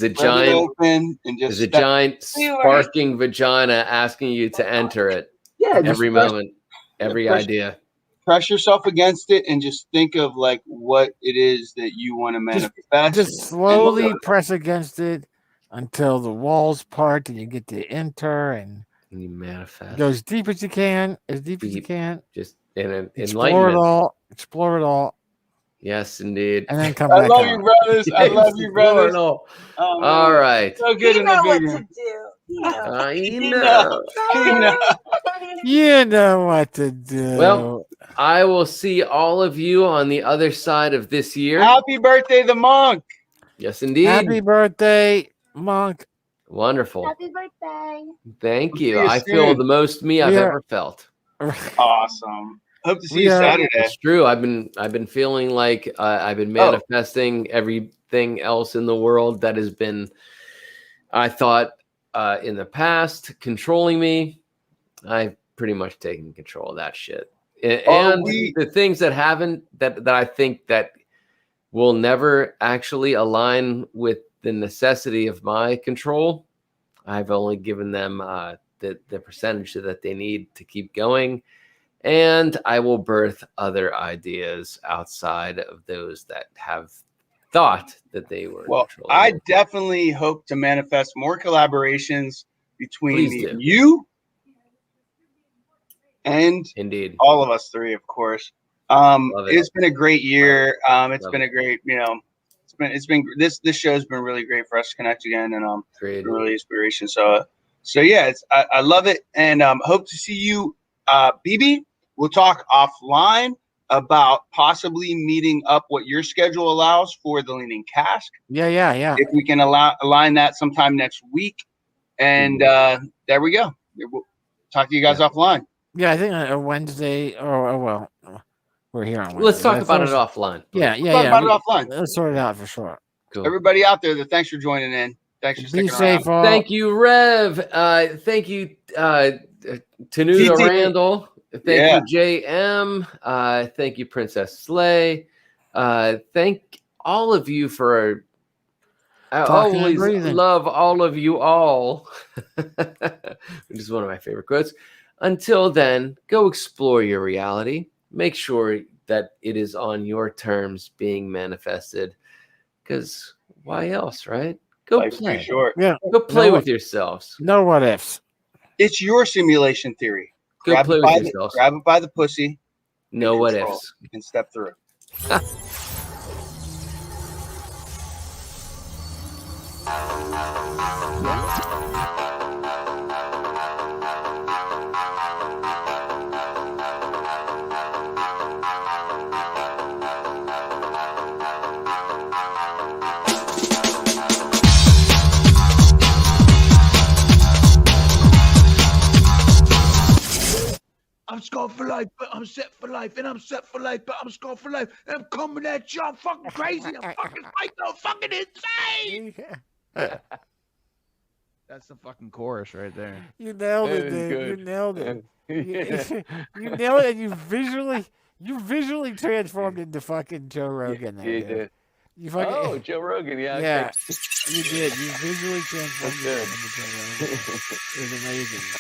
giant sparking vagina asking you to enter it. Yeah. Every moment, every idea. Press yourself against it and just think of like what it is that you want to manifest. Just slowly press against it until the walls part and you get to enter and And you manifest. Go as deep as you can, as deep as you can. Just in Explore enlightenment. it all. Explore it all. Yes, indeed. And then come I back love out. you, brothers. I love you, brothers. All Oh, right. So good You in the know big what room. to do. You know. You You know. You know. You know what to do. Well, I will see all of you on the other side of this year. Happy birthday, the monk. Yes, indeed. Happy birthday, Monk. Wonderful. Happy birthday. Thank See you. you I feel soon. the most me I've ever felt. Awesome. Hope to see We you are- Saturday. It's true. I've been feeling like I've been manifesting everything else in the world that has been, I thought, in the past controlling me. I've pretty much taken control of that shit. And the things that haven't that I think that will never actually align with the necessity of my control, I've only given them the percentage that they need to keep going. And I will birth other ideas outside of those that have thought that they were. Well, I definitely hope to manifest more collaborations between me and you. And indeed, all of us three, of course. It's been a great year. It's been a great, it's been this show's been really great for us to connect again, and really inspiration. So yeah, I love it, and hope to see you, BB. We'll talk offline about possibly meeting up what your schedule allows for the Leaning Cask. Yeah. If we can align that sometime next week, and there we go. We'll talk to you guys offline. Yeah, I think a Wednesday. Well, we're here on Wednesday. Let's talk about it offline. Yeah. Talk about it offline. Let's sort it out for sure. Cool. Everybody out there, thanks for joining in. Thanks for sticking around. Thank you, Rev. Thank you, Tanuda Randall. Thank you, JM. Thank you, Princess Slay. Thank all of you for. I always love all of you all, which is one of my favorite quotes. Until then, go explore your reality. Make sure that it is on your terms being manifested. Because why else, right? Go Life's play. too short. Yeah. Go play with yourselves. No what ifs. It's your simulation theory. Go play with yourselves. Grab it by the pussy. No what ifs. And step through. I'm scarred for life, but I'm set for life, and I'm set for life, but I'm scarred for life, and I'm coming at you. I'm fucking crazy. I'm fucking psycho, fucking insane. That's the fucking chorus right there. You nailed it, dude. You nailed it. You nailed it. And you visually transformed into fucking Joe Rogan. You did. You fucking, Joe Rogan. Yeah. Yeah, you did. You visually transformed into Joe Rogan. It was amazing.